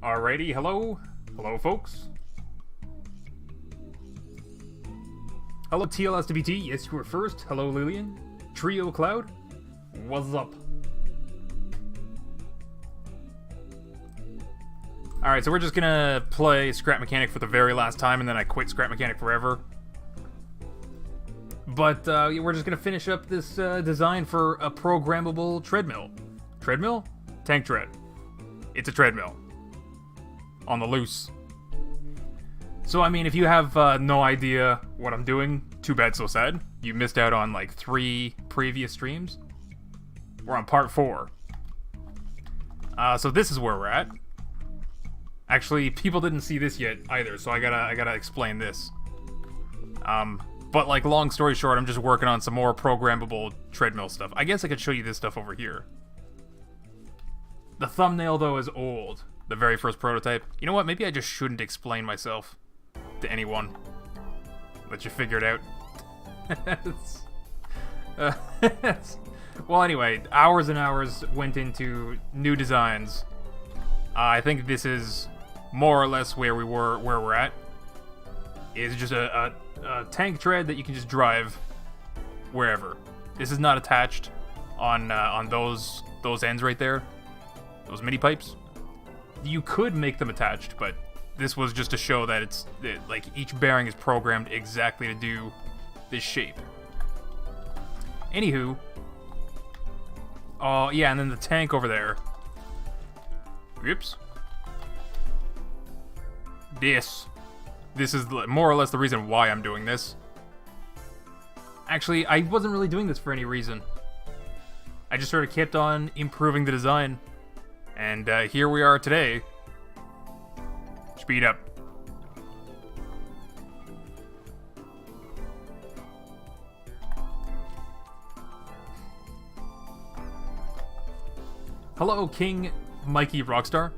Alrighty, hello. Hello, folks. Hello, TLSWT. Yes, you were first. Hello, Lillian. Trio Cloud. What's up? Alright, so we're just gonna play Scrap Mechanic for the very last time, and then I quit Scrap Mechanic forever. But we're just gonna finish up this design for a programmable treadmill. Treadmill? Tank tread. It's a treadmill. On the loose. So, I mean, if you have no idea what I'm doing, too bad, so sad. You missed out on, like, 3 previous streams. We're on part 4. So this is where we're at. Actually, people didn't see this yet either, so I gotta explain this. But, like, long story short, I'm just working on some more programmable treadmill stuff. I guess I could show you this stuff over here. The thumbnail, though, is old. The very first prototype. You know what? Maybe I just shouldn't explain myself to anyone. Let you figure it out. Well, anyway, hours and hours went into new designs. I think this is more or less where we're at. It's just a tank tread that you can just drive wherever. This is not attached on those ends right there. Those mini pipes. You could make them attached, but this was just to show that like each bearing is programmed exactly to do this shape. Anywho, oh yeah, and then the tank over there. Oops. This is more or less the reason why I'm doing this. Actually, I wasn't really doing this for any reason. I just sort of kept on improving the design. And here we are today. Speed up. Hello, King Mikey Rockstar.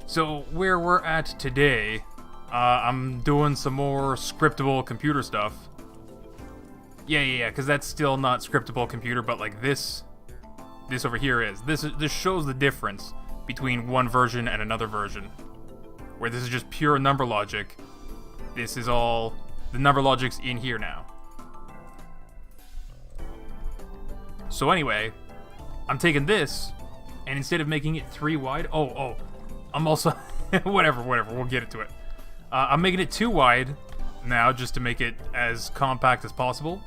So, where we're at today, I'm doing some more scriptable computer stuff. Yeah, because that's still not scriptable computer, but like this over here is. This shows the difference between one version and another version. Where this is just pure number logic. This is all... the number logic's in here now. So anyway, I'm taking this, and instead of making it 3 wide... Oh, I'm also... whatever, we'll get into it. I'm making it 2 wide now, just to make it as compact as possible.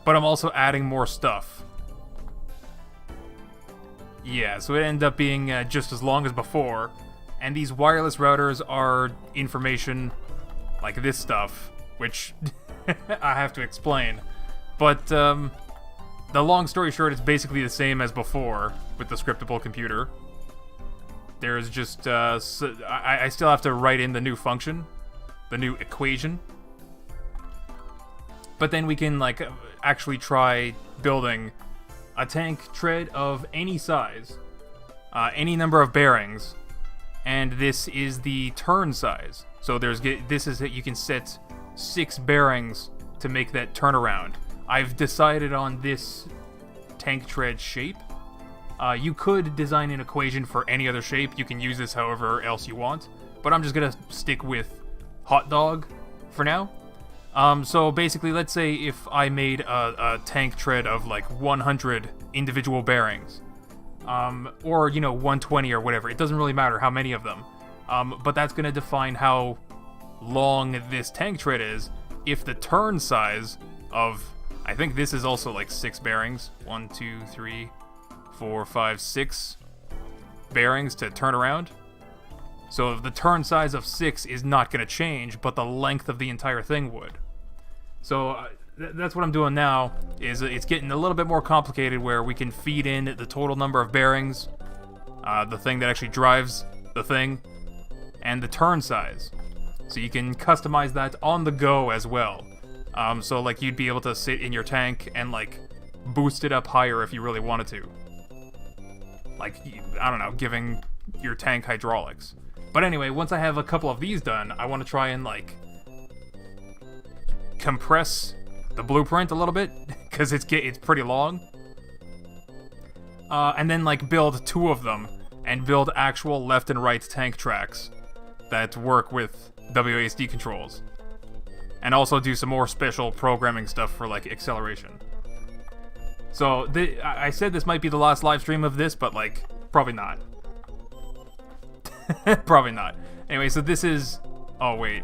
But I'm also adding more stuff. Yeah, so it ended up being just as long as before. And these wireless routers are information like this stuff, which I have to explain. But the long story short, it's basically the same as before with the scriptable computer. There's just... I still have to write in the new function, the new equation. But then we can, like, actually try building a tank tread of any size, any number of bearings, and this is the turn size. So this is that you can set 6 bearings to make that turnaround. I've decided on this tank tread shape. You could design an equation for any other shape. You can use this however else you want, but I'm just gonna stick with hot dog for now. So basically, let's say if I made a tank tread of like 100 individual bearings, or, you know, 120 or whatever. It doesn't really matter how many of them. But that's going to define how long this tank tread is if the turn size of, I think this is also like 6 bearings. 1, 2, 3, 4, 5, 6 bearings to turn around. So the turn size of 6 is not going to change, but the length of the entire thing would. So that's what I'm doing now, is it's getting a little bit more complicated where we can feed in the total number of bearings, the thing that actually drives the thing, and the turn size. So you can customize that on the go as well. So like you'd be able to sit in your tank and like boost it up higher if you really wanted to. Like, I don't know, giving your tank hydraulics. But anyway, once I have a couple of these done, I want to try and like compress the blueprint a little bit, because it's pretty long. and then like build 2 of them and build actual left and right tank tracks that work with WASD controls. And also do some more special programming stuff for like acceleration. So I said this might be the last live stream of this, but like probably not. Probably not. Anyway, so this is... Oh wait,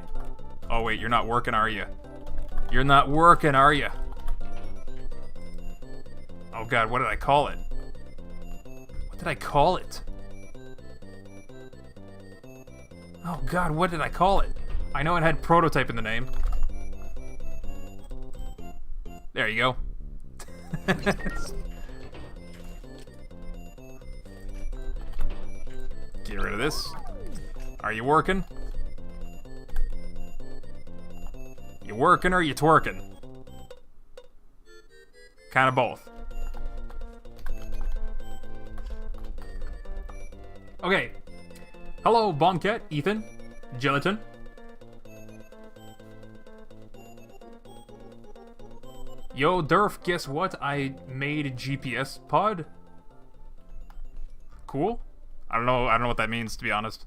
you're not working, are you? You're not working, are you? Oh god, what did I call it? What did I call it? Oh god, what did I call it? I know it had prototype in the name. There you go. Get rid of this. Are you working? You working or you twerking? Kind of both. Okay. Hello, Bombcat, Ethan, Gelatin. Yo, Durf, guess what? I made a GPS pod. Cool. I don't know what that means, to be honest.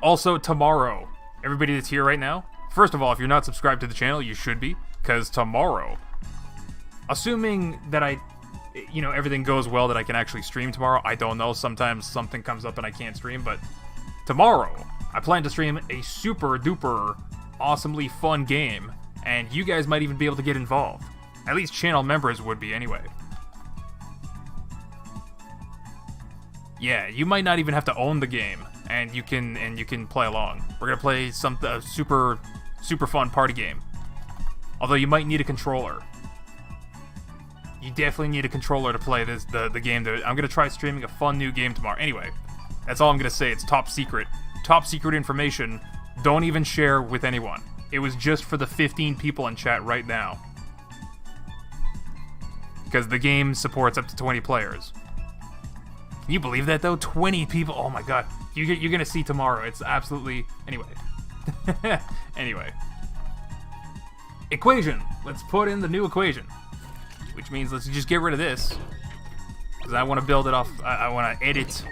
Also, tomorrow, everybody that's here right now, first of all, if you're not subscribed to the channel, you should be, because tomorrow, assuming that everything goes well, that I can actually stream tomorrow. I don't know, sometimes something comes up and I can't stream, but tomorrow, I plan to stream a super duper awesomely fun game, and you guys might even be able to get involved. At least channel members would be anyway. Yeah, you might not even have to own the game, and you can play along. We're gonna play some super fun party game. Although you might need a controller. You definitely need a controller to play the game. I'm gonna try streaming a fun new game tomorrow. Anyway, that's all I'm gonna say. It's top secret. Top secret information. Don't even share with anyone. It was just for the 15 people in chat right now. Because the game supports up to 20 players. Can you believe that, though? 20 people. Oh my god. You're gonna see tomorrow. It's absolutely... Anyway. Anyway. Equation. Let's put in the new equation. Which means let's just get rid of this. Because I want to build it off... I want to edit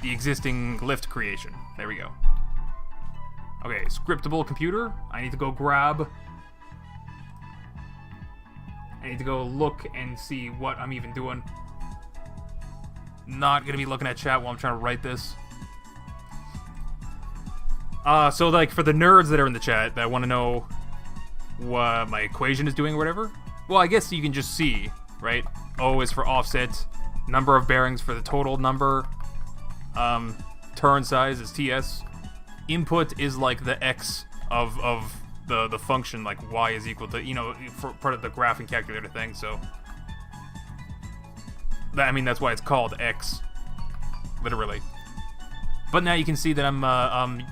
the existing lift creation. There we go. Okay, scriptable computer. I need to go grab... I need to go look and see what I'm even doing. Not gonna be looking at chat while I'm trying to write this. So like for the nerds that are in the chat that want to know what my equation is doing or whatever, well, I guess you can just see, right? O is for offset, number of bearings for the total number, turn size is TS, input is like the X of the function, like Y is equal to, for part of the graphing calculator thing, so... that's why it's called X, literally. But now you can see that I'm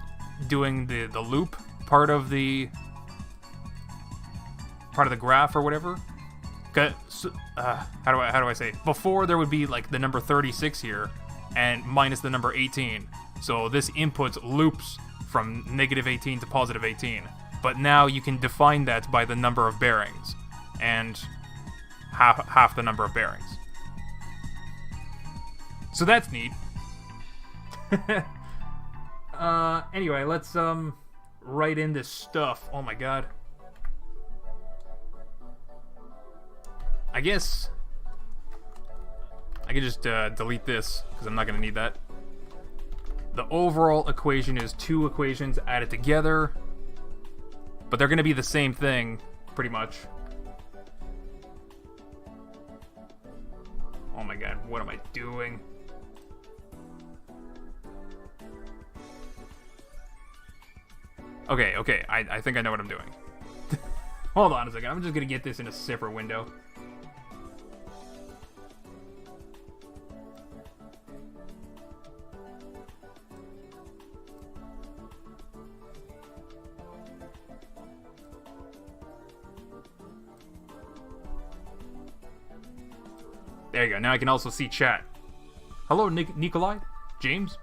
doing the loop part of the graph or whatever. So, how do I say it? Before there would be like the number 36 here, and minus the number 18. So this input loops from negative 18 to positive 18. But now you can define that by the number of bearings, and half the number of bearings. So that's neat. Anyway, let's write in this stuff. Oh my god. I guess I can just delete this, because I'm not going to need that. The overall equation is 2 equations added together, but they're going to be the same thing, pretty much. Oh my god, what am I doing? Okay, I think I know what I'm doing. Hold on a second, I'm just gonna get this in a separate window. There you go, now I can also see chat. Hello, Nikolai? James?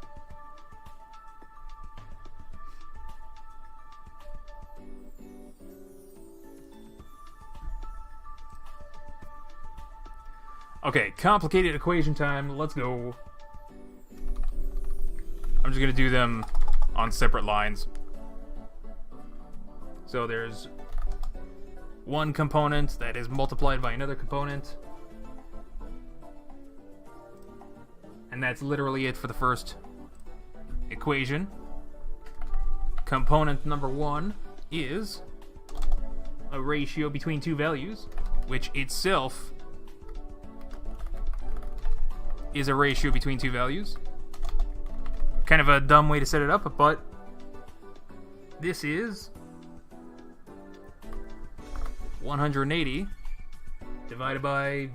Okay, complicated equation time. Let's go. I'm just going to do them on separate lines. So there's one component that is multiplied by another component. And that's literally it for the first equation. Component number 1 is a ratio between two values, which itself is a ratio between two values. Kind of a dumb way to set it up, but this is 180 divided by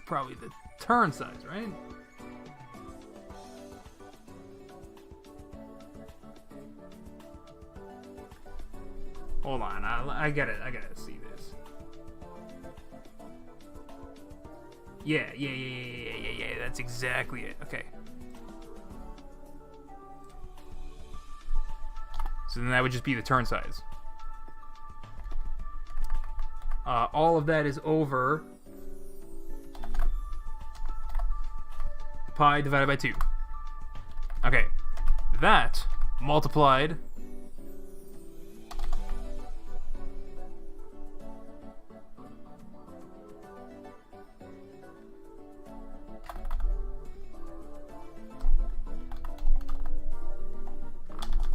probably the turn size, right? Hold on, I gotta see this. Yeah, that's exactly it. Okay. So then that would just be the turn size. All of that is over pi divided by 2. Okay. That multiplied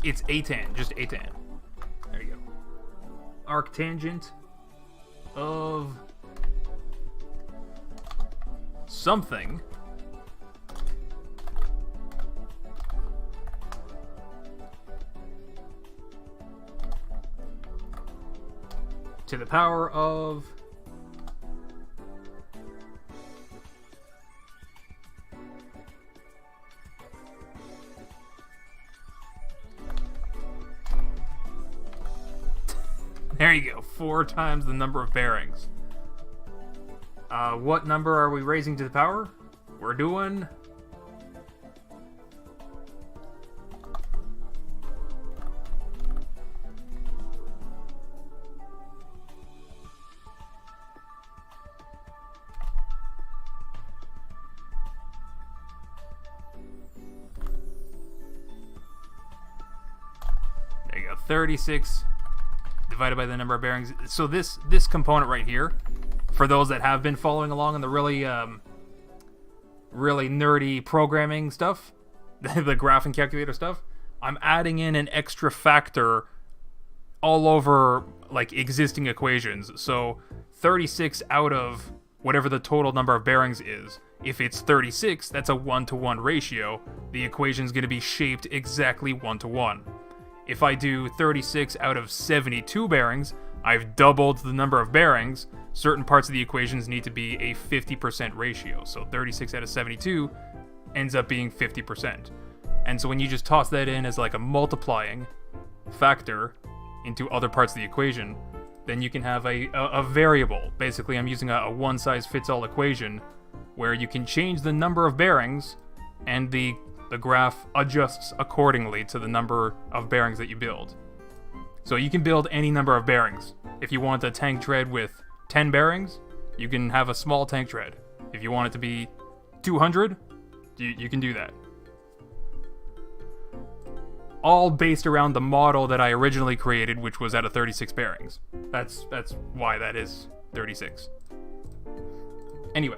it's atan, just atan. There you go. Arctangent of something to the power of there you go, 4 times the number of bearings. What number are we raising to the power? We're doing there you go, 36 divided by the number of bearings. So this component right here, for those that have been following along on the really nerdy programming stuff, the graphing calculator stuff, I'm adding in an extra factor all over like existing equations. So 36 out of whatever the total number of bearings is, if it's 36, that's a 1-to-1 ratio. The equation's going to be shaped exactly 1-to-1. If I do 36 out of 72 bearings, I've doubled the number of bearings. Certain parts of the equations need to be a 50% ratio. So 36 out of 72 ends up being 50%. And so when you just toss that in as like a multiplying factor into other parts of the equation, then you can have a variable. Basically, I'm using a one-size-fits-all equation where you can change the number of bearings and the graph adjusts accordingly to the number of bearings that you build. So you can build any number of bearings. If you want a tank tread with 10 bearings, you can have a small tank tread. If you want it to be 200, you can do that. All based around the model that I originally created, which was out of 36 bearings. That's why that is 36. Anyway.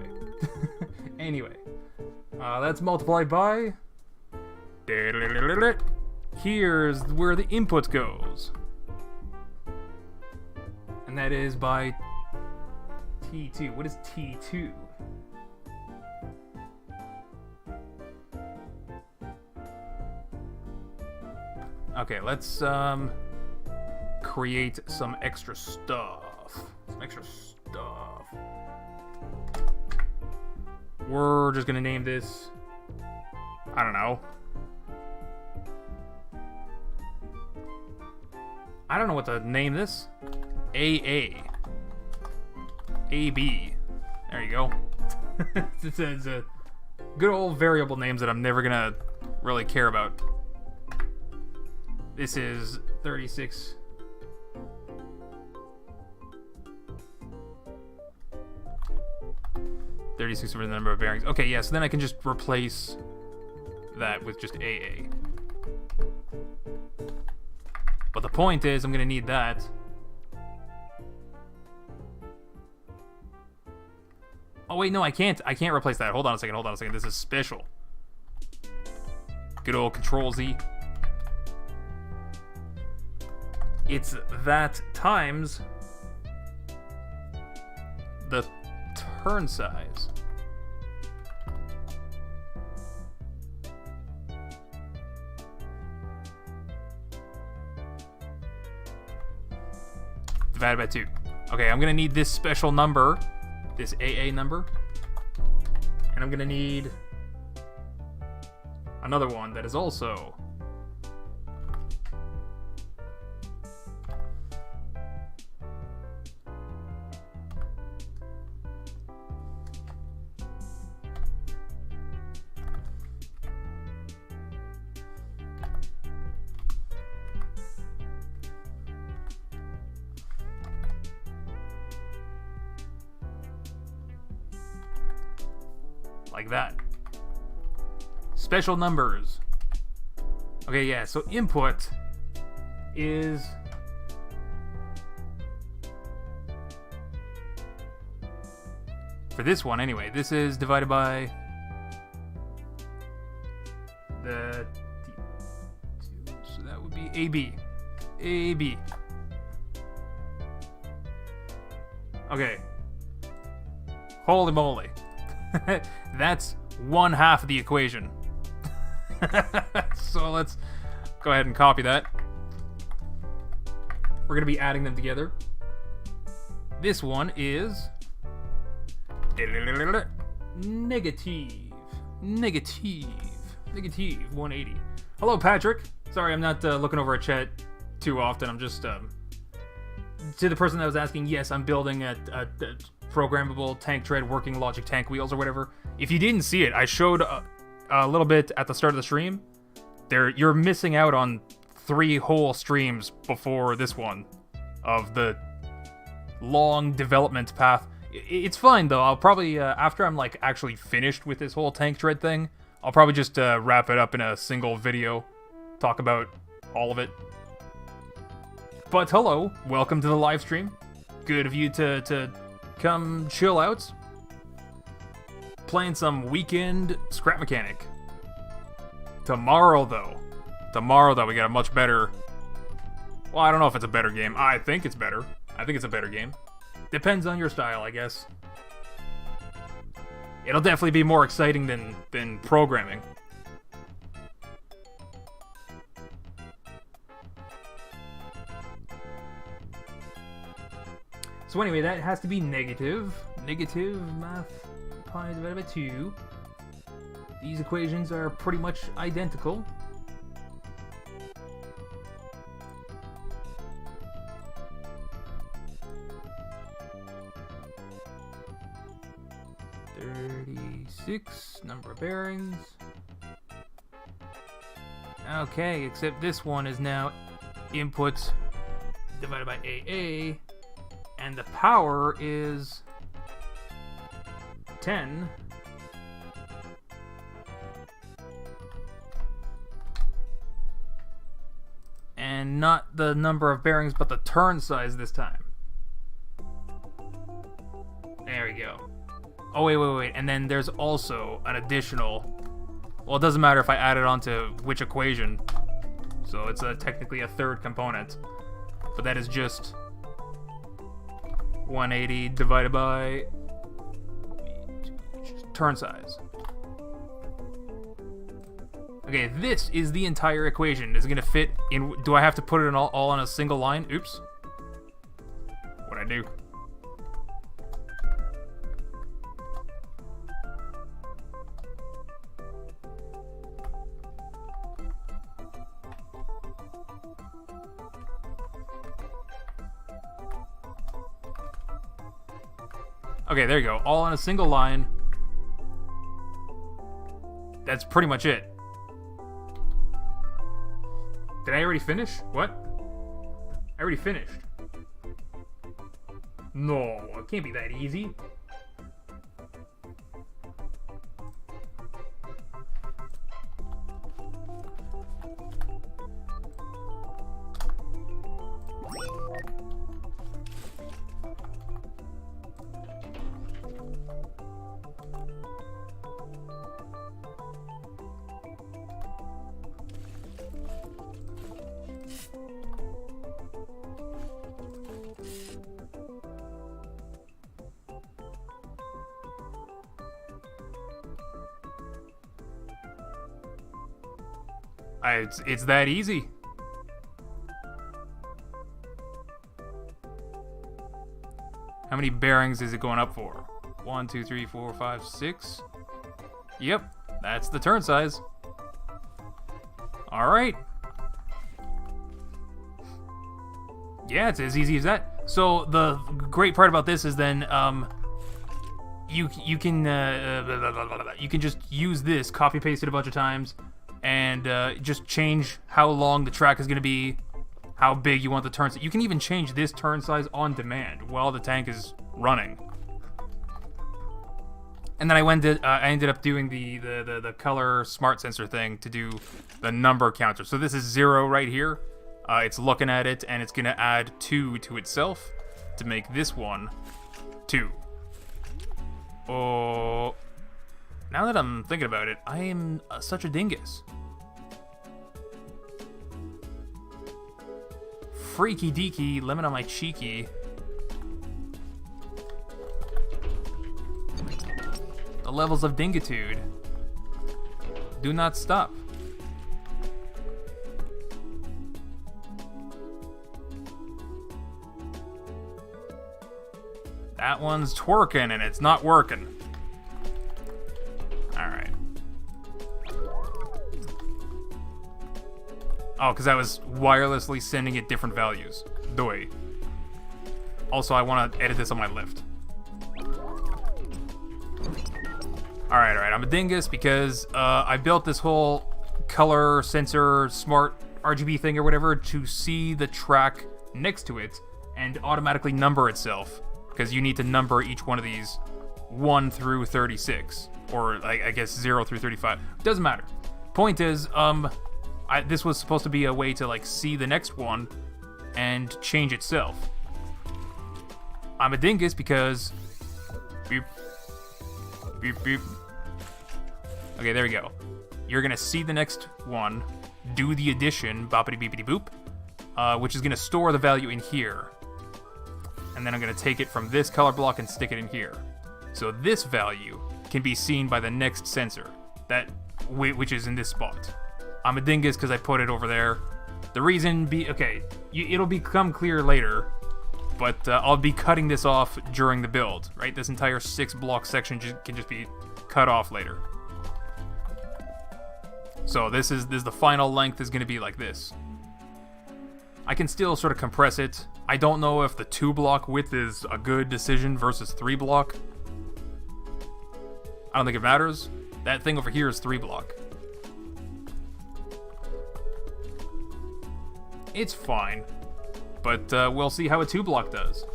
That's multiplied by... Here's where the input goes. And that is by T2. What is T2? Okay, let's create some extra stuff. We're just gonna name this, I don't know. I don't know what to name this. AA. AB. There you go. It's a good old variable names that I'm never gonna really care about. This is 36. 36 for the number of bearings. Okay, yeah, so then I can just replace that with just AA. But the point is, I'm going to need that. Oh, wait, no, I can't. I can't replace that. Hold on a second. This is special. Good old Control-Z. It's that times the turn size. Divided by 2. Okay, I'm gonna need this special number, this AA number, and I'm gonna need another one that is also like that. Special numbers. Okay, yeah, so input is for this one anyway. This is divided by the D2, so that would be AB. AB. Okay. Holy moly. That's 1/2 of the equation. So let's go ahead and copy that. We're going to be adding them together. This one is negative 180. Hello, Patrick. Sorry, I'm not looking over a chat too often. I'm just to the person that was asking. Yes, I'm building a programmable tank tread working logic tank wheels or whatever. If you didn't see it, I showed a little bit at the start of the stream. You're missing out on 3 whole streams before this one of the long development path. It's fine though. I'll probably after I'm like actually finished with this whole tank tread thing, I'll probably just wrap it up in a single video, talk about all of it. But hello, welcome to the live stream. Good of you to come chill out. Playing some weekend scrap mechanic. Tomorrow though, we got a much better... Well, I don't know if it's a better game. I think it's better. I think it's a better game. Depends on your style, I guess. It'll definitely be more exciting than programming. So anyway, that has to be negative. Negative math pi divided by 2. These equations are pretty much identical. Number of bearings. Okay, except this one is now input divided by AA, and the power is 10. And not the number of bearings, but the turn size this time. There we go. Oh, wait. And then there's also an additional... Well, it doesn't matter if I add it onto which equation. So it's technically a third component. But that is just 180 divided by turn size. Okay, this is the entire equation. Is it going to fit in... Do I have to put it in all on a single line? Oops. What'd I do? Okay, there you go. All on a single line. That's pretty much it. Did I already finish? What? I already finished. No, it can't be that easy. It's that easy. How many bearings is it going up for? 1, 2, 3, 4, 5, 6. Yep, that's the turn size. All right. Yeah, it's as easy as that. So the great part about this is then you can just use this, copy paste it a bunch of times, and just change how long the track is going to be, how big you want the turn size. You can even change this turn size on demand while the tank is running. And then I ended up doing the color smart sensor thing to do the number counter. So this is 0 right here. It's looking at it, and it's going to add 2 to itself to make this one 2. Oh, now that I'm thinking about it, I am such a dingus. Freaky deaky, lemon on my cheeky. The levels of dingitude do not stop. That one's twerking and it's not working. Alright. Oh, because I was wirelessly sending it different values. Doi. Also, I want to edit this on my lift. Alright, I'm a dingus because I built this whole color sensor smart RGB thing or whatever to see the track next to it and automatically number itself. Because you need to number each one of these 1 through 36. Or, I guess, 0 through 35. Doesn't matter. Point is, this was supposed to be a way to, like, see the next one and change itself. I'm a dingus because... Beep. Beep, beep. Okay, there we go. You're going to see the next one, do the addition, boppity-beepity-boop, which is going to store the value in here. And then I'm going to take it from this color block and stick it in here. So this value can be seen by the next sensor, which is in this spot. I'm a dingus because I put it over there. The reason it'll become clear later, but I'll be cutting this off during the build, right? This entire 6-block section can just be cut off later. So this is the final length is going to be like this. I can still sort of compress it. I don't know if the 2-block width is a good decision versus 3-block. I don't think it matters. That thing over here is 3-block. It's fine. But we'll see how a 2-block does.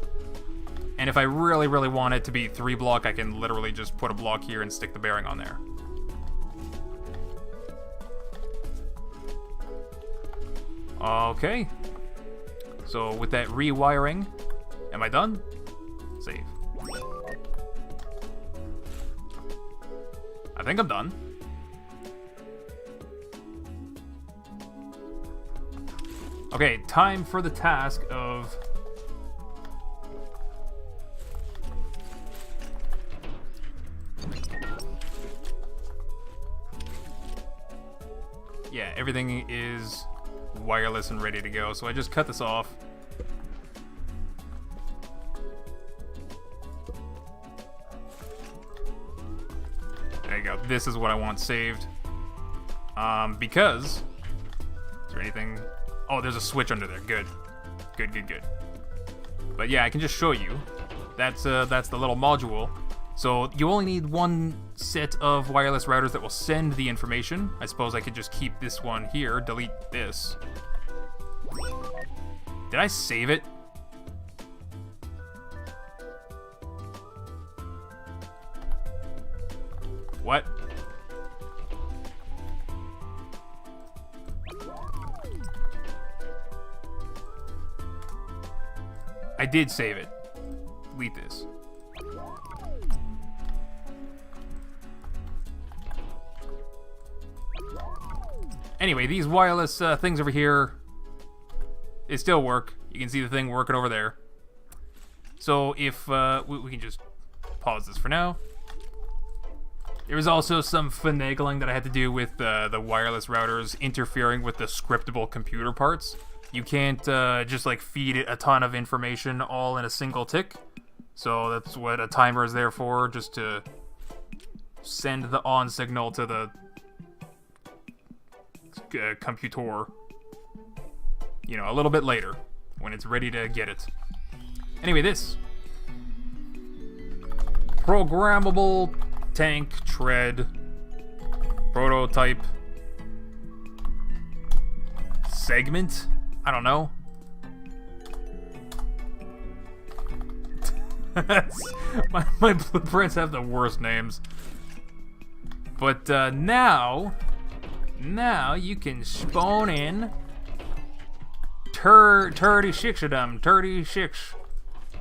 And if I really, really want it to be 3-block, I can literally just put a block here and stick the bearing on there. Okay. So with that rewiring, am I done? Save. I think I'm done. Okay, time for the task of... Yeah, everything is wireless and ready to go, so I just cut this off. There you go. This is what I want saved. Because... Is there anything... Oh, there's a switch under there. Good. Good. But yeah, I can just show you. That's the little module. So you only need one set of wireless routers that will send the information. I suppose I could just keep this one here, delete this. Did I save it? What? I did save it. Delete this. Anyway, these wireless things over here, they still work. You can see the thing working over there. So if we can just pause this for now. There was also some finagling that I had to do with the wireless routers interfering with the scriptable computer parts. You can't just like feed it a ton of information all in a single tick. So that's what a timer is there for, just to send the on signal to the computer, you know, a little bit later when it's ready to get it. Anyway, this programmable tank tread prototype segment. I don't know. my blueprints have the worst names. But now you can spawn in 36 of them. 36.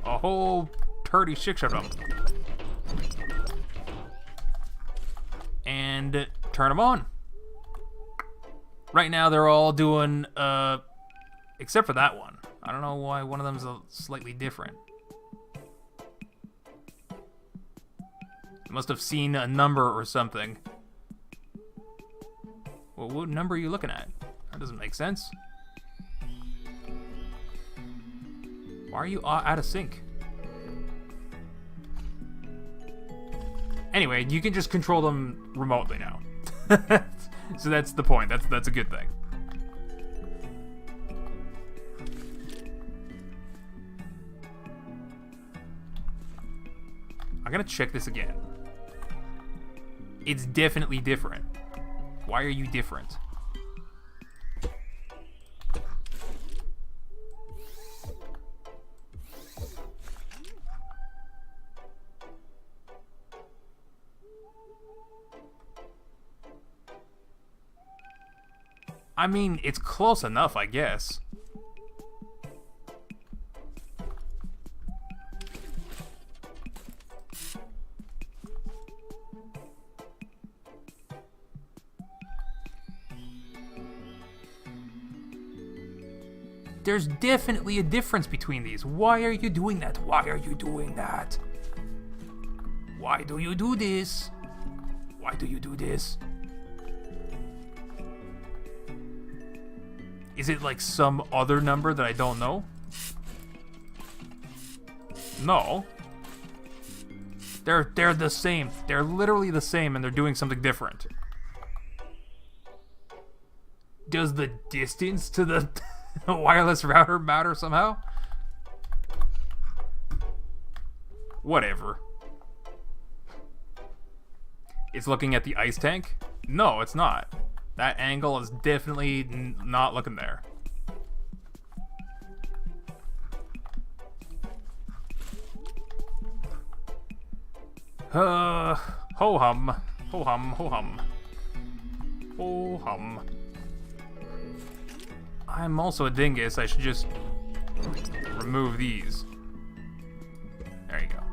A whole 36 of them. And turn them on. Right now they're all doing, except for that one. I don't know why one of them is slightly different. Must have seen a number or something. Well, what number are you looking at? That doesn't make sense. Why are you out of sync? Anyway, you can just control them remotely now. So that's the point. That's a good thing. I'm gonna check this again. It's definitely different. Why are you different? I mean, it's close enough, I guess. There's definitely a difference between these. Why are you doing that? Why are you doing that? Why do you do this? Why do you do this? Is it like some other number that I don't know? No. They're the same. They're literally the same, and they're doing something different. Does the distance to the wireless router matter somehow? Whatever. It's looking at the ice tank? No, it's not. That angle is definitely not looking there. Ho-hum. Ho-hum, ho-hum. Ho-hum. I'm also a dingus. I should just remove these. There you go.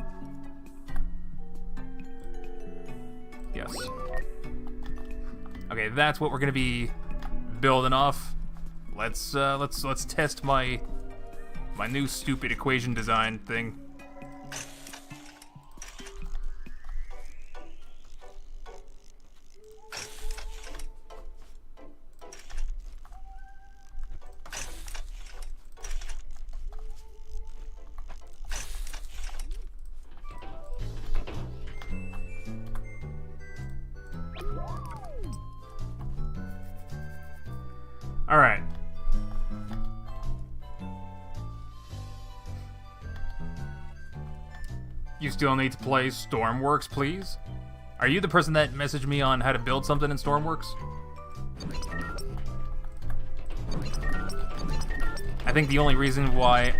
Yes. Okay, that's what we're gonna be building off. Let's test my new stupid equation design thing. All right. You still need to play Stormworks, please? Are you the person that messaged me on how to build something in Stormworks? I think the only reason why...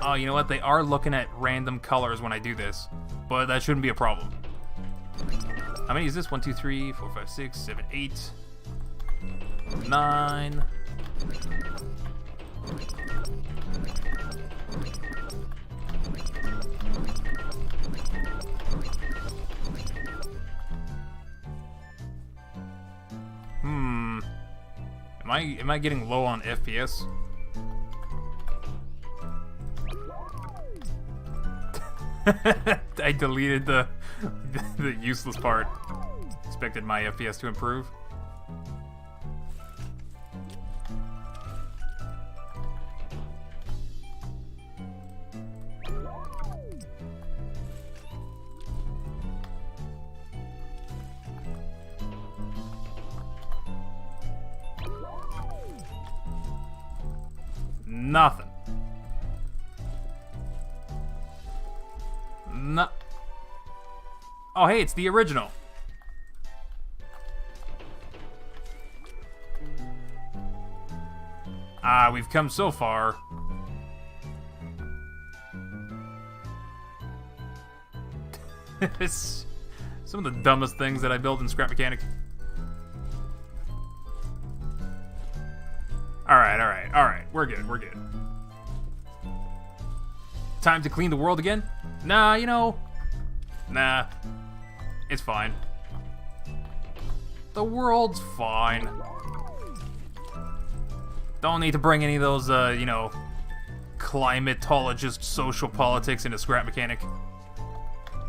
Oh, you know what? They are looking at random colors when I do this, but that shouldn't be a problem. How many is this? 1, 2, 3, 4, 5, 6, 7, 8... 9. Am I getting low on FPS? I deleted the useless part. Expected my FPS to improve. Nothing. No. Oh, hey, it's the original. Ah, we've come so far. It's some of the dumbest things that I built in Scrap Mechanic. Alright. We're good. Time to clean the world again? Nah, you know. Nah. It's fine. The world's fine. Don't need to bring any of those, you know, climatologist social politics into Scrap Mechanic.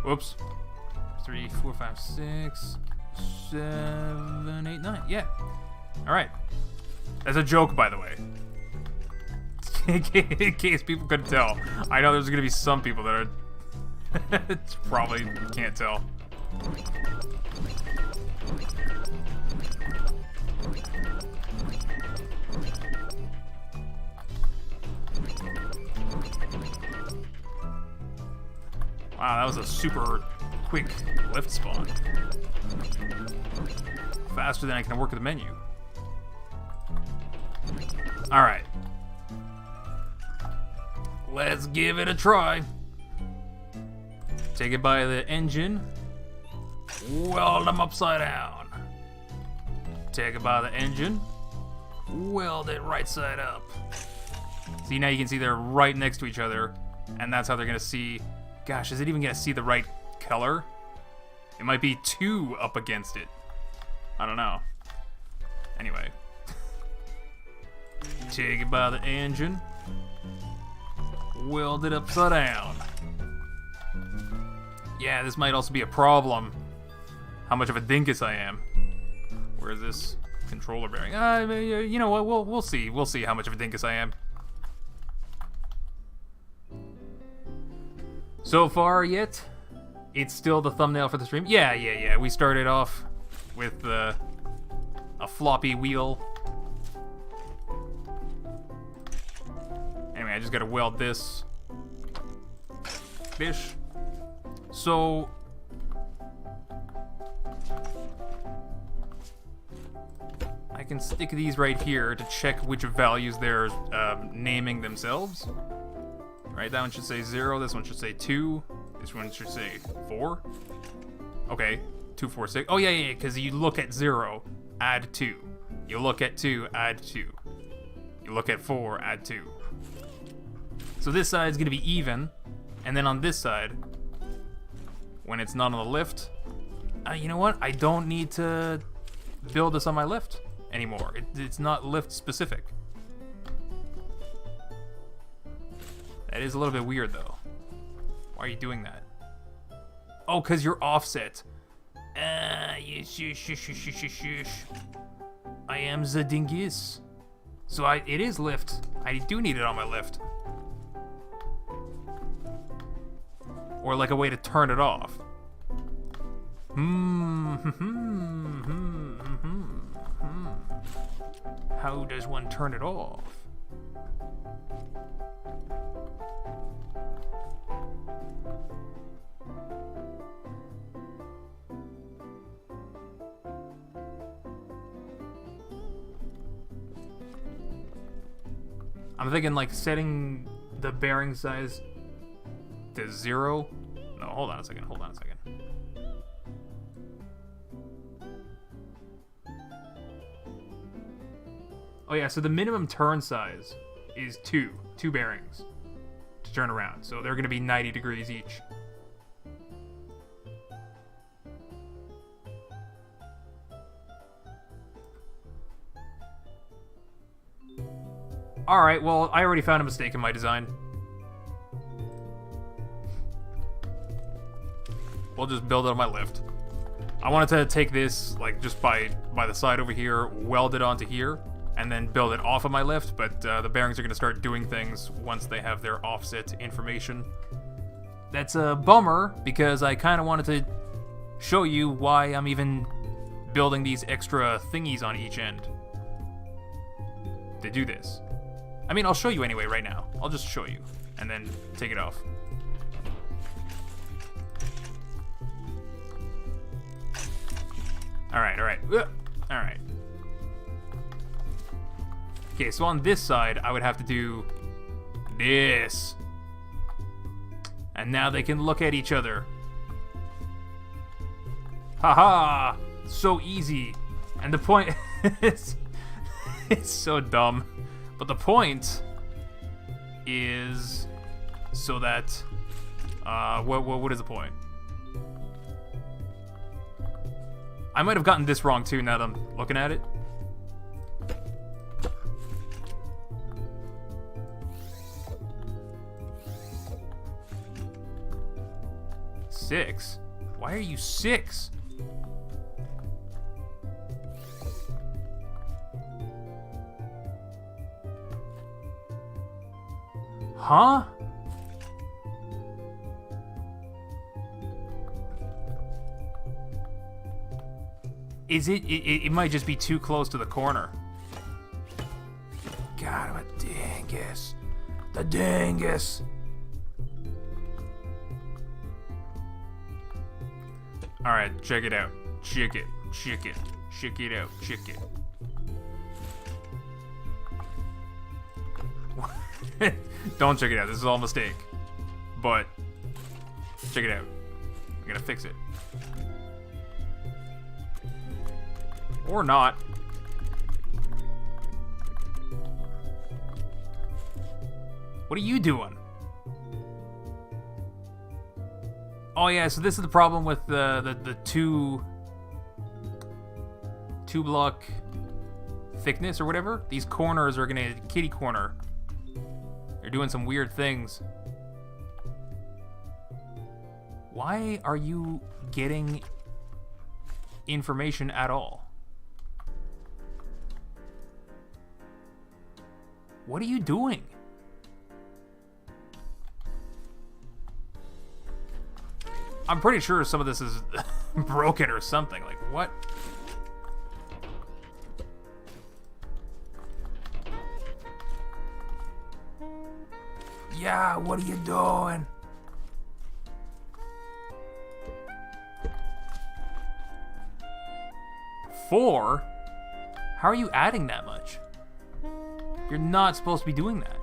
Whoops. 3, 4, 5, 6, 7, 8, 9. Yeah. Alright. That's a joke, by the way. In case people couldn't tell. I know there's gonna be some people that are probably can't tell. Wow, that was a super quick lift spawn. Faster than I can work with the menu. Alright. Let's give it a try. Take it by the engine. Weld them upside down. Take it by the engine. Weld it right side up. See, now you can see they're right next to each other, and that's how they're gonna see. Gosh, is it even gonna see the right color? It might be 2 up against it. I don't know. Anyway. Take it by the engine. Weld it upside down. Yeah, this might also be a problem. How much of a dinkus I am. Where is this controller bearing? You know what? We'll see. We'll see how much of a dinkus I am. So far, yet, it's still the thumbnail for the stream. Yeah. We started off with a floppy wheel. Anyway, I just gotta weld this fish. So I can stick these right here to check which values they're naming themselves. Right, that one should say 0, this one should say 2, this one should say 4. Okay, 2, 4, 6. Oh yeah, because you look at 0, add 2. You look at 2, add 2. You look at 4, add 2. So this side is going to be even, and then on this side, when it's not on the lift, you know what? I don't need to build this on my lift anymore. It's not lift specific. That is a little bit weird, though. Why are you doing that? Oh, because you're offset. Shush. I am the dingus. So it is lift. I do need it on my lift. Or like a way to turn it off. How does one turn it off? I'm thinking like setting the bearing size to 0. No, hold on a second. Oh yeah, so the minimum turn size is 2 bearings to turn around. So they're going to be 90 degrees each. Alright, well, I already found a mistake in my design. we'll just build it on my lift. I wanted to take this, like, just by the side over here, weld it onto here, and then build it off of my lift, but the bearings are going to start doing things once they have their offset information. That's a bummer, because I kind of wanted to show you why I'm even building these extra thingies on each end to do this. I mean, I'll show you anyway right now. I'll just show you, and then take it off. Alright. Alright. Okay, so on this side, I would have to do this. And now they can look at each other. Haha! So easy. And the point is... it's so dumb. But the point is so that... what is the point? I might have gotten this wrong too now that I'm looking at it. Six? Why are you 6? Huh? Is it? It might just be too close to the corner. God, I'm a dingus. The dingus. Alright, check it out. Check it. Check it. Check it out. Check it. Don't check it out. This is all a mistake. But, check it out. I'm gonna fix it. Or not. What are you doing? Oh yeah, so this is the problem with the two block thickness or whatever. These corners are gonna kitty corner. They're doing some weird things. Why are you getting information at all? What are you doing? I'm pretty sure some of this is broken or something. Like, what? Yeah, what are you doing? Four? How are you adding that much? You're not supposed to be doing that.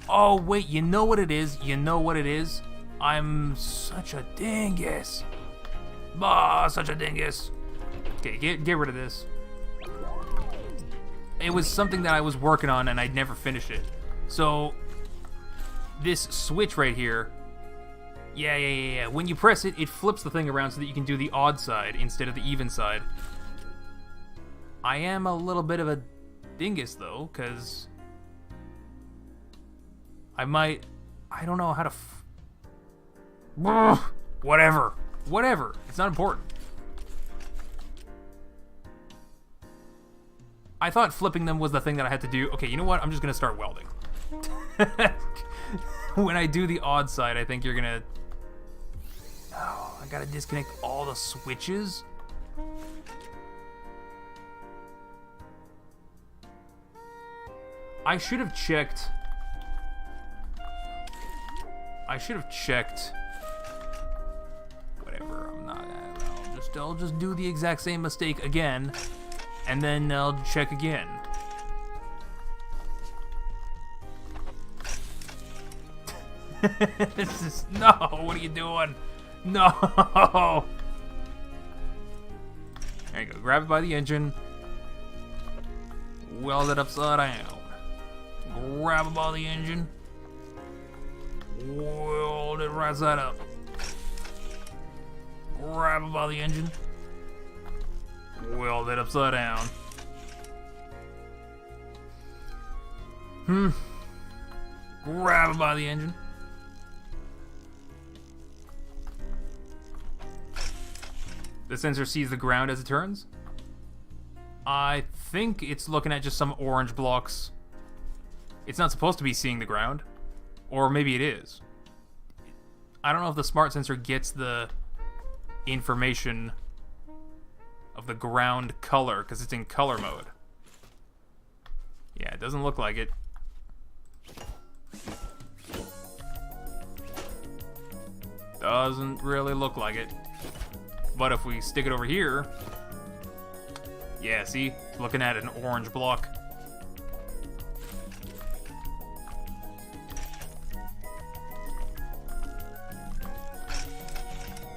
Oh, wait, you know what it is? You know what it is? I'm such a dingus. Bah, such a dingus. Okay, get rid of this. It was something that I was working on and I'd never finished it. So, this switch right here, yeah. When you press it, it flips the thing around so that you can do the odd side instead of the even side. I am a little bit of a dingus though, because I don't know how to whatever. It's not important. I thought flipping them was the thing that I had to do. Okay, you know what? I'm just gonna start welding. When I do the odd side, I think you're gonna... Oh, I gotta disconnect all the switches? I should have checked... Whatever, I'm not... I'll just do the exact same mistake again, and then I'll check again. This is... No, what are you doing? No! There you go, grab it by the engine. Weld it upside down. Grab it by the engine. Weld it right side up. Grab it by the engine. Weld it upside down. Grab it by the engine. The sensor sees the ground as it turns. I think it's looking at just some orange blocks. It's not supposed to be seeing the ground. Or maybe it is. I don't know if the smart sensor gets the information of the ground color, because it's in color mode. Yeah, it doesn't look like it. Doesn't really look like it. But if we stick it over here... Yeah, see? It's looking at an orange block.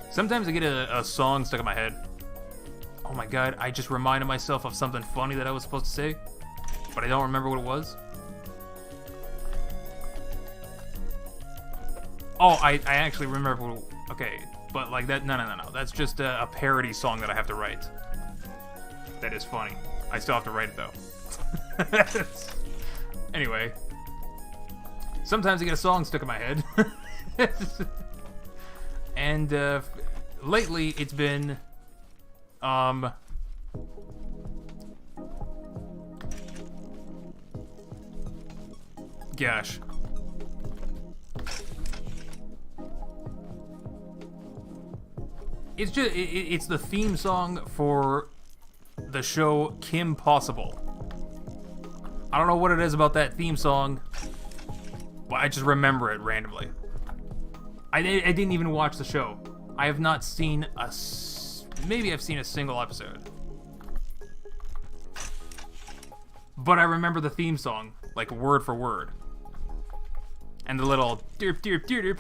Sometimes I get a song stuck in my head. Oh my god, I just reminded myself of something funny that I was supposed to say, but I don't remember what it was. Oh, I actually remember what... Okay, but like that... No. That's just a parody song that I have to write. That is funny. I still have to write it, though. Anyway. Sometimes I get a song stuck in my head. And, lately, it's been... Gosh. It's just... It's the theme song for... the show Kim Possible. I don't know what it is about that theme song, but I just remember it randomly. I didn't even watch the show. I have not seen maybe I've seen a single episode. But I remember the theme song, like word for word. And the little derp derp derp derp.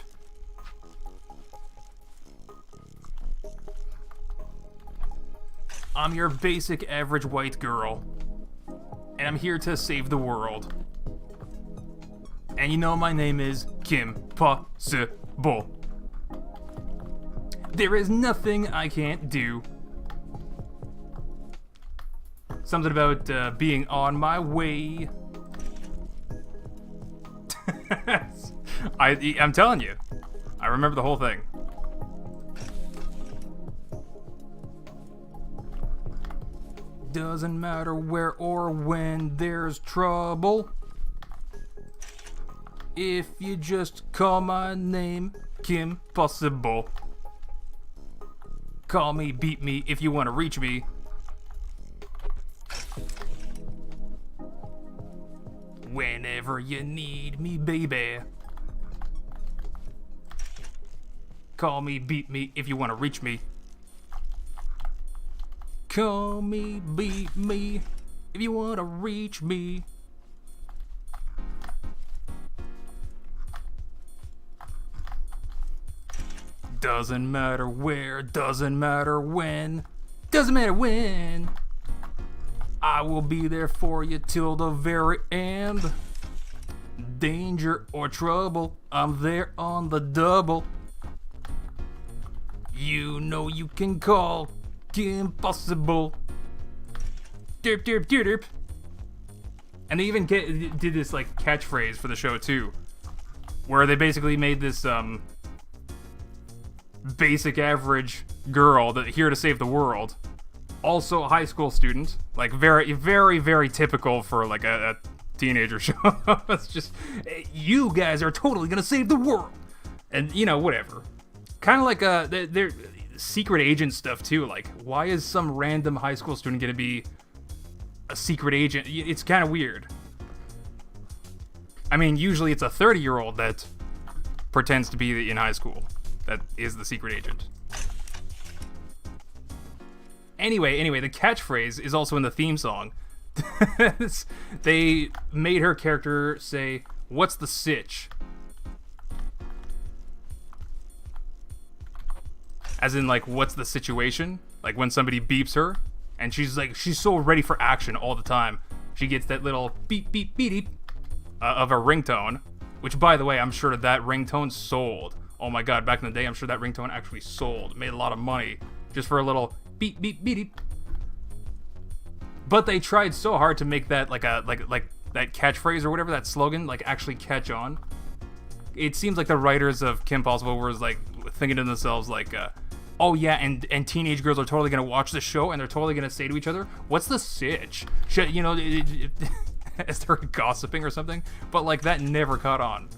I'm your basic average white girl, and I'm here to save the world. And you know my name is Kim Possible. There is nothing I can't do. Something about being on my way. I'm telling you, I remember the whole thing. Doesn't matter where or when there's trouble. If you just call my name, Kim Possible. Call me, beat me if you want to reach me. Whenever you need me, baby. Call me, beat me if you want to reach me. Call me, beat me, if you want to reach me. Doesn't matter where, doesn't matter when, doesn't matter when. I will be there for you till the very end. Danger or trouble, I'm there on the double. You know you can call Impossible. Derp derp derp derp. And they even did this like catchphrase for the show too, where they basically made this basic average girl that here to save the world, also a high school student, like very very very typical for like a teenager show. It's just, you guys are totally gonna save the world, and you know, whatever. Kind of like they're secret agent stuff too. Like, why is some random high school student gonna be a secret agent? It's kind of weird. I mean, usually it's a 30-year-old that pretends to be in high school that is the secret agent. Anyway, the catchphrase is also in the theme song. They made her character say, "What's the sitch?" As in, like, what's the situation? Like, when somebody beeps her, and she's so ready for action all the time. She gets that little beep, beep, beep, beep of a ringtone, which, by the way, I'm sure that ringtone sold Oh my god, back in the day, I'm sure that ringtone actually sold. Made a lot of money just for a little beep, beep, beep, beep. But they tried so hard to make that like that catchphrase or whatever, that slogan, like actually catch on. It seems like the writers of Kim Possible were like thinking to themselves like, oh yeah, and teenage girls are totally gonna watch the show and they're totally gonna say to each other, "What's the sitch?" Shit, you know, as they're gossiping or something. But like that never caught on.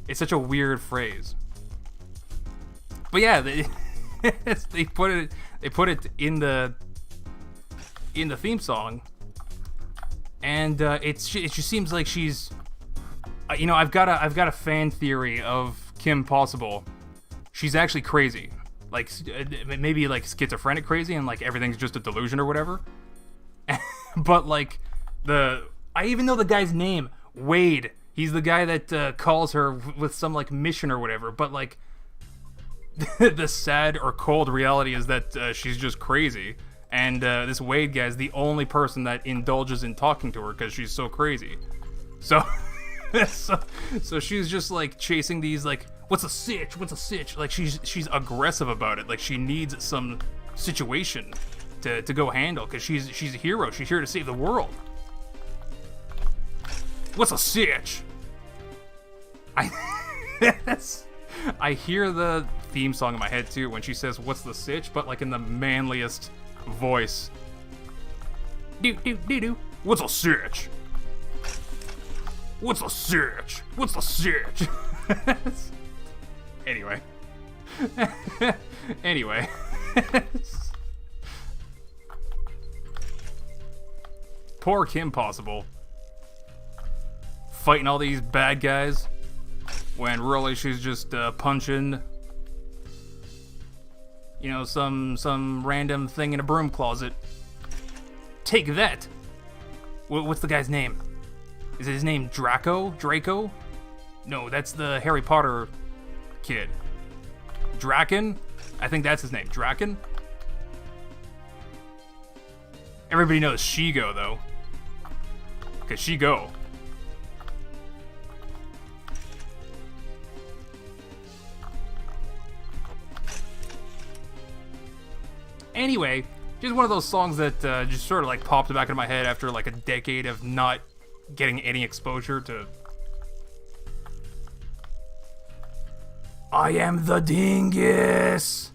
It's such a weird phrase. But yeah, they put it in the theme song, and it just seems like she's, you know, I've got a fan theory of Kim Possible. She's actually crazy, like maybe like schizophrenic crazy, and like everything's just a delusion or whatever. But like I even know the guy's name, Wade. He's the guy that calls her with some like mission or whatever. But like the sad or cold reality is that she's just crazy. And this Wade guy is the only person that indulges in talking to her because she's so crazy. So, so she's just like chasing these like, what's a sitch? What's a sitch? Like she's aggressive about it. Like she needs some situation to go handle because she's a hero. She's here to save the world. What's a sitch? I hear the theme song in my head too when she says "What's the sitch?" but like in the manliest voice. Do do do do. What's a sitch? What's a sitch? What's the sitch? Anyway. Anyway. Poor Kim Possible. Fighting all these bad guys when really she's just punching, you know, some random thing in a broom closet. Take that. What's the guy's name? Is his name Draco? Draco? No, that's the Harry Potter kid. Draken? I think that's his name. Draken? Everybody knows Shigo though. Cause Shigo. Anyway, just one of those songs that just sort of like popped back into my head after like a decade of not getting any exposure to. I am the dingus.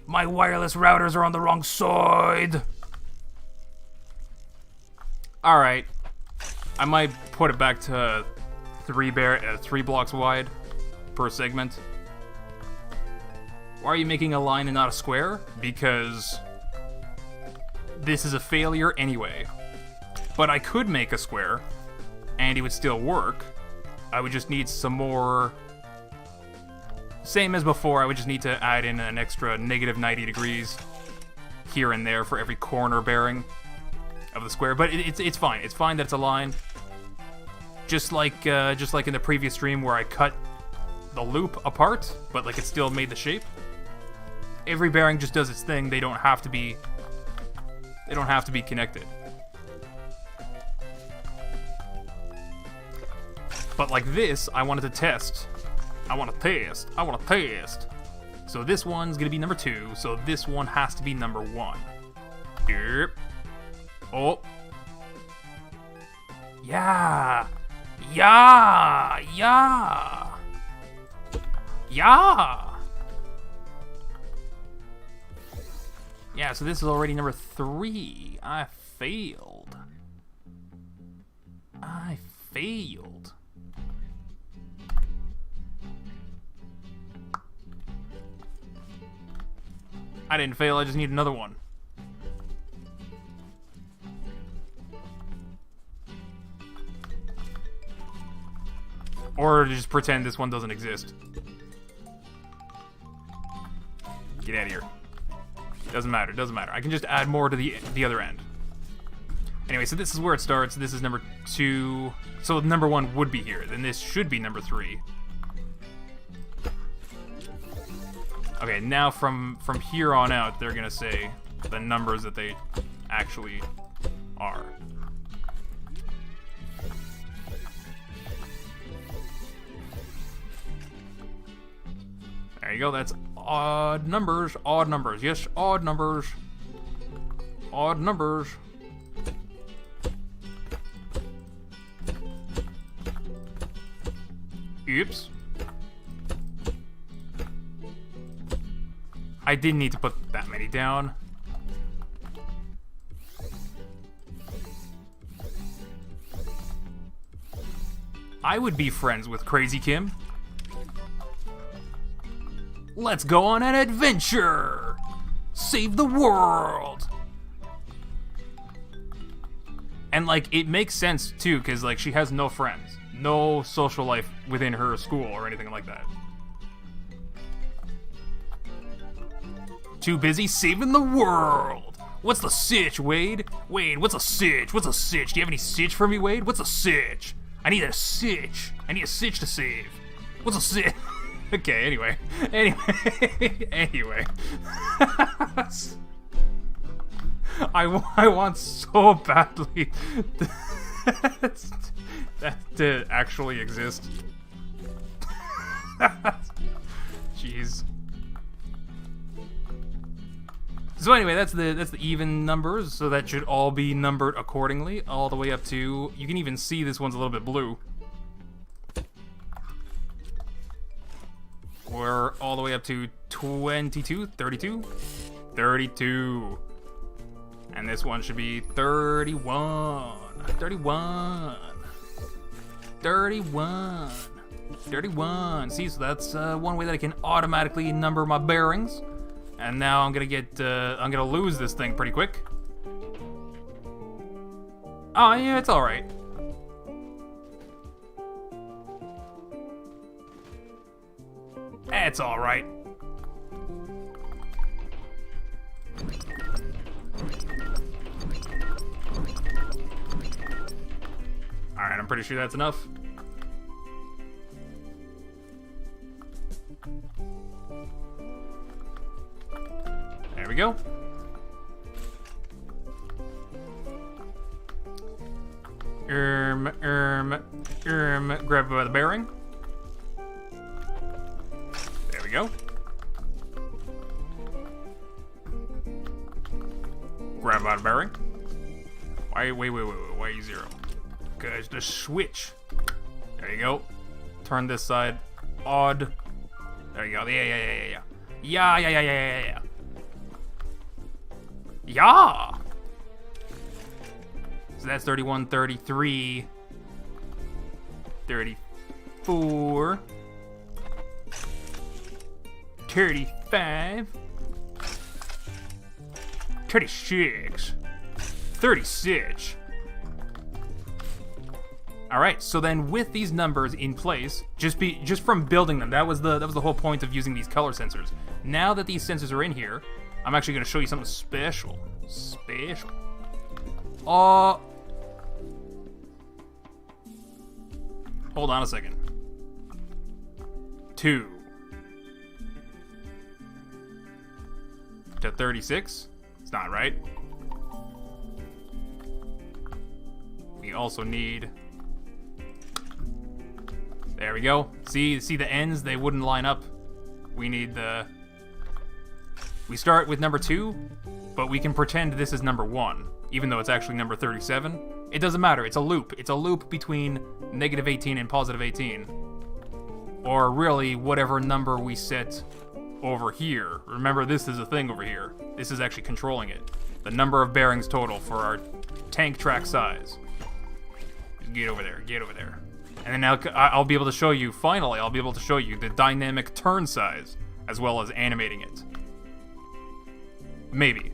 My wireless routers are on the wrong side. All right, I might put it back to three blocks wide per segment. Why are you making a line and not a square? Because this is a failure anyway. But I could make a square, and it would still work. I would just need some more. Same as before, I would just need to add in an extra negative 90 degrees here and there for every corner bearing of the square. But it's fine. It's fine that it's a line. Just like in the previous stream where I cut the loop apart, but like it still made the shape. Every bearing just does its thing. They don't have to be connected. But like this, I wanted to test. I want to test. So this one's gonna be number 2. So this one has to be number 1. Yep. Oh. Yeah. Yeah. Yeah. Yeah. Yeah, so this is already number 3. I failed. I didn't fail, I just need another one. Or just pretend this one doesn't exist. Get out of here. Doesn't matter. I can just add more to the other end. Anyway, so this is where it starts. This is number 2. So number 1 would be here. Then this should be number 3. Okay, now from here on out, they're gonna say the numbers that they actually are. you go. That's odd numbers. Odd numbers. Yes, odd numbers. Odd numbers. Oops. I didn't need to put that many down. I would be friends with Crazy Kim. Let's go on an adventure! Save the world! And, like, it makes sense, too, because, like, she has no friends. No social life within her school or anything like that. Too busy saving the world! What's the sitch, Wade? Wade, what's a sitch? What's a sitch? Do you have any sitch for me, Wade? What's a sitch? I need a sitch. I need a sitch to save. What's a sitch? Okay, anyway. Anyway. I want so badly that to actually exist. Jeez. So anyway, that's the even numbers, so that should all be numbered accordingly, all the way up to, you can even see this one's a little bit blue. We're all the way up to 22, 32, 32. And this one should be 31, 31, 31, 31. See, so that's one way that I can automatically number my bearings. And now I'm gonna lose this thing pretty quick. Oh yeah, it's all right. It's all right. All right, I'm pretty sure that's enough. There we go. Grab the bearing. There we go. Grab out a bearing. Wait, why are you 0? Because the switch. There you go. Turn this side. Odd. There you go. Yeah. Yeah. So that's 31, 33, 34, 35, 36, 36. All right, so then with these numbers in place, just from building them, that was the whole point of using these color sensors. Now that these sensors are in here, I'm actually going to show you something special. Special. Hold on a second. 2 to 36. It's not right. We also need... There we go. See the ends? They wouldn't line up. We need the... We start with number 2, but we can pretend this is number 1, even though it's actually number 37. It doesn't matter. It's a loop. It's a loop between negative 18 and positive 18. Or really, whatever number we set over here. Remember, this is a thing over here. This is actually controlling it. The number of bearings total for our tank track size. Get over there. Get over there. And then now I'll be able to show you, finally, I'll be able to show you the dynamic turn size, as well as animating it. Maybe.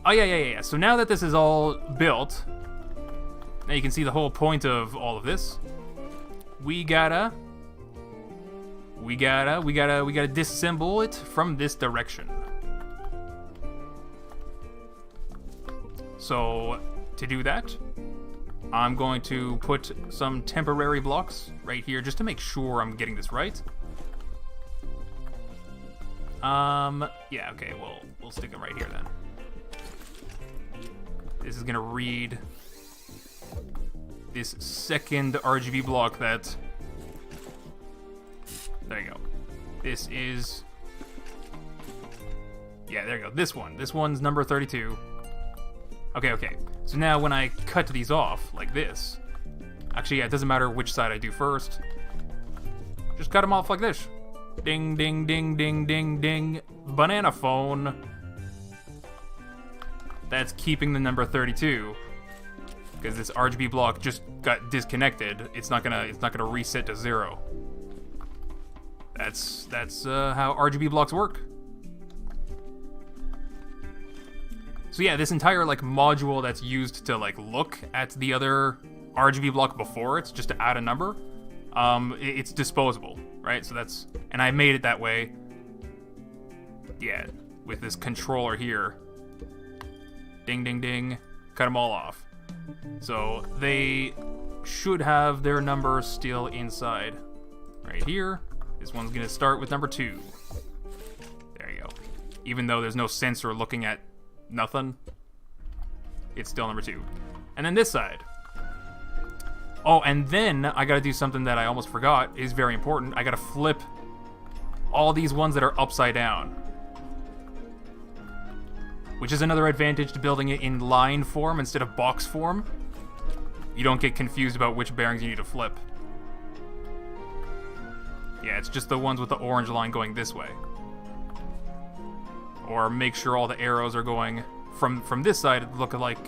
Oh, yeah. So now that this is all built, now you can see the whole point of all of this. We gotta disassemble it from this direction. So, to do that, I'm going to put some temporary blocks right here just to make sure I'm getting this right. Yeah, okay, we'll stick them right here then. This is gonna read this second RGB block that There you go. This is... Yeah, there you go. This one. This one's number 32. Okay. So now when I cut these off, like this... Actually, yeah, it doesn't matter which side I do first. Just cut them off like this. Ding, ding, ding, ding, ding, ding. Banana phone. That's keeping the number 32. Because this RGB block just got disconnected. It's not gonna reset to 0. That's how RGB blocks work. So yeah, this entire like module that's used to like look at the other RGB block before it's just to add a number, it's disposable, right? So that's, and I made it that way. Yeah, with this controller here. Ding, ding, ding. Cut them all off. So they should have their number still inside. Right here. This one's gonna start with number 2. There you go. Even though there's no sensor looking at nothing, it's still number 2. And then this side. Oh, and then I gotta do something that I almost forgot is very important. I gotta flip all these ones that are upside down. Which is another advantage to building it in line form instead of box form. You don't get confused about which bearings you need to flip. Yeah, it's just the ones with the orange line going this way. Or make sure all the arrows are going from this side, look like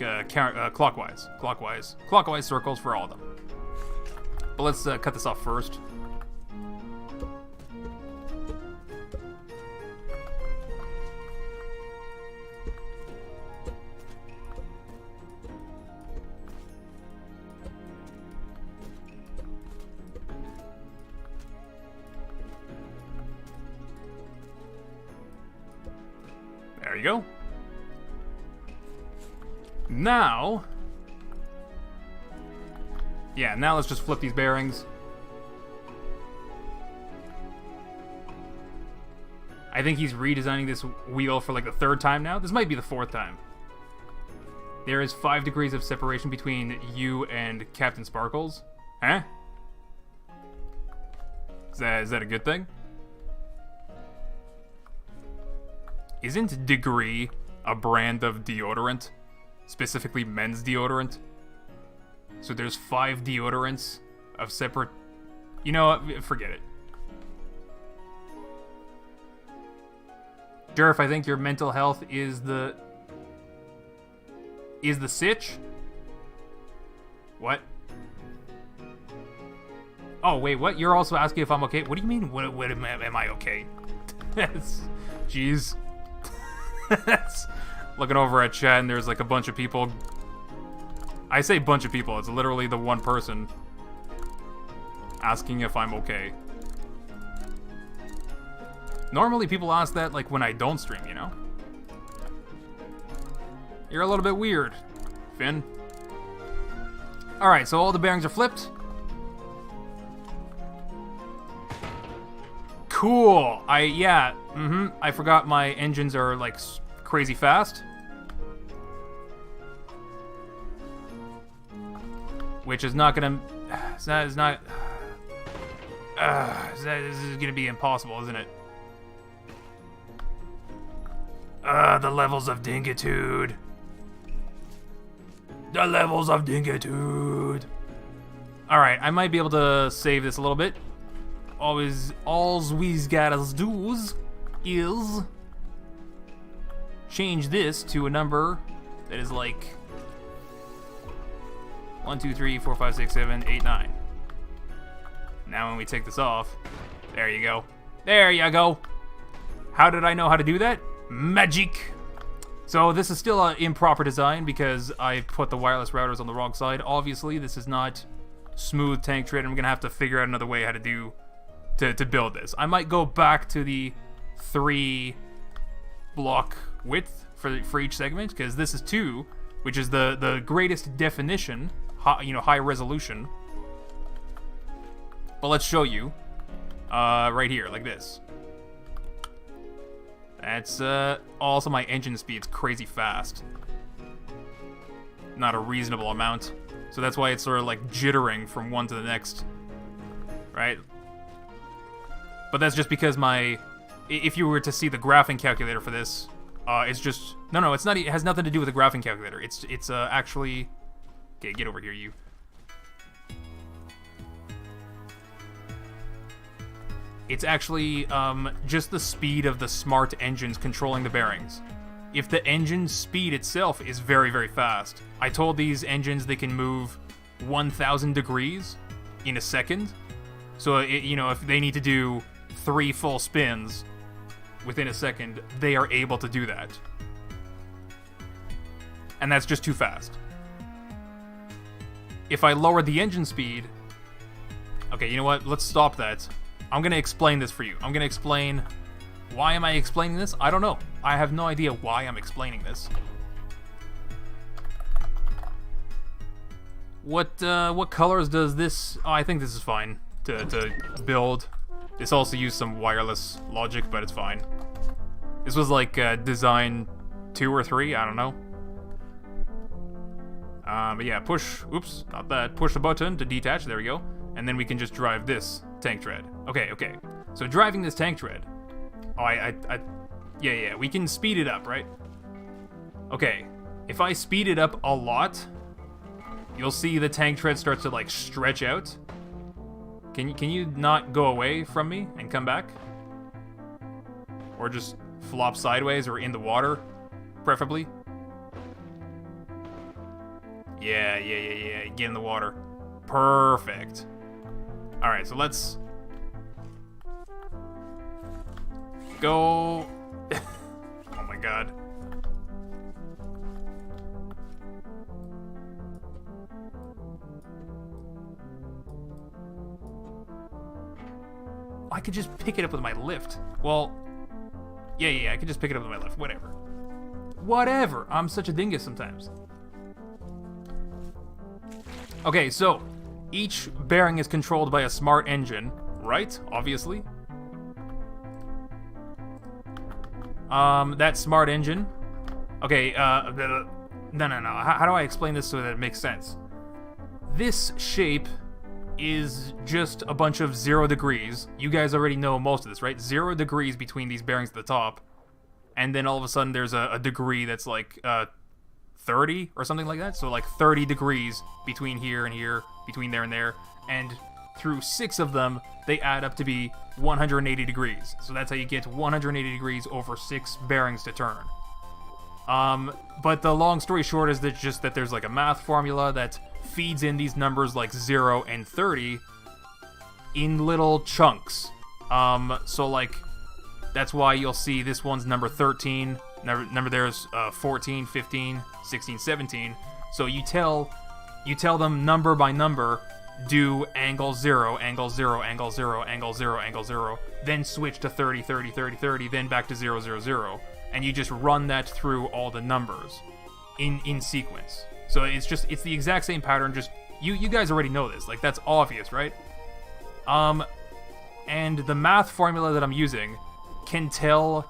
clockwise. Clockwise circles for all of them. But let's cut this off first. There you go. Now... Yeah, now let's just flip these bearings. I think he's redesigning this wheel for like the 3rd time now. This might be the 4th time. There is 5 degrees of separation between you and Captain Sparkles. Huh? Is that a good thing? Isn't Degree a brand of deodorant? Specifically men's deodorant? So there's 5 deodorants of separate... You know what? Forget it. Durf, I think your mental health is the sitch? What? Oh, wait, what? You're also asking if I'm okay? What do you mean, what am I okay? Jeez. Looking over at chat and there's like a bunch of people. I say bunch of people, it's literally the one person asking if I'm okay. Normally people ask that like when I don't stream, you know? You're a little bit weird, Finn. Alright, so all the bearings are flipped. Cool. I forgot my engines are like crazy fast. Which is not gonna... This is gonna be impossible, isn't it? The levels of dingitude. The levels of dingitude. Alright, I might be able to save this a little bit. All's we gotta do is change this to a number that is like 1, 2, 3, 4, 5, 6, 7, 8, 9. Now when we take this off, there you go. There you go. How did I know how to do that? Magic. So this is still an improper design because I put the wireless routers on the wrong side. Obviously, this is not smooth tank trade. I'm gonna have to figure out another way how to do to build this. I might go back to the 3 block width for each segment because this is 2, which is the greatest definition, high resolution. But let's show you right here, like this. That's also my engine speed's crazy fast. Not a reasonable amount. So that's why it's sort of like jittering from one to the next. Right? But that's just because if you were to see the graphing calculator for this, it's just... No, it's not... It has nothing to do with the graphing calculator. It's actually... Okay, get over here, you. It's actually just the speed of the smart engines controlling the bearings. If the engine's speed itself is very, very fast, I told these engines they can move 1,000 degrees in a second. So, if they need to do 3 full spins within a second, they are able to do that. And that's just too fast. If I lower the engine speed... Okay, you know what? Let's stop that. I'm going to explain this for you. I'm going to explain... Why am I explaining this? I don't know. I have no idea why I'm explaining this. What colors does this... Oh, I think this is fine to build. This also used some wireless logic, but it's fine. This was like design 2 or 3, I don't know. But yeah, push... Oops, not that. Push the button to detach, there we go. And then we can just drive this tank tread. Okay. So driving this tank tread... Oh, yeah, we can speed it up, right? Okay, if I speed it up a lot, you'll see the tank tread starts to, like, stretch out. Can you not go away from me and come back? Or just flop sideways or in the water, preferably? Yeah, get in the water. Perfect. Alright, so let's... Go. Oh my god. I could just pick it up with my lift. Well, yeah, I could just pick it up with my lift. Whatever. I'm such a dingus sometimes. Okay, so each bearing is controlled by a smart engine, right? Obviously. That smart engine. Okay, no. How do I explain this so that it makes sense? This shape is just a bunch of 0 degrees. You guys already know most of this, right? 0 degrees between these bearings at the top. And then all of a sudden there's a degree that's like, 30 or something like that. So like 30 degrees between here and here, between there and there. And through 6 of them, they add up to be 180 degrees. So that's how you get 180 degrees over 6 bearings to turn. But the long story short is that there's like a math formula that feeds in these numbers like 0 and 30 in little chunks. So like, that's why you'll see this one's number 13, number there's 14, 15, 16, 17. So you tell them number by number, do angle 0, angle 0, angle 0, angle 0, angle 0, then switch to 30, 30, 30, 30, then back to 0, 0, 0. And you just run that through all the numbers in sequence. So it's the exact same pattern, just you guys already know this. Like, that's obvious, right? And the math formula that I'm using can tell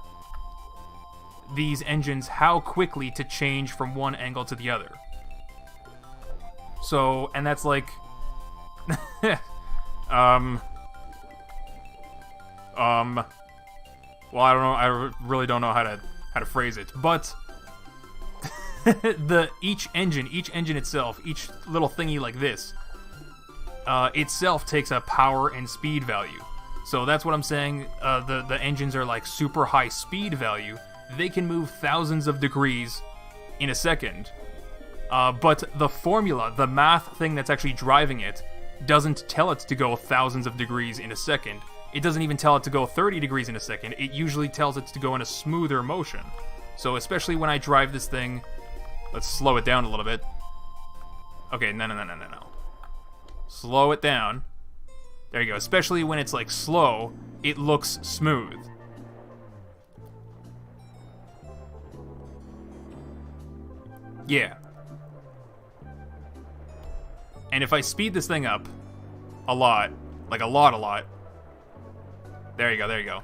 these engines how quickly to change from one angle to the other. So, and that's like well, I don't know. I really don't know how to phrase it, but each engine itself, each little thingy like this, itself takes a power and speed value. So that's what I'm saying. The engines are like super high speed value. They can move thousands of degrees in a second. But the formula, the math thing that's actually driving it, doesn't tell it to go thousands of degrees in a second. It doesn't even tell it to go 30 degrees in a second. It usually tells it to go in a smoother motion. So especially when I drive this thing... Let's slow it down a little bit. Okay, no. Slow it down. There you go. Especially when it's like slow, it looks smooth. Yeah. And if I speed this thing up a lot, like a lot, there you go.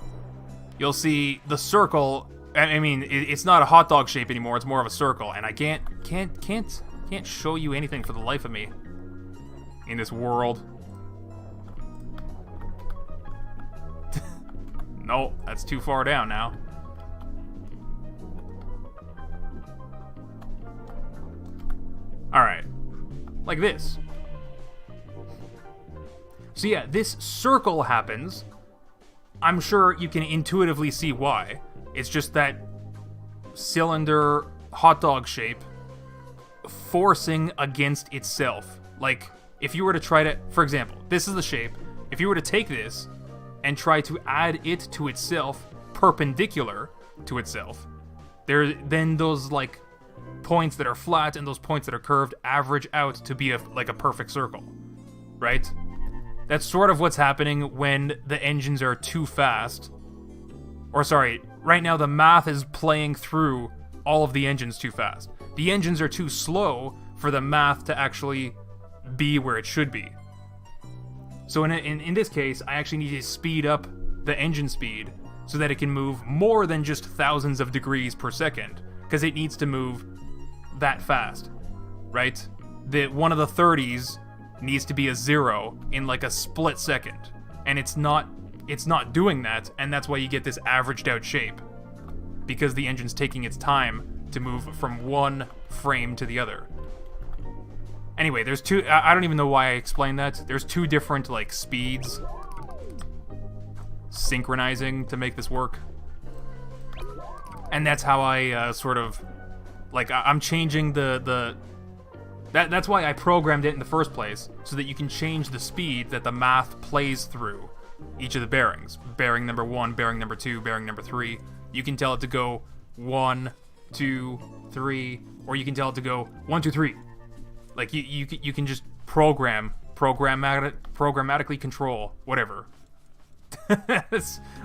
You'll see the circle. I mean, it's not a hot dog shape anymore. It's more of a circle, and I can't show you anything for the life of me in this world. No, that's too far down now. Alright. Like this. So yeah, this circle happens. I'm sure you can intuitively see why. It's just that cylinder hot dog shape forcing against itself. Like, if you were to try to, for example, this is the shape. If you were to take this and try to add it to itself, perpendicular to itself, then those like points that are flat and those points that are curved average out to be like a perfect circle, right? That's sort of what's happening when the engines are too fast. Or sorry, right now the math is playing through all of the engines too fast. The engines are too slow for the math to actually be where it should be. So in this case, I actually need to speed up the engine speed so that it can move more than just thousands of degrees per second, because it needs to move that fast, right? One of the 30s needs to be a 0 in like a split second, and it's not doing that, and that's why you get this averaged out shape, because the engine's taking its time to move from one frame to the other. Anyway, there's two. I don't even know why I explained that. There's two different like speeds synchronizing to make this work, and that's how I sort of like I'm changing that's why I programmed it in the first place, so that you can change the speed that the math plays through each of the bearings. Bearing number 1, bearing number 2, bearing number 3. You can tell it to go 1, 2, 3, or you can tell it to go 1, 2, 3. Like you can just programmatically control whatever.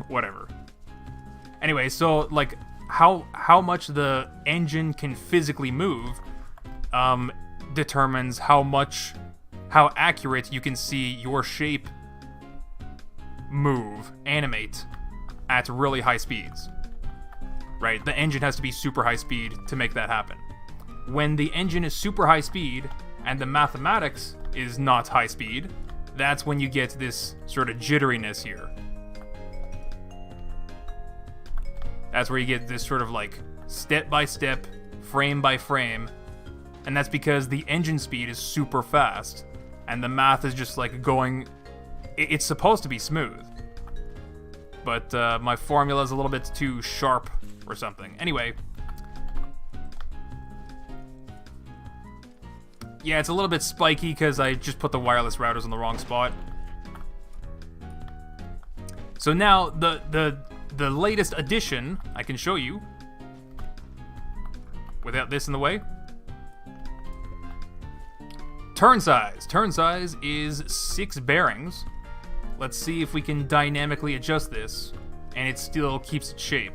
Whatever. Anyway, so like how much the engine can physically move determines how accurate you can see your shape animate at really high speeds. Right? The engine has to be super high speed to make that happen. When the engine is super high speed and the mathematics is not high speed, that's when you get this sort of jitteriness here. That's where you get this sort of like step by step, frame by frame, and that's because the engine speed is super fast and the math is just like going. It's supposed to be smooth, but my formula is a little bit too sharp or something. Anyway, yeah, it's a little bit spiky because I just put the wireless routers in the wrong spot. So now the latest addition I can show you without this in the way. Turn size. Turn size is 6 bearings. Let's see if we can dynamically adjust this and it still keeps its shape.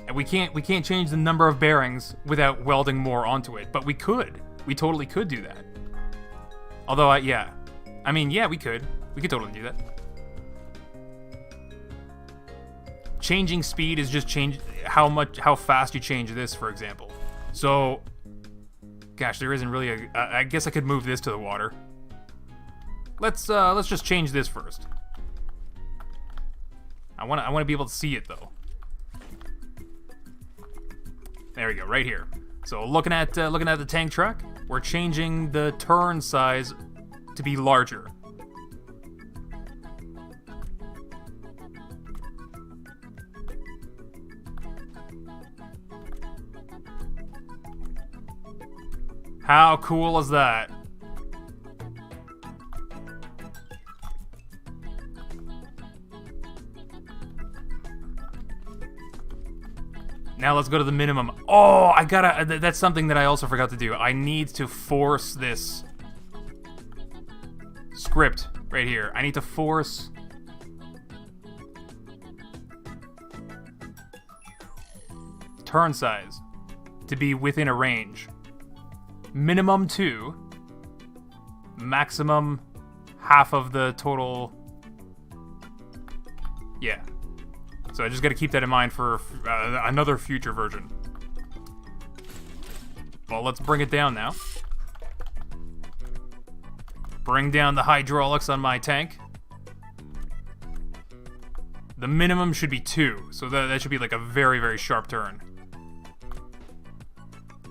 And we can't change the number of bearings without welding more onto it, but we could. We totally could do that. Although yeah, we could totally do that. Changing speed is just how fast you change this, for example. So, gosh, there isn't really I guess I could move this to the water. Let's just change this first. I want to be able to see it though. There we go, right here. So looking at the tank track, we're changing the turn size to be larger. How cool is that? Now let's go to the minimum. Oh, that's something that I also forgot to do. I need to force this script right here. I need to force turn size to be within a range. Minimum 2, maximum half of the total. Yeah. So I just got to keep that in mind for another future version. Well, let's bring it down now. Bring down the hydraulics on my tank. The minimum should be 2, so that should be like a very, very sharp turn.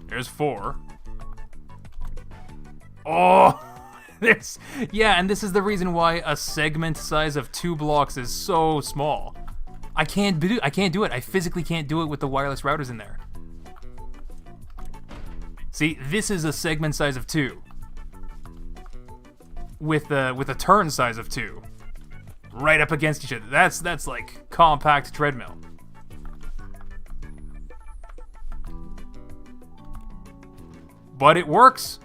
There's 4. Oh! Yeah, and this is the reason why a segment size of 2 blocks is so small. I can't do it. I physically can't do it with the wireless routers in there. See, this is a segment size of 2. With a turn size of 2. Right up against each other. That's like compact treadmill. But it works.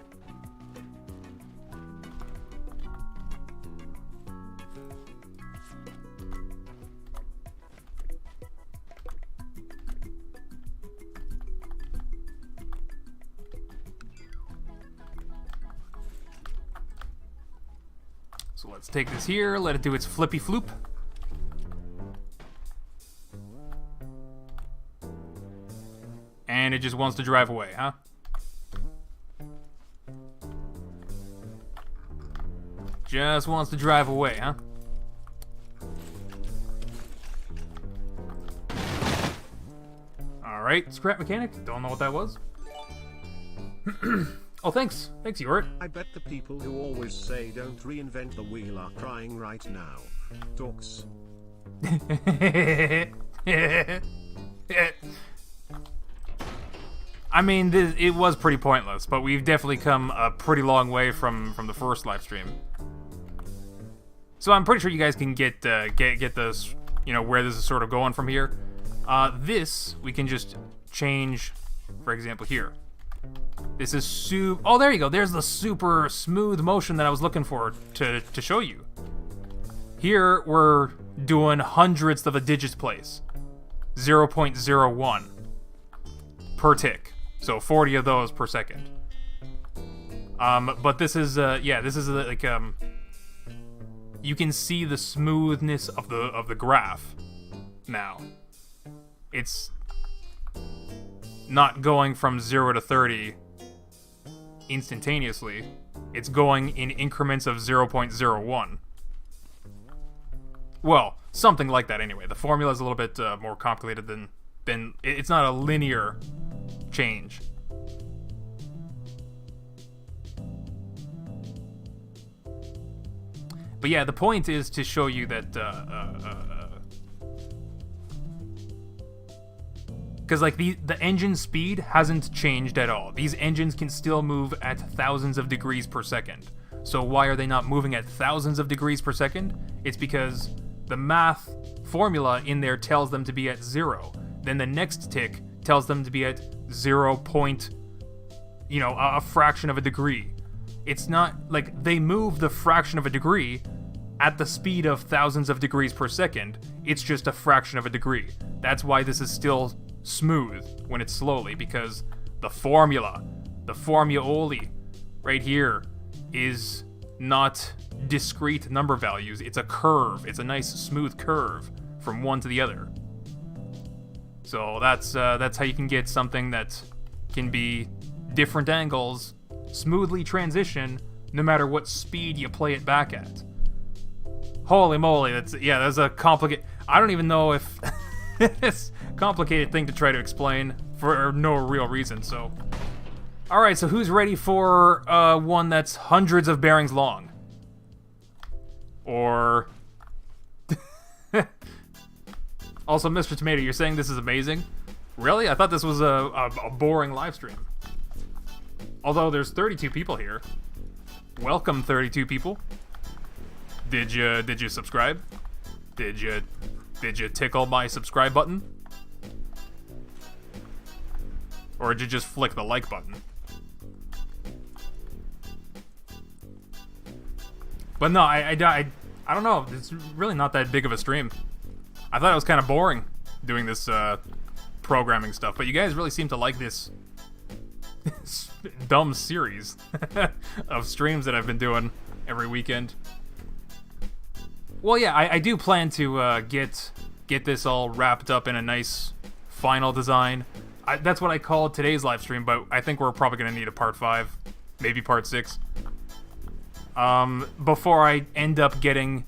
So let's take this here, let it do its flippy floop. And it just wants to drive away, huh? Just wants to drive away, huh? Alright, scrap mechanic. Don't know what that was. Oh, thanks. Thanks, Yort. I bet the people who always say don't reinvent the wheel are crying right now. Talks. I mean, it was pretty pointless, but we've definitely come a pretty long way from the first live stream. So I'm pretty sure you guys can get this, you know, where this is sort of going from here. This we can just change, for example, here. This is oh, there you go. There's the super smooth motion that I was looking for to show you. Here we're doing hundredths of a digits place, 0.01 per tick. So 40 of those per second. But this is yeah, this is like you can see the smoothness of the graph now. It's not going from 0 to 30 instantaneously. It's going in increments of 0.01. Well, something like that anyway. The formula is a little bit more complicated than it's not a linear change. But yeah, the point is to show you that because like the engine speed hasn't changed at all. These engines can still move at thousands of degrees per second. So why are they not moving at thousands of degrees per second? It's because the math formula in there tells them to be at 0. Then the next tick tells them to be at 0. You know, a fraction of a degree. It's not like they move the fraction of a degree at the speed of thousands of degrees per second. It's just a fraction of a degree. That's why this is still smooth when it's slowly, because the formulae right here is not discrete number values. It's a curve. It's a nice smooth curve from one to the other. So that's how you can get something that can be different angles, smoothly transition, no matter what speed you play it back at. Holy moly, that's a complicated. I don't even know if it's a complicated thing to try to explain for no real reason. So, all right. So who's ready for one that's hundreds of bearings long? Or also, Mr. Tomato, you're saying this is amazing? Really? I thought this was a boring live stream. Although there's 32 people here. Welcome, 32 people. Did you subscribe? Did you tickle my subscribe button? Or did you just flick the like button? But no, I don't know. It's really not that big of a stream. I thought it was kind of boring doing this programming stuff, but you guys really seem to like this dumb series of streams that I've been doing every weekend. Well, yeah, I do plan to get this all wrapped up in a nice final design. That's what I called today's live stream, but I think we're probably going to need a part 5, maybe part 6. Before I end up getting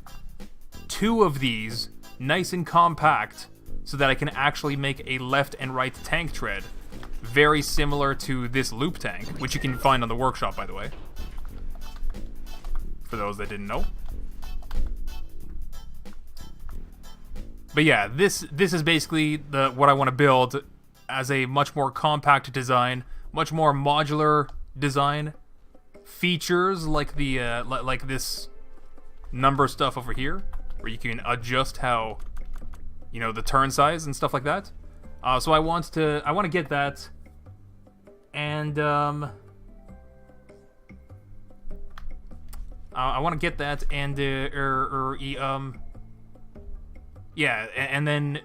2 of these nice and compact so that I can actually make a left and right tank tread. Very similar to this loop tank, which you can find on the workshop, by the way. For those that didn't know. But yeah, this is basically what I want to build as a much more compact design, much more modular design. Features like the like this number stuff over here, where you can adjust how, you know, the turn size and stuff like that. So I want to get that, and I want to get that, and yeah, and then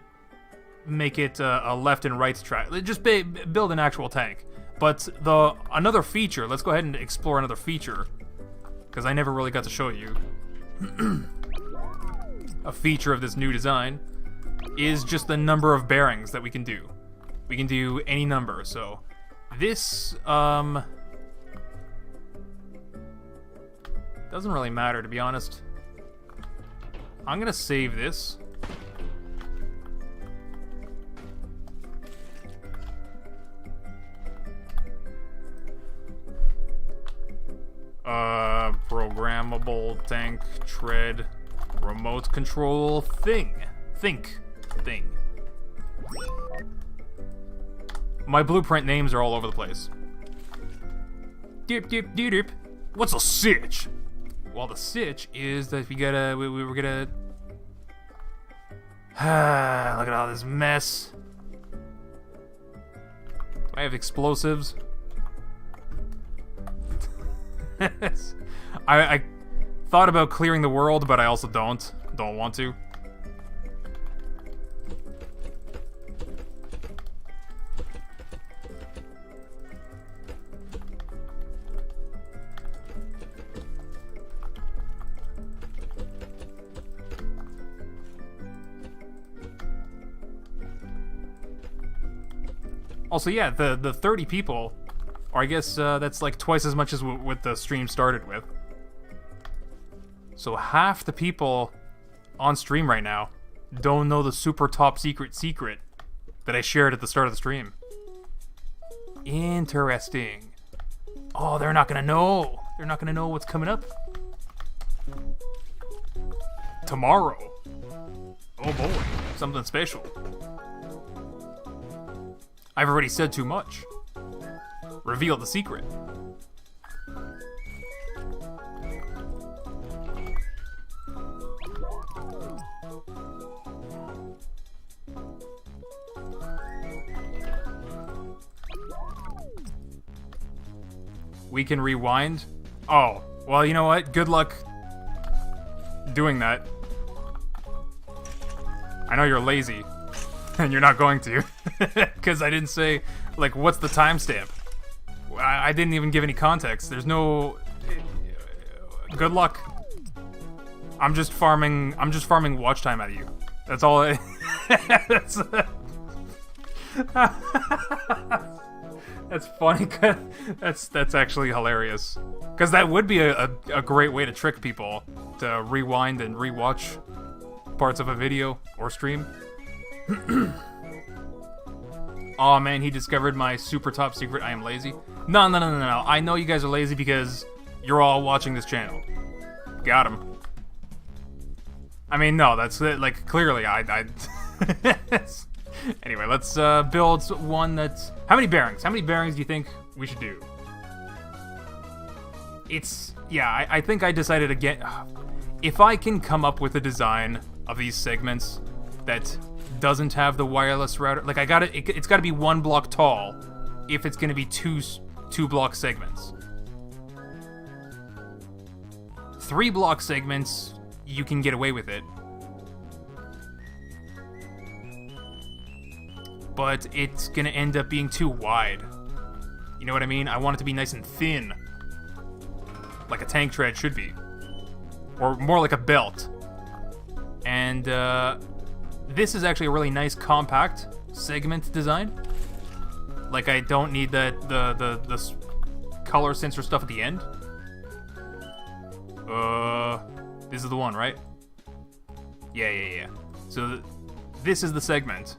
make it a left and right track. Just build an actual tank. But another feature, let's go ahead and explore another feature, because I never really got to show you. A feature of this new design is just the number of bearings that we can do. We can do any number, so this doesn't really matter, to be honest. I'm gonna save this. Programmable tank tread remote control thing. My blueprint names are all over the place. Dip. What's a sitch? Well, the sitch is that we were gonna look at all this mess. Do I have explosives? I thought about clearing the world, but I also don't want to. Also, yeah, the 30 people, or I guess that's like twice as much as what the stream started with. So half the people on stream right now don't know the super top secret that I shared at the start of the stream. Interesting. Oh, they're not gonna know. They're not gonna know what's coming up tomorrow. Oh boy, something special. I've already said too much. Reveal the secret. We can rewind? Oh, well, you know what? Good luck doing that. I know you're lazy, and you're not going to, because I didn't say, like, what's the timestamp? I didn't even give any context. There's no... Good luck. I'm just farming watch time out of you. That's all I... That's funny. That's actually hilarious. Because that would be a great way to trick people to rewind and rewatch parts of a video or stream. Aw, man, he discovered my super top secret. I am lazy. No. I know you guys are lazy because you're all watching this channel. Got him. I mean, no, that's like clearly I Anyway, let's build one that's... How many bearings? How many bearings do you think we should do? It's... Yeah, I think I decided again... If I can come up with a design of these segments that doesn't have the wireless router... Like, it's gotta be 1 block tall if it's gonna be two block segments. 3 block segments, you can get away with it. But it's gonna end up being too wide. You know what I mean? I want it to be nice and thin. Like a tank tread should be. Or more like a belt. And this is actually a really nice compact segment design. Like I don't need the color sensor stuff at the end. This is the one, right? Yeah. So this is the segment.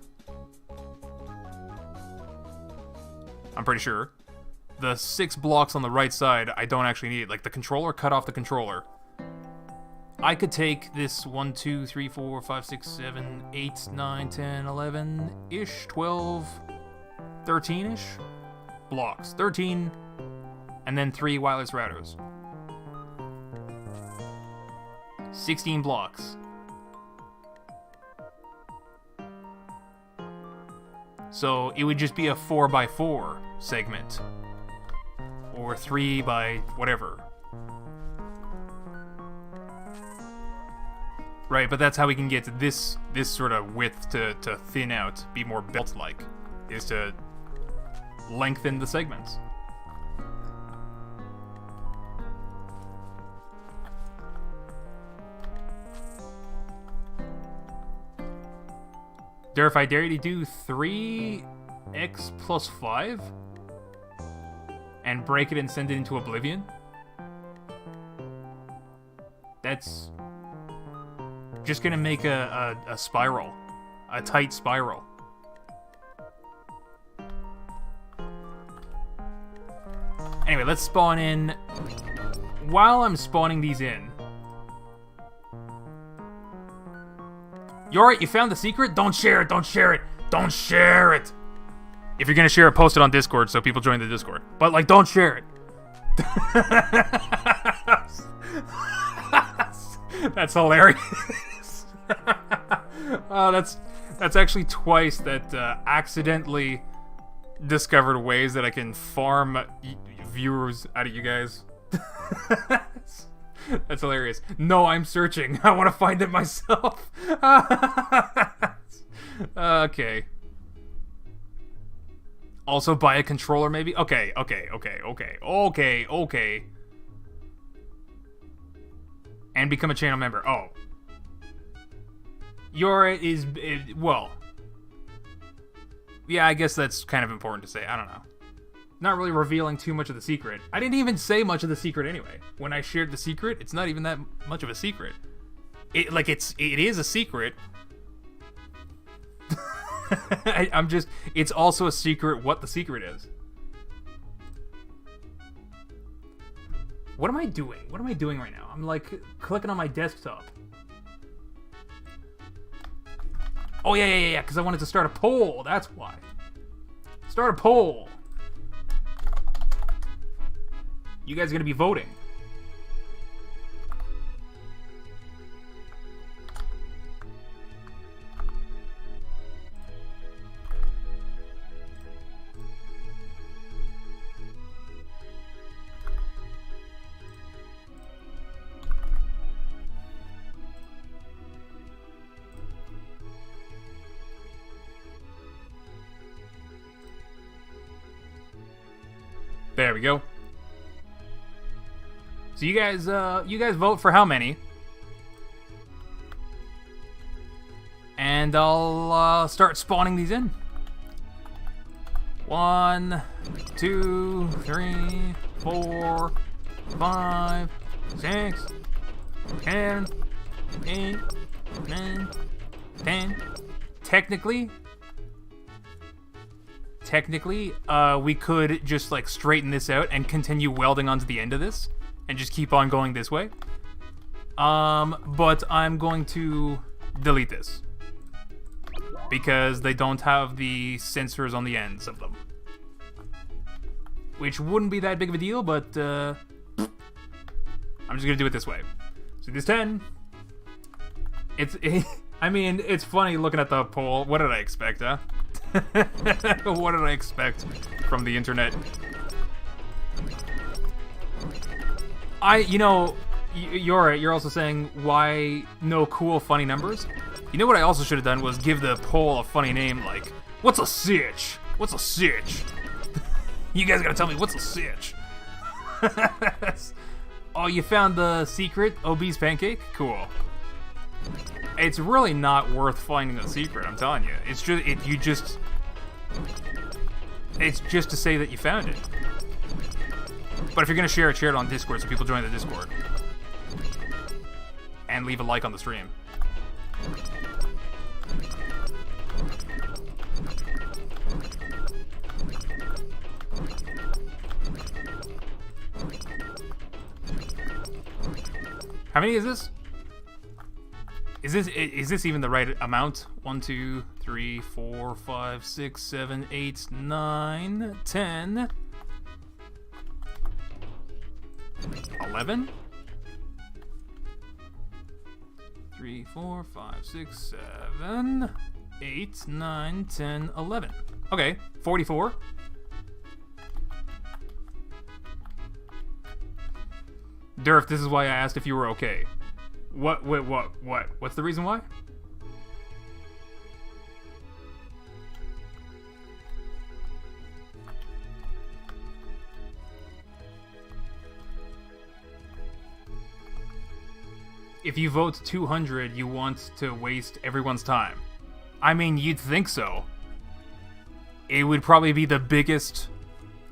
I'm pretty sure. The 6 blocks on the right side, I don't actually need. Like, the controller, cut off the controller. I could take this 1, 2, 3, 4, 5, 6, 7, 8, 9, 10, 11-ish, 12, 13-ish blocks. 13, and then 3 wireless routers. 16 blocks. So it would just be a 4x4 segment. Or 3 by whatever. Right, but that's how we can get this sort of width to thin out, be more belt-like, is to lengthen the segments. Durf, I dare you to do 3x plus 5 and break it and send it into oblivion. That's just gonna make a spiral, a tight spiral. Anyway, let's spawn in. While I'm spawning these in, you alright? You found the secret? Don't share it, don't share it, don't share it! If you're gonna share it, post it on Discord so people join the Discord. But, like, don't share it. That's hilarious. That's actually twice that accidentally discovered ways that I can farm viewers out of you guys. That's hilarious. No, I'm searching. I want to find it myself. Okay. Also buy a controller, maybe? Okay. And become a channel member. Oh. Well. Yeah, I guess that's kind of important to say. I don't know. Not really revealing too much of the secret. I didn't even say much of the secret anyway. When I shared the secret, it's not even that much of a secret. It is a secret. It's also a secret what the secret is. What am I doing? What am I doing right now? I'm like clicking on my desktop. Oh, yeah, because I wanted to start a poll. That's why. Start a poll. You guys are going to be voting. There we go. So you guys vote for how many? And I'll start spawning these in. 1, 2, 3, 4, 5, 6, 10, 8, 9, 10. Technically, we could just like straighten this out and continue welding onto the end of this and just keep on going this way. But I'm going to delete this because they don't have the sensors on the ends of them, which wouldn't be that big of a deal, but I'm just gonna do it this way. So this 10, I mean, it's funny looking at the poll. What did I expect, huh? What did I expect from the internet? You're also saying why no cool funny numbers? You know what I also should have done was give the poll a funny name like, what's a sitch? What's a sitch? You guys gotta tell me what's a sitch. Oh, you found the secret obese pancake? Cool. It's really not worth finding the secret, I'm telling you. It's just to say that you found it. But if you're gonna share it on Discord so people join the Discord. And leave a like on the stream. How many is this? Is this even the right amount? 1, 2, 3, 4, 5, 6, 7, 8, 9, 10, 11? 3, 4, 5, 6, 7, 8, 9, 10, 11. Okay, 44. Durf, this is why I asked if you were okay. What? Wait, what? What's the reason why? If you vote 200, you want to waste everyone's time. I mean, you'd think so. It would probably be the biggest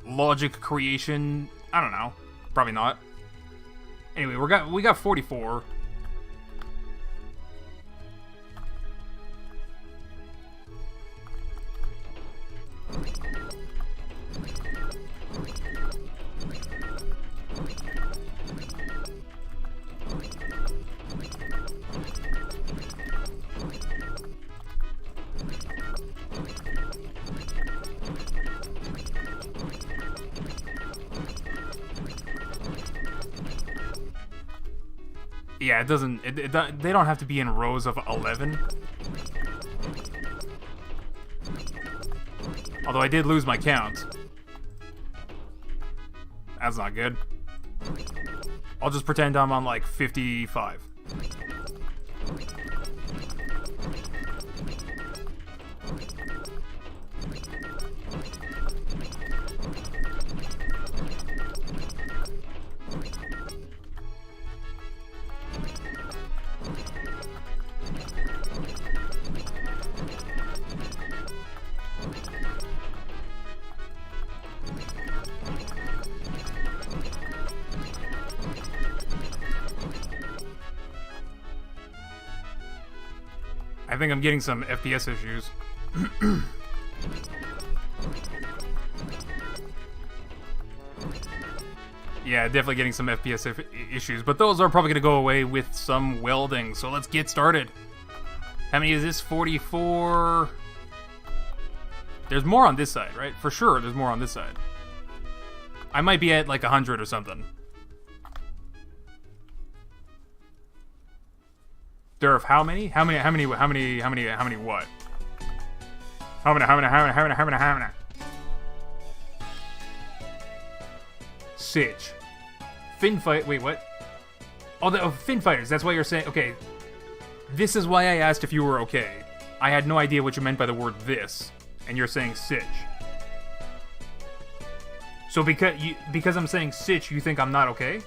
logic creation. I don't know. Probably not. Anyway, we got 44. Yeah, it doesn't. They don't have to be in rows of 11. Although I did lose my count. That's not good. I'll just pretend I'm on like 55. I think I'm getting some FPS issues. Yeah, definitely getting some FPS issues, but those are probably going to go away with some welding, so let's get started. How many is this? 44... There's more on this side, right? For sure, there's more on this side. I might be at like 100 or something. Durf, how many? How many what? How many? Sitch. Fin fight, wait, what? Oh, fin fighters, that's why you're saying, okay. This is why I asked if you were okay. I had no idea what you meant by the word this, and you're saying sitch. So because I'm saying sitch, you think I'm not okay?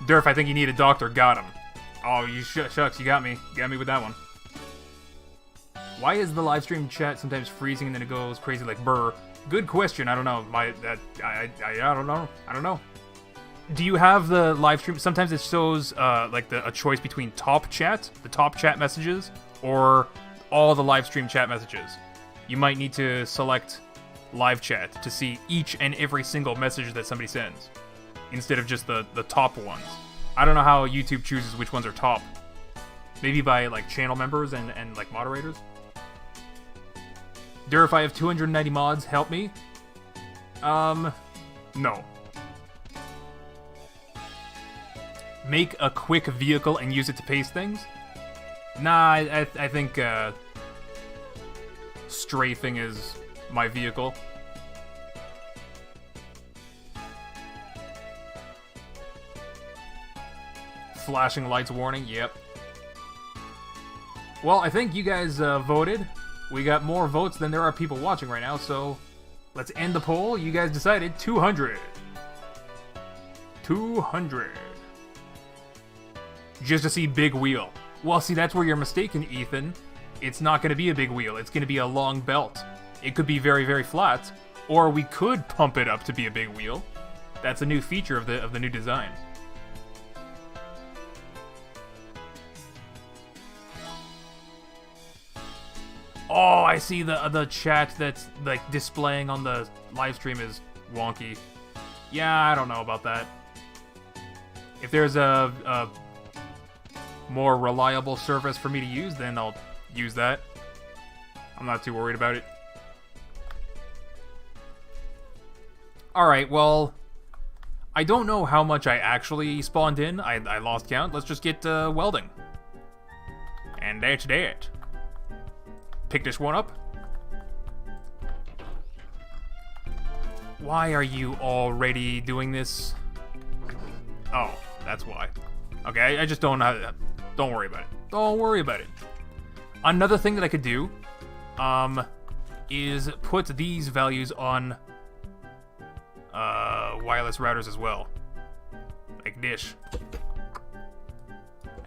Durf, I think you need a doctor, got him. Oh, you shucks, you got me. You got me with that one. Why is the live stream chat sometimes freezing and then it goes crazy like brr? Good question. I don't know. I don't know. I don't know. Do you have the live stream? Sometimes it shows like a choice between top chat, the top chat messages, or all the live stream chat messages. You might need to select live chat to see each and every single message that somebody sends, instead of just the top ones. I don't know how YouTube chooses which ones are top. Maybe by like channel members and like moderators. Durf, I have 290 mods. Help me. No. Make a quick vehicle and use it to paste things? Nah, I think strafing is my vehicle. Flashing lights warning, yep. Well, I think you guys voted. We got more votes than there are people watching right now, so let's end the poll. You guys decided 200. 200. Just to see big wheel. Well, see, that's where you're mistaken, Ethan. It's not going to be a big wheel. It's going to be a long belt. It could be very, very flat, or we could pump it up to be a big wheel. That's a new feature of the new design. Oh, I see the chat that's like displaying on the live stream is wonky. Yeah, I don't know about that. If there's a more reliable service for me to use, then I'll use that. I'm not too worried about it. Alright, well, I don't know how much I actually spawned in. I lost count. Let's just get welding. And that's that. Pick this one up. Why are you already doing this? Oh, that's why. Okay, I just don't know how to... Don't worry about it. Don't worry about it. Another thing that I could do, is put these values on wireless routers as well. Like this.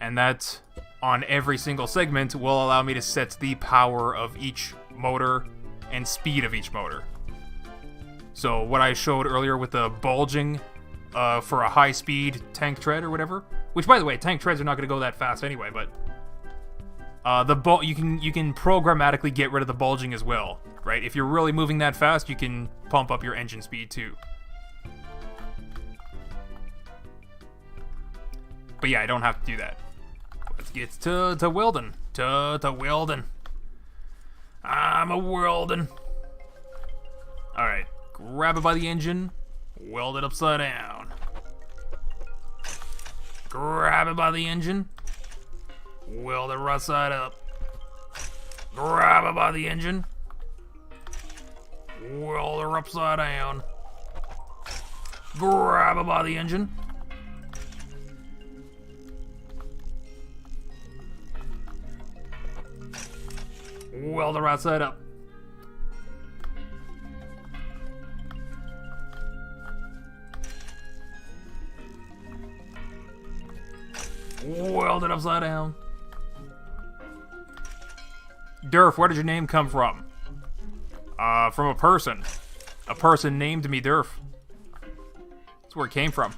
And that, on every single segment, will allow me to set the power of each motor and speed of each motor. So what I showed earlier with the bulging for a high-speed tank tread or whatever, which, by the way, tank treads are not going to go that fast anyway, but you can programmatically get rid of the bulging as well, right? If you're really moving that fast, you can pump up your engine speed too. But yeah, I don't have to do that. Let's get to welding. To welding. I'm a welding. Alright, grab it by the engine, weld it upside down. Grab it by the engine, weld it right side up. Grab it by the engine, weld her upside down. Grab it by the engine. Weld her right side up. Weld it upside down. Durf, where did your name come from? From a person. A person named me Durf. That's where it came from.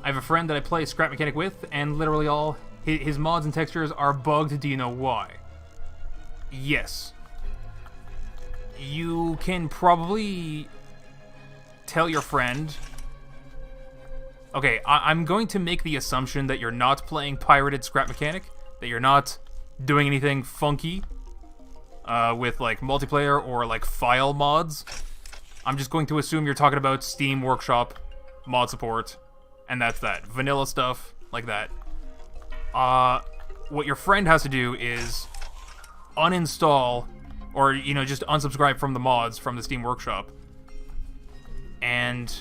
I have a friend that I play Scrap Mechanic with, and literally all his mods and textures are bugged. Do you know why? Yes. You can probably tell your friend... Okay, I'm going to make the assumption that you're not playing pirated Scrap Mechanic, that you're not doing anything funky with, like, multiplayer or, like, file mods. I'm just going to assume you're talking about Steam Workshop, mod support, and that's that. Vanilla stuff, like that. What your friend has to do is uninstall, or, you know, just unsubscribe from the mods from the Steam Workshop, and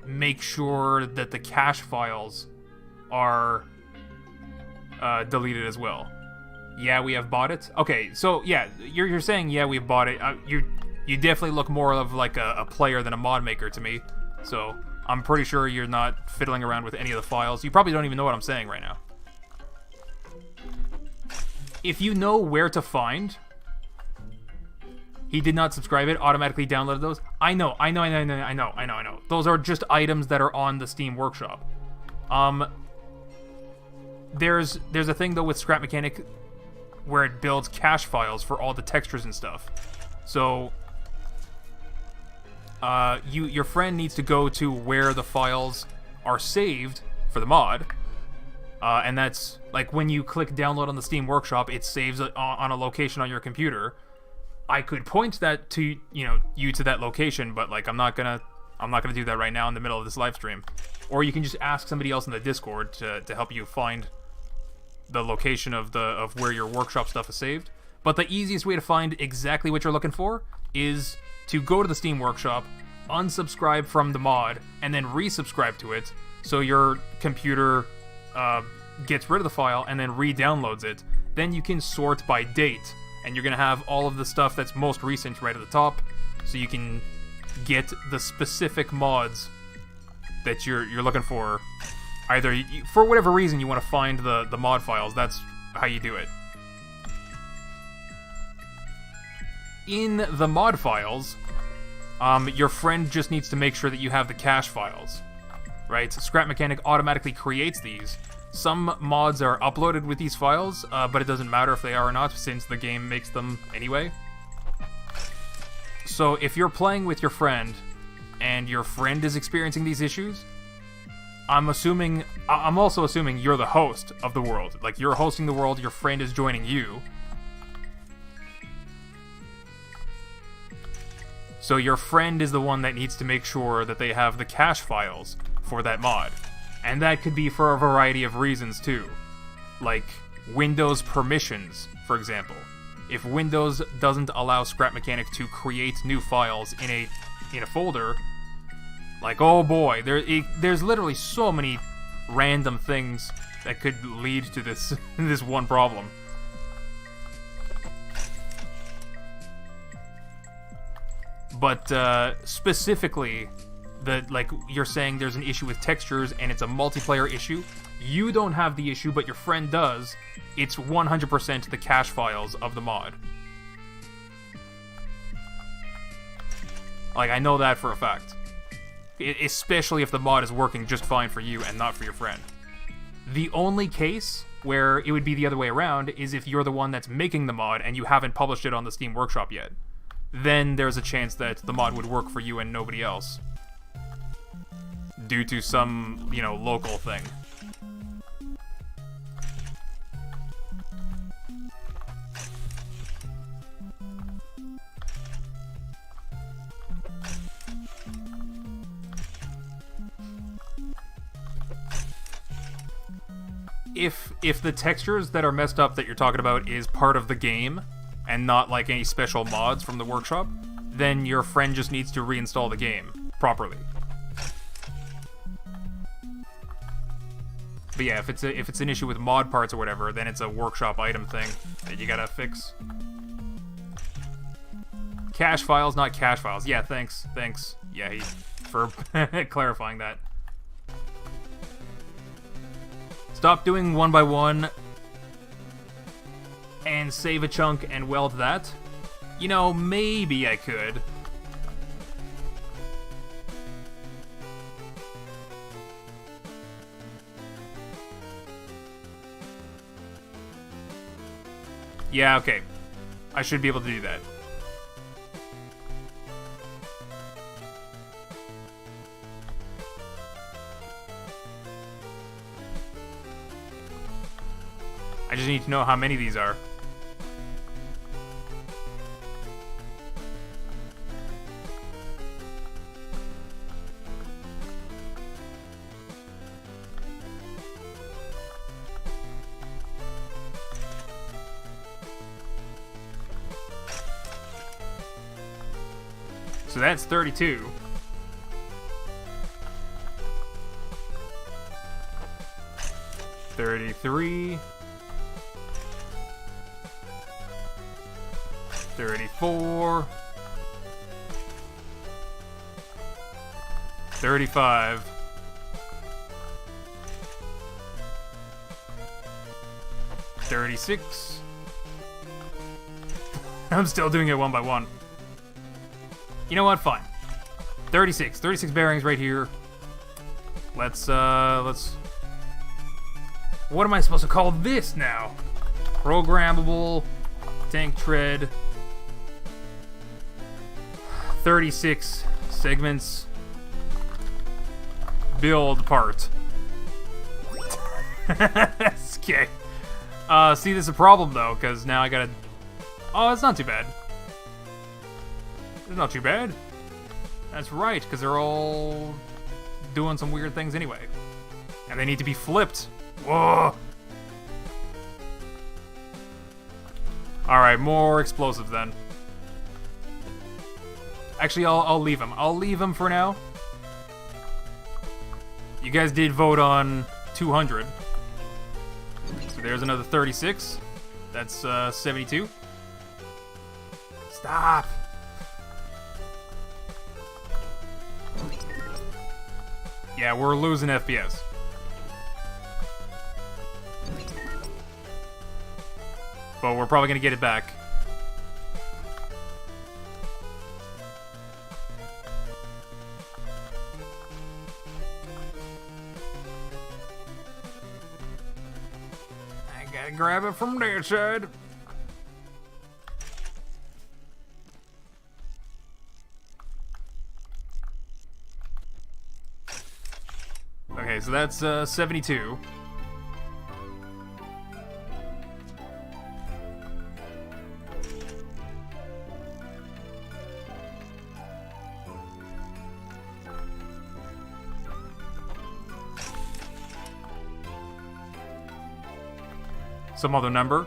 make sure that the cache files are deleted as well. Yeah, we have bought it. Okay, so yeah, you're saying yeah, we've bought it. You definitely look more of like a player than a mod maker to me. So I'm pretty sure you're not fiddling around with any of the files. You probably don't even know what I'm saying right now. If you know where to find, he did not subscribe it, automatically downloaded those. I know. Those are just items that are on the Steam Workshop. There's a thing though with Scrap Mechanic where it builds cache files for all the textures and stuff. So your friend needs to go to where the files are saved for the mod. And that's, like, when you click download on the Steam Workshop, it saves it on a location on your computer. I could point that to, you to that location, but, like, I'm not gonna do that right now in the middle of this live stream. Or you can just ask somebody else in the Discord to help you find the location of where your workshop stuff is saved. But the easiest way to find exactly what you're looking for is to go to the Steam Workshop, unsubscribe from the mod, and then resubscribe to it, so your computer gets rid of the file and then re-downloads it. Then you can sort by date, and you're gonna have all of the stuff that's most recent right at the top, so you can get the specific mods that you're looking for. Either for whatever reason you want to find the mod files, that's how you do it. In the mod files, your friend just needs to make sure that you have the cache files, right? So Scrap Mechanic automatically creates these, Some mods are uploaded with these files, but it doesn't matter if they are or not, since the game makes them anyway. So if you're playing with your friend, and your friend is experiencing these issues, I'm also assuming you're the host of the world. Like, you're hosting the world, your friend is joining you. So your friend is the one that needs to make sure that they have the cache files for that mod. And that could be for a variety of reasons too. Like Windows permissions, for example. If Windows doesn't allow Scrap Mechanic to create new files in a folder, like, oh boy, there's literally so many random things that could lead to this this one problem. But specifically, like you're saying there's an issue with textures and it's a multiplayer issue. You don't have the issue, but your friend does. It's 100% the cache files of the mod. Like, I know that for a fact. Especially if the mod is working just fine for you and not for your friend. The only case where it would be the other way around is if you're the one that's making the mod and you haven't published it on the Steam Workshop yet. Then there's a chance that the mod would work for you and nobody else. Due to some, local thing. If the textures that are messed up that you're talking about is part of the game, and not like any special mods from the workshop, then your friend just needs to reinstall the game properly. But yeah, if it's an issue with mod parts or whatever, then it's a workshop item thing that you gotta fix. Cache files, not cache files. Yeah, thanks. Yeah, for clarifying that. Stop doing 1x1 and save a chunk and weld that. Maybe I could. Yeah, okay. I should be able to do that. I just need to know how many these are. So that's 32. $33. 34. 35. 36. I'm still doing it 1x1. You know what? Fine. 36. 36 bearings right here. Let's... What am I supposed to call this now? Programmable tank tread. 36 segments. Build part. Okay. See, this is a problem, though, because now I gotta... Oh, it's not too bad. It's not too bad. That's right, because they're all doing some weird things anyway. And they need to be flipped. Whoa! Alright, more explosives then. Actually, I'll leave them. I'll leave them for now. You guys did vote on 200. So there's another 36. That's 72. Stop! Yeah, we're losing FPS. But we're probably gonna get it back. grab it from their side. Okay, so that's 72. Some other number.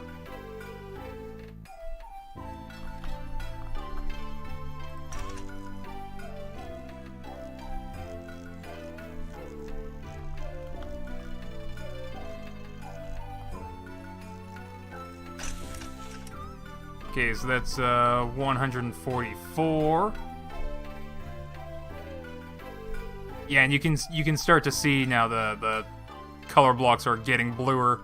Okay, so that's 144. Yeah, and you can start to see now the color blocks are getting bluer.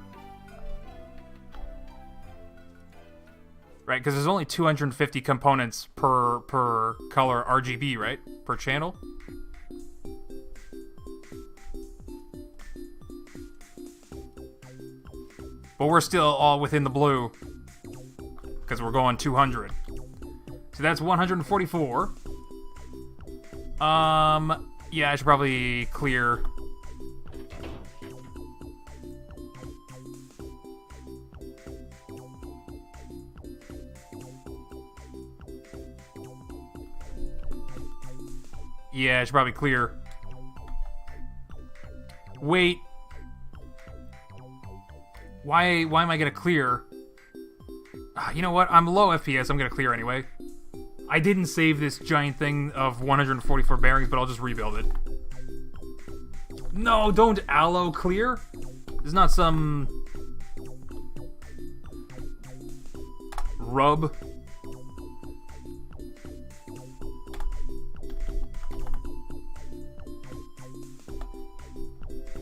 Right, because there's only 250 components per color RGB, right? Per channel. But we're still all within the blue. Because we're going 200. So that's 144. Yeah, I should probably clear. Yeah, I should probably clear. Wait. Why am I gonna clear? You know what? I'm low FPS. I'm gonna clear anyway. I didn't save this giant thing of 144 bearings, but I'll just rebuild it. No, don't allo clear. There's not some rub.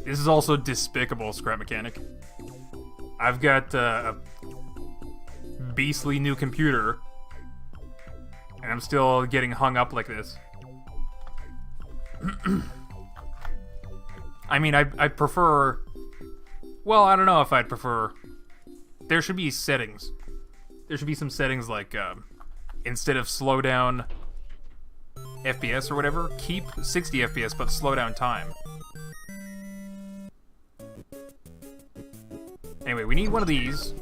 This is also despicable, Scrap Mechanic. I've got a beastly new computer, and I'm still getting hung up like this. I mean, I prefer... Well, I don't know if I'd prefer... There should be settings. There should be some settings like, instead of slow down FPS or whatever, keep 60 FPS, but slow down time. Anyway, we need one of these.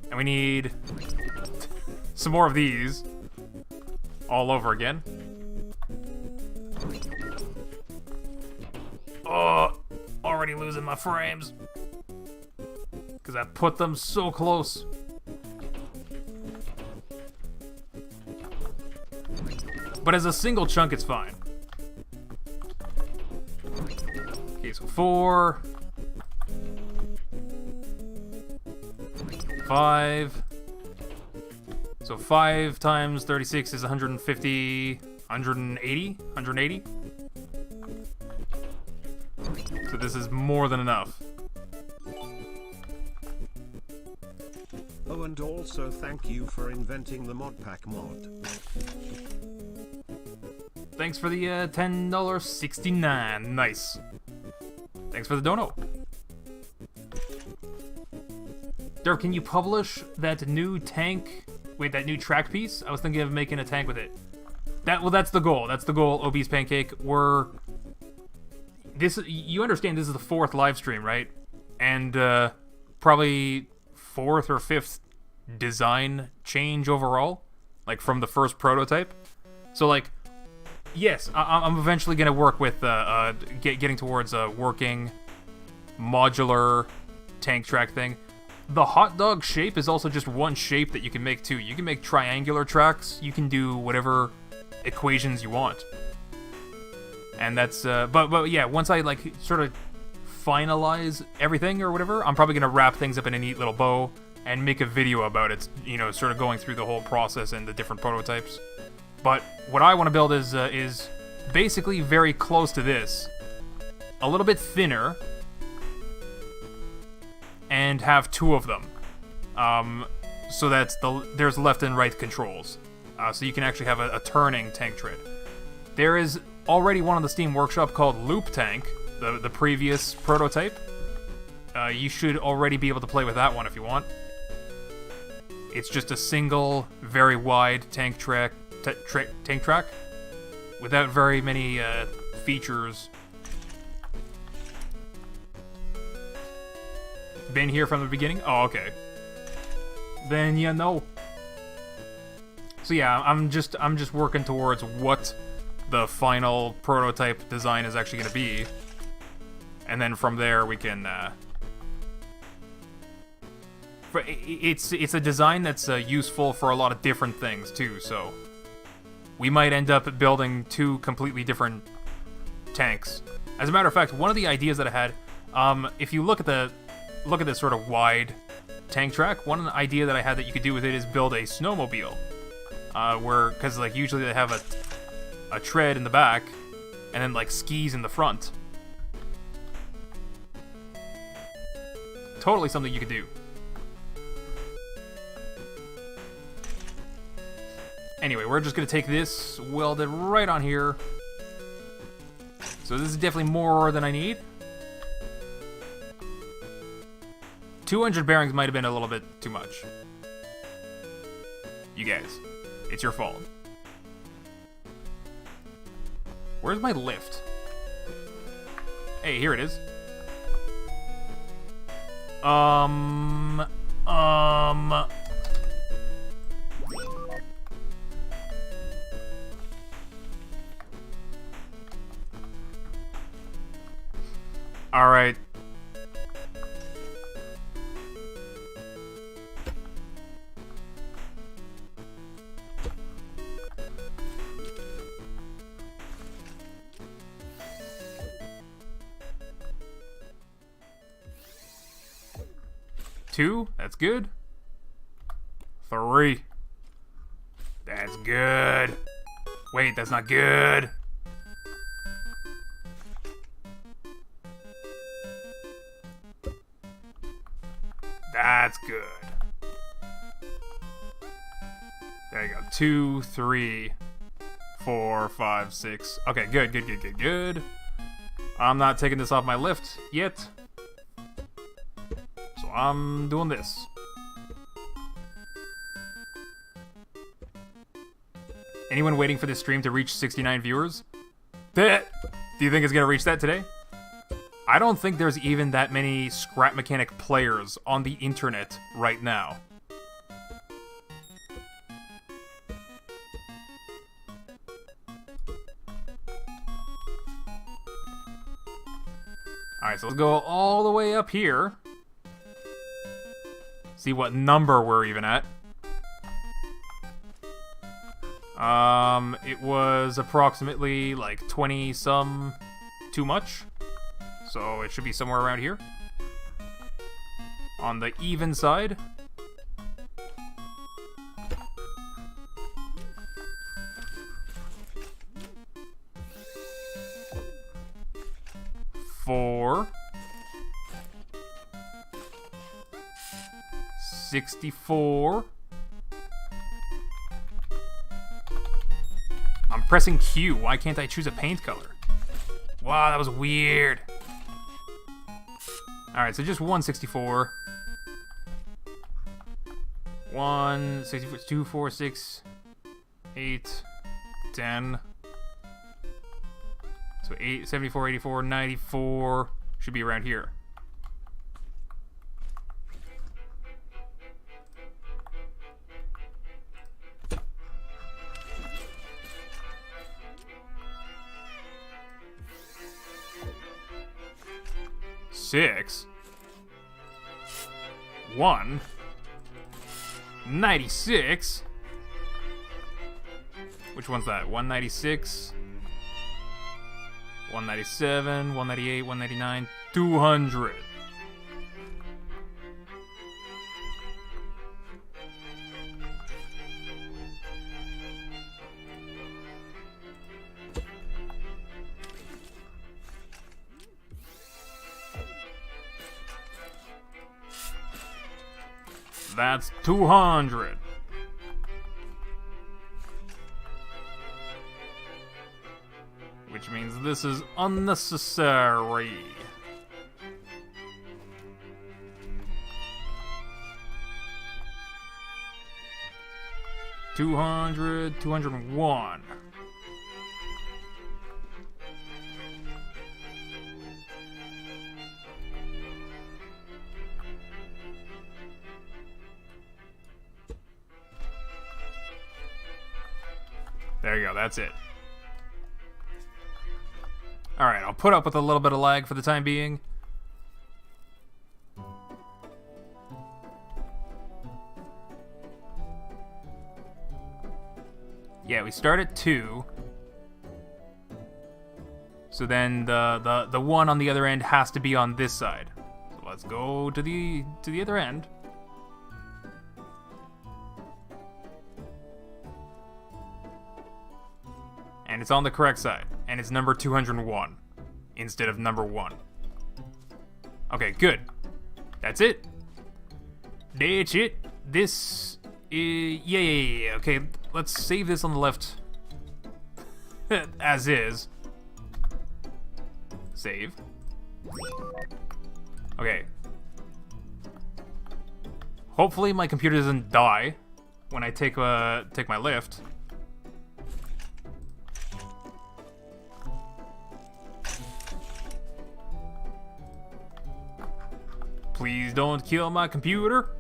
And we need some more of these. All over again. Oh, already losing my frames. Because I put them so close. But as a single chunk, it's fine. Okay, so 4... 5. So 5 times 36 is 150, 180. So this is more than enough. Oh, and also thank you for inventing the modpack mod. Thanks for the $10.69. Nice. Thanks for the dono. Durf, can you publish that new tank? Wait, that new track piece? I was thinking of making a tank with it. That's the goal. That's the goal, Obese Pancake. You understand this is the 4th live stream, right? And probably 4th or 5th design change overall, like from the first prototype. So like, yes, I'm eventually gonna work with getting towards a working modular tank track thing. The hot dog shape is also just one shape that you can make too. You can make triangular tracks. You can do whatever equations you want. And that's but yeah, once I like sort of finalize everything or whatever, I'm probably gonna wrap things up in a neat little bow and make a video about it. You know, sort of going through the whole process and the different prototypes. But what I want to build is basically very close to this, a little bit thinner. And have 2 of them, so that's there's left and right controls, so you can actually have a turning tank tread. There is already one on the Steam Workshop called Loop Tank, the previous prototype, you should already be able to play with that one if you want. It's just a single, very wide tank track, without very many features. Been here from the beginning? Oh, okay. Then yeah, no. So yeah, I'm just working towards what the final prototype design is actually going to be, and then from there we can. It's a design that's useful for a lot of different things too. So we might end up building two completely different tanks. As a matter of fact, one of the ideas that I had, if you look at this sort of wide tank track, one idea that I had that you could do with it is build a snowmobile, because like usually they have a tread in the back, and then like skis in the front. Totally something you could do. Anyway, we're just gonna take this, weld it right on here. So this is definitely more than I need. 200 bearings might have been a little bit too much. You guys, it's your fault. Where's my lift? Hey, here it is. All right. Two, that's good. 3. That's good. Wait, that's not good. That's good. There you go. 2, 3, 4, 5, 6. Okay, good. I'm not taking this off my lift yet. So I'm doing this. Anyone waiting for this stream to reach 69 viewers? Do you think it's gonna reach that today? I don't think there's even that many scrap mechanic players on the internet right now. Alright, so let's go all the way up here. See what number we're even at. It was approximately like 20 some too much. So it should be somewhere around here. On the even side. Four. 64. I'm pressing Q. Why can't I choose a paint color? Wow, that was weird. Alright, so just 164. 164, 2, 4, 6, 8, 10. So 8, 74, 84, 94 should be around here. Six. 1. 96. Which one's that? 196. 197, 198, 199, 200. That's 200. Which means this is unnecessary. 200, 201. There you go, that's it. Alright, I'll put up with a little bit of lag for the time being. Yeah, we start at 2. So then the one on the other end has to be on this side. So let's go to the other end. And it's on the correct side. And it's number 201 instead of number 1. Okay, good. That's it. That's it. This is... Yeah. Okay, let's save this on the left as is. Save. Okay. Hopefully my computer doesn't die when I take my lift. Please don't kill my computer.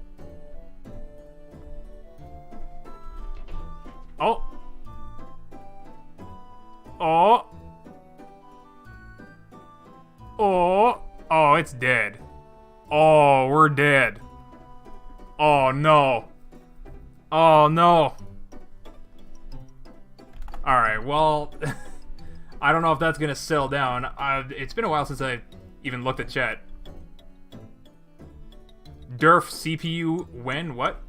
Oh. Oh. Oh. Oh, it's dead. Oh, we're dead. Oh, no. Oh, no. Alright, well... I don't know if that's gonna settle down. It's been a while since I even looked at chat. Durf CPU when? What?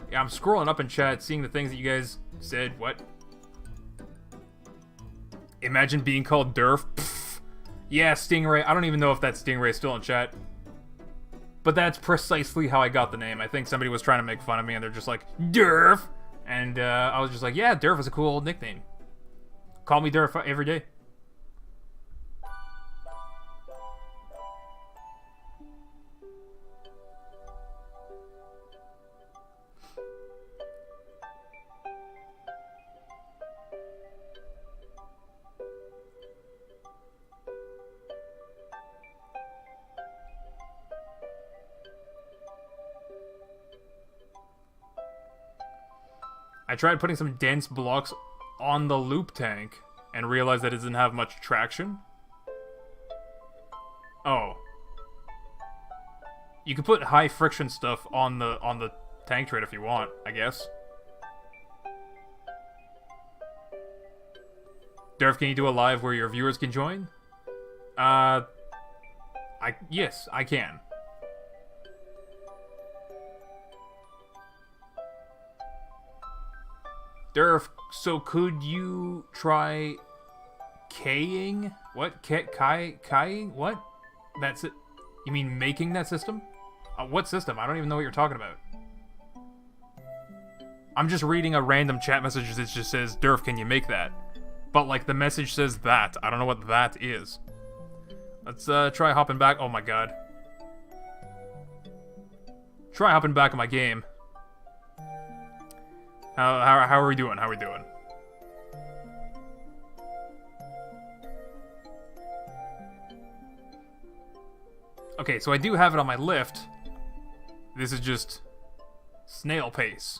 Yeah, I'm scrolling up in chat, seeing the things that you guys said. What? Imagine being called Durf. Pfft. Yeah, Stingray. I don't even know if that Stingray is still in chat. But that's precisely how I got the name. I think somebody was trying to make fun of me, and they're just like, Durf! And I was just like, yeah, Durf is a cool old nickname. Call me Durf every day. I tried putting some dense blocks on the loop tank and realized that it doesn't have much traction. Oh. You could put high friction stuff on the tank tread if you want, I guess. Durf, can you do a live where your viewers can join? Yes, I can. Durf, so could you try K-ing? What? Kai-ing? What? That's it? You mean making that system? What system? I don't even know what you're talking about. I'm just reading a random chat message that just says, Durf, can you make that? But, like, the message says that. I don't know what that is. Let's, try hopping back. Oh my god. Try hopping back in my game. How are we doing? How are we doing? Okay, so I do have it on my lift. This is just snail pace.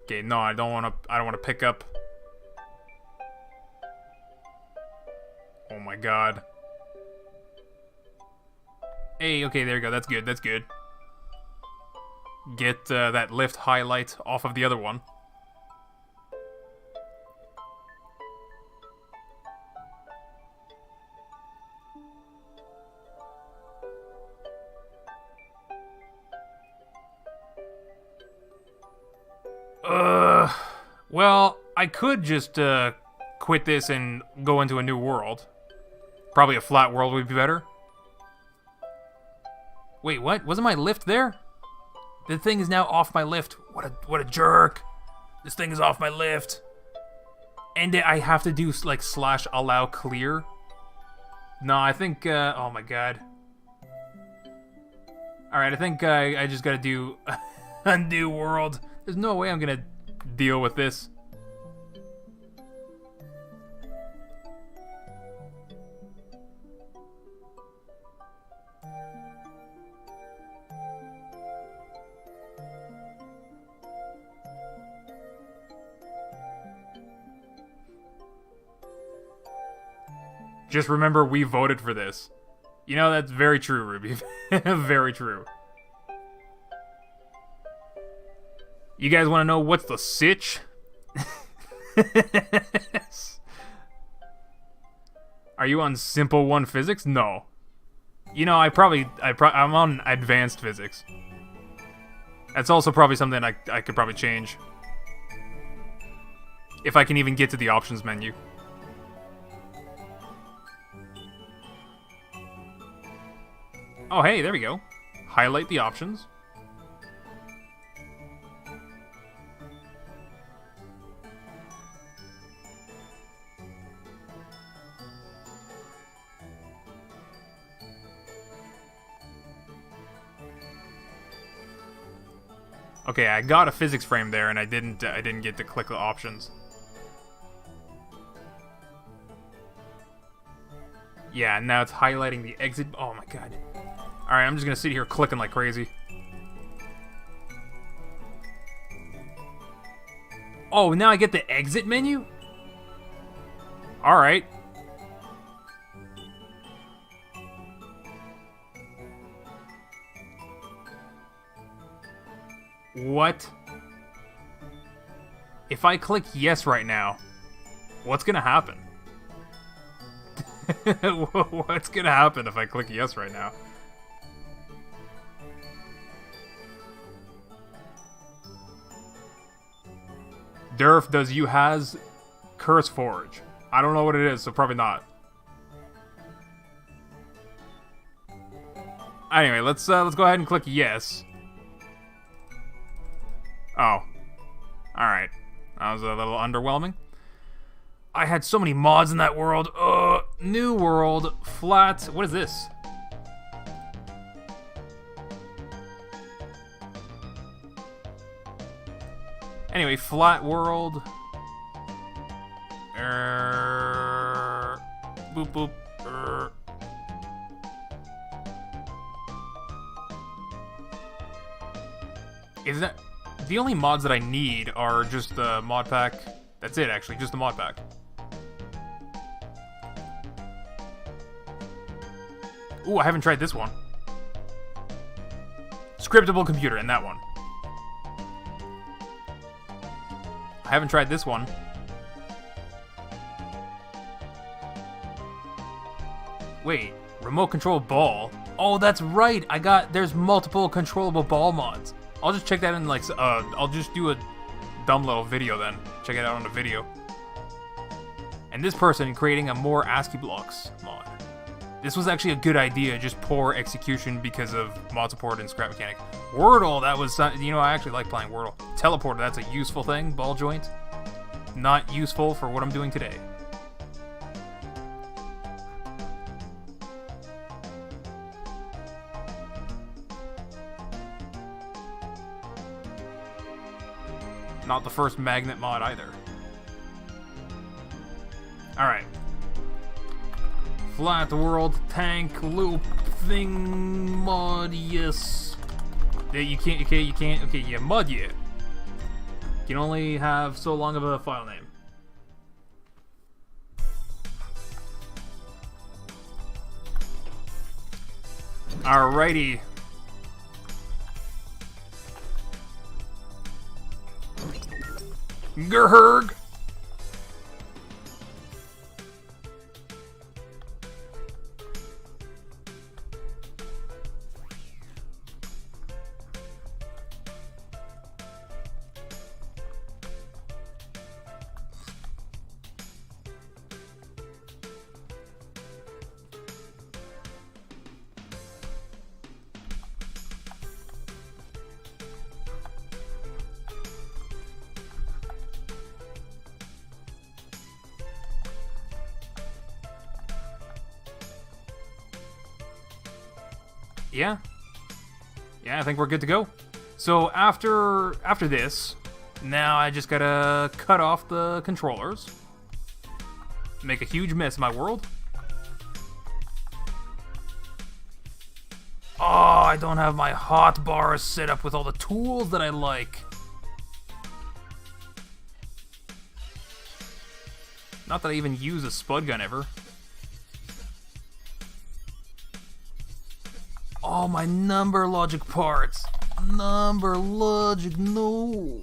Okay, no, I don't want to pick up. Oh my god. Hey, okay, there you go. That's good. That's good. Get that lift highlight off of the other one. Well, I could just quit this and go into a new world. Probably a flat world would be better. Wait, what? Wasn't my lift there? The thing is now off my lift. What a jerk. This thing is off my lift. And I have to do, like, /allow clear. No, I think, oh my god. Alright, I think I just gotta do a new world. There's no way I'm gonna deal with this. Just remember, we voted for this. You know, that's very true, Ruby. Very true. You guys want to know what's the sitch? Are you on Simple 1 physics? No. You know, I'm on advanced physics. That's also probably something I could probably change. If I can even get to the options menu. Oh, hey, there we go. Highlight the options. Okay, I got a physics frame there, and I didn't get to click the options. Yeah, now it's highlighting the exit. Oh my god. Alright, I'm just gonna sit here clicking like crazy. Oh, now I get the exit menu? Alright. What? If I click yes right now, what's gonna happen? What's gonna happen if I click yes right now? Durf, does you has Curse Forge? I don't know what it is, so probably not. Anyway, let's go ahead and click yes. Oh. Alright. That was a little underwhelming. I had so many mods in that world. New world, flat. What is this? Anyway, flat world. Boop boop. Is that the only mods that I need are just the mod pack? That's it, actually, just the mod pack. Ooh, I haven't tried this one. Scriptable computer, and that one. I haven't tried this one. Wait, remote control ball? Oh, that's right. There's multiple controllable ball mods. I'll just check that in, like, I'll just do a dumb little video then. Check it out on the video. And this person creating a more ASCII blocks mod. This was actually a good idea, just poor execution because of mod support and scrap mechanic. Wordle, that was, you know, I actually like playing Wordle. Teleporter, that's a useful thing. Ball joint, not useful for what I'm doing today. Not the first magnet mod either. Alright. Flat world tank loop thing mod, yes. You can't, okay, yeah, mod yeah. You can only have so long of a file name. Alrighty. Gerherg. Yeah. Yeah, I think we're good to go. So after this, now I just gotta cut off the controllers. Make a huge mess of my world. Oh, I don't have my hotbar set up with all the tools that I like. Not that I even use a spud gun ever. Oh, my number logic parts. Number logic, no.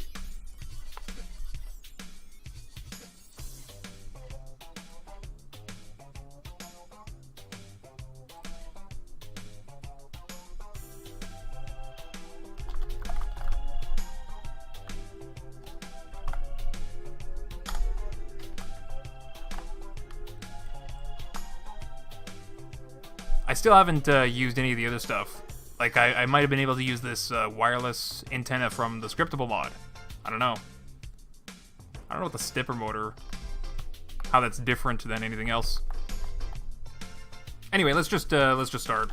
I still haven't used any of the other stuff. Like, I might have been able to use this wireless antenna from the Scriptable mod. I don't know. I don't know what the stepper motor, how that's different than anything else. Anyway, let's just start.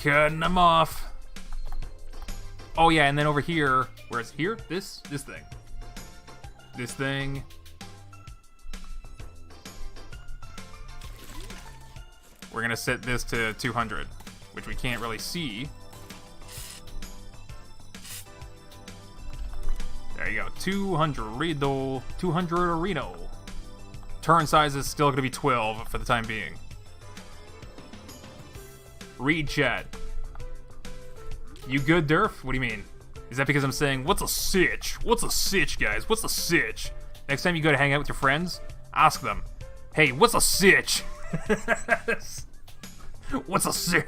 Cutting them off. Oh yeah, and then over here, where is it here? This thing. This thing. We're gonna set this to 200, which we can't really see. There you go, 200 Reno. Turn size is still gonna be 12 for the time being. Read chat. You good, Durf? What do you mean? Is that because I'm saying, what's a sitch? What's a sitch, guys? What's a sitch? Next time you go to hang out with your friends, ask them, hey, what's a sitch? What's a sitch?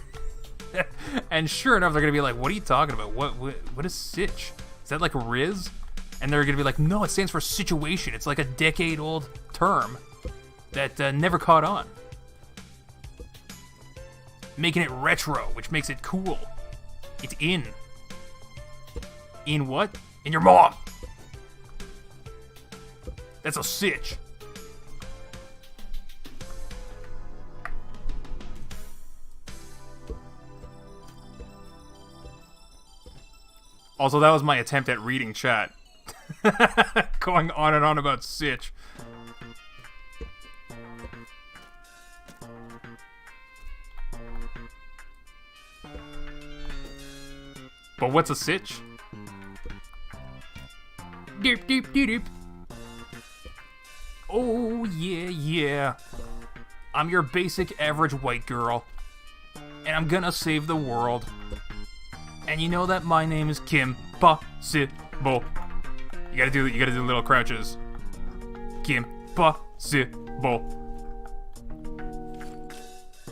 And sure enough, they're gonna be like, what are you talking about? What is sitch? Is that like a Riz? And they're gonna be like, no, it stands for situation. It's like a decade-old term that never caught on. Making it retro, which makes it cool. It's in. In what? In your mom! That's a sitch. Also, that was my attempt at reading chat. Going on and on about sitch. But what's a sitch? Deep, deep, deep, deep. Oh, yeah, yeah. I'm your basic average white girl. And I'm gonna save the world. And you know that my name is Kim Possible. You gotta do little crouches. Kim Possible.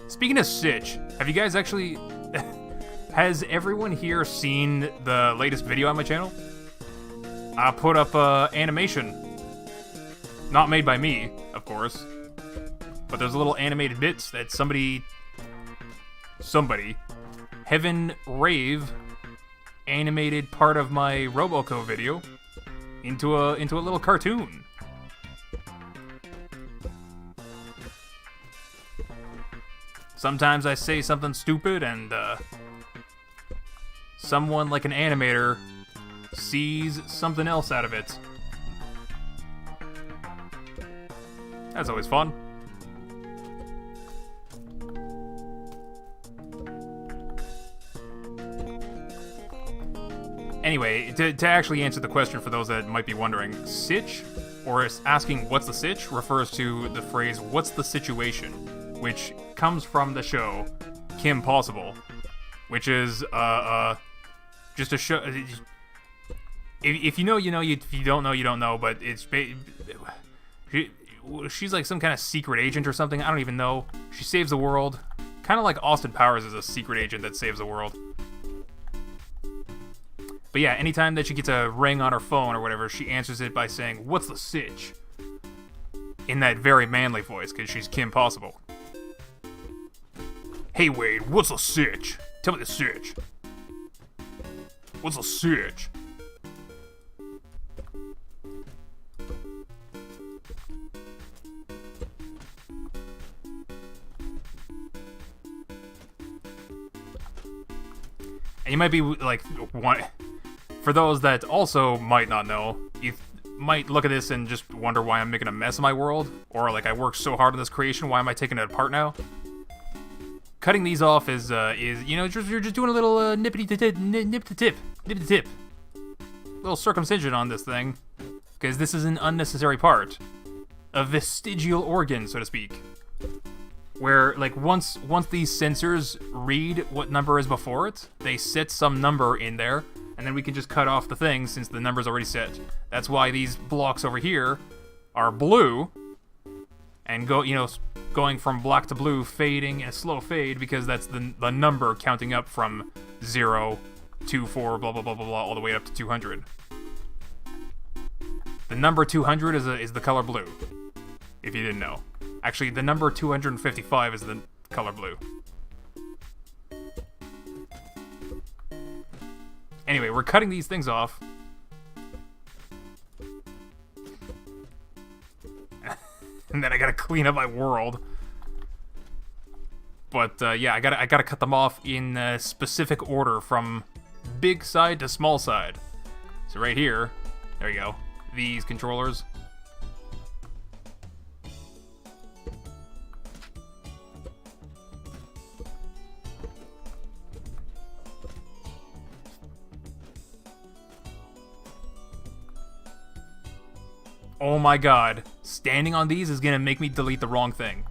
Speaking of sitch, have you guys actually... has everyone here seen the latest video on my channel? I put up animation. Not made by me, of course. But there's little animated bits that somebody, Heaven Rave, animated part of my Roboco video into a little cartoon. Sometimes I say something stupid and someone like an animator sees something else out of it. That's always fun. Anyway, to actually answer the question for those that might be wondering, sitch, or asking what's the sitch, refers to the phrase what's the situation, which comes from the show Kim Possible, which is just a show. If you know, you know. If you don't know, you don't know. But it's she's like some kind of secret agent or something. I don't even know. She saves the world, kind of like Austin Powers is a secret agent that saves the world. But yeah, anytime that she gets a ring on her phone or whatever, she answers it by saying, "What's the sitch?" in that very manly voice, because she's Kim Possible. Hey Wade, what's a sitch? Tell me the sitch. What's a sitch? And you might be like, for those that also might not know, you might look at this and just wonder why I'm making a mess of my world, or like I worked so hard on this creation, why am I taking it apart now? Cutting these off is you know, you're just doing a little nip-to-tip, little circumcision on this thing, because this is an unnecessary part, a vestigial organ, so to speak, where like once these sensors read what number is before it, they set some number in there, and then we can just cut off the thing since the number's already set. That's why these blocks over here are blue, and going from black to blue, fading a slow fade, because that's the number counting up from 0 to 4, blah blah blah blah blah, all the way up to 200. The number 200 is the color blue, if you didn't know. Actually, the number 255 is the color blue. Anyway, we're cutting these things off. And then I gotta clean up my world. But yeah, I gotta cut them off in a specific order from big side to small side. So right here, there you go. These controllers. Oh my god, standing on these is gonna make me delete the wrong thing.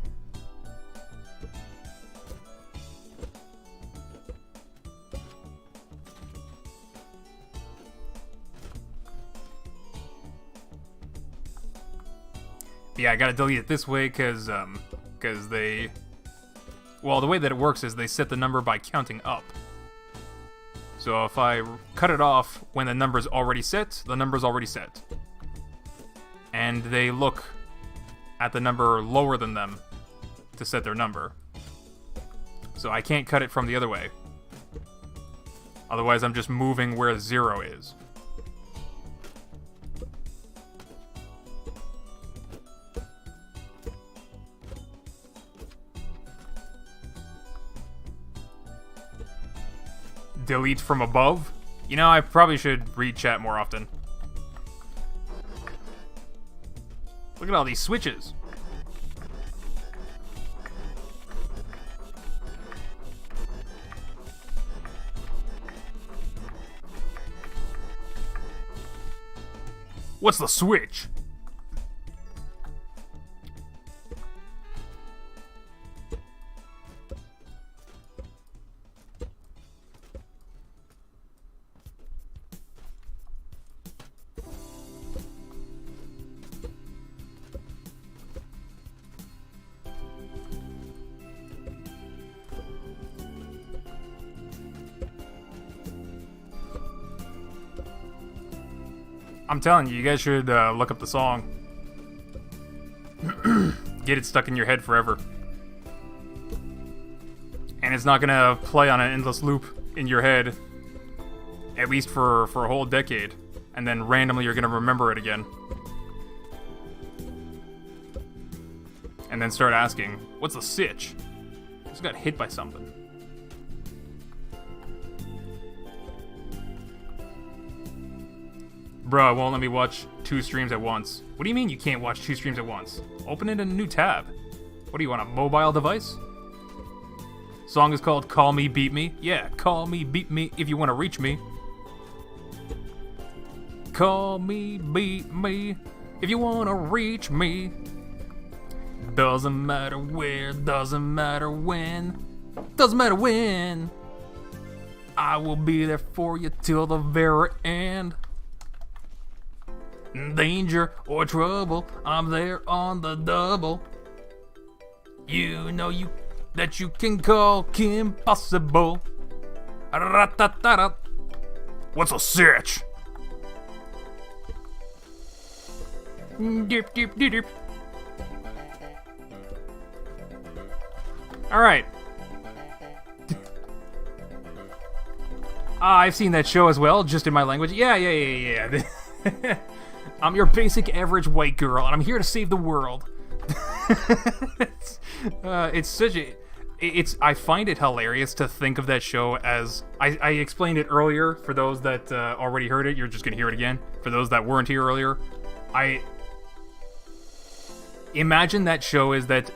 Yeah, I gotta delete it this way because they... Well, the way that it works is they set the number by counting up. So if I cut it off when the number's already set, the number's already set. And they look at the number lower than them to set their number. So I can't cut it from the other way. Otherwise I'm just moving where 0 is. Delete from above? You know, I probably should read chat more often. Look at all these switches. What's the switch? I'm telling you, you guys should look up the song. Get it stuck in your head forever. And it's not gonna play on an endless loop in your head, at least for a whole decade. And then randomly you're gonna remember it again. And then start asking, what's the sitch? I just got hit by something. Bro, it won't let me watch 2 streams at once. What do you mean you can't watch 2 streams at once? Open it in a new tab. What do you want, a mobile device? Song is called Call Me, Beat Me. Yeah, call me, beat me if you want to reach me. Call me, beat me if you want to reach me. Doesn't matter where, doesn't matter when. Doesn't matter when. I will be there for you till the very end. Danger or trouble, I'm there on the double. You know that you can call Kim Possible. What's a sitch? Dip, dip, dip, dip. Alright. I've seen that show as well, just in my language. Yeah. I'm your basic average white girl, and I'm here to save the world. It's such a... I find it hilarious to think of that show as I explained it earlier. For those that already heard it, you're just gonna hear it again. For those that weren't here earlier, I imagine that show is that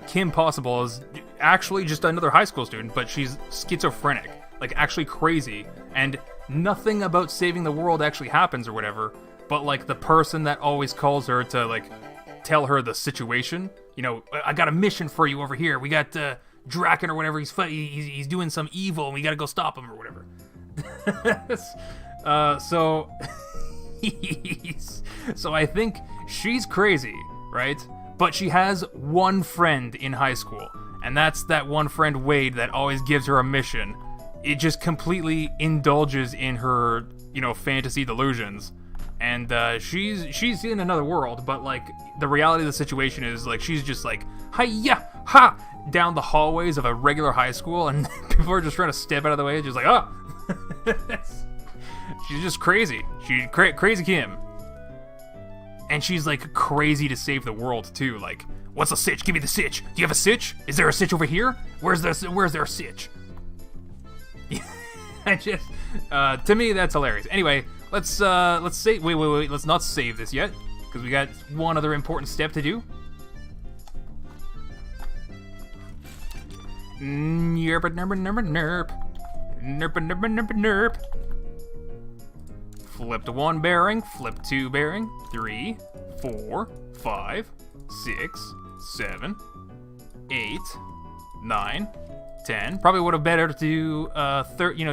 Kim Possible is actually just another high school student, but she's schizophrenic, like actually crazy, and nothing about saving the world actually happens or whatever. But like the person that always calls her to like tell her the situation. You know, I got a mission for you over here. We got Draken or whatever. He's doing some evil, and we got to go stop him or whatever. So I think she's crazy, right? But she has one friend in high school, and that's that one friend Wade that always gives her a mission. It just completely indulges in her, you know, fantasy delusions. And she's in another world, but like the reality of the situation is like she's just like hi-ya ha down the hallways of a regular high school, and people are just trying to step out of the way, just like oh. She's just crazy. She's crazy Kim, and she's like crazy to save the world too. Like, what's a sitch? Give me the sitch. Do you have a sitch? Is there a sitch over here? Where's there a sitch? I just to me that's hilarious. Anyway. Let's save. Wait. Let's not save this yet, because we got one other important step to do. Nerp. Flip to one bearing. Flip two bearing. 3, 4, 5, 6, 7, 8, 9, 10. Probably would have better to do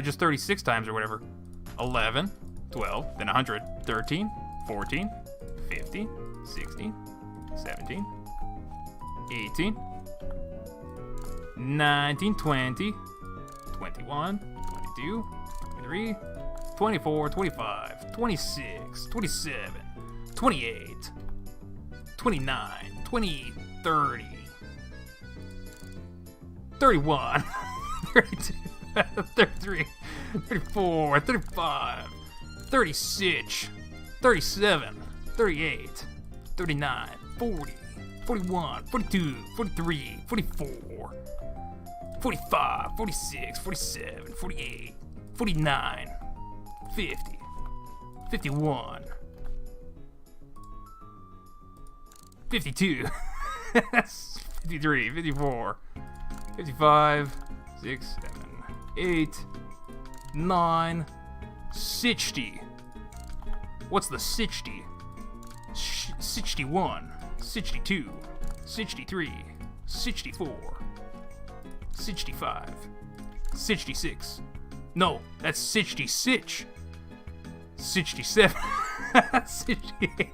just 36 times or whatever. 11. 12, then 100, 13, 14, 15, 16, 17, 18, 19, 20, 21, 22, 23, 24, 25, 26, 27, 28, 29, 20, 30, 31, 32, 33, 34, 35, 36, 37, 38, 39, 40, 41, 42, 43, 44, 45, 46, 47, 48, 49, 50, 51, 52, 53, 54, 55, 6, 7, 8, 9, 60. What's the 60? 61, 62, 63, 64, 65, 66. No, that's 66. 67, 68.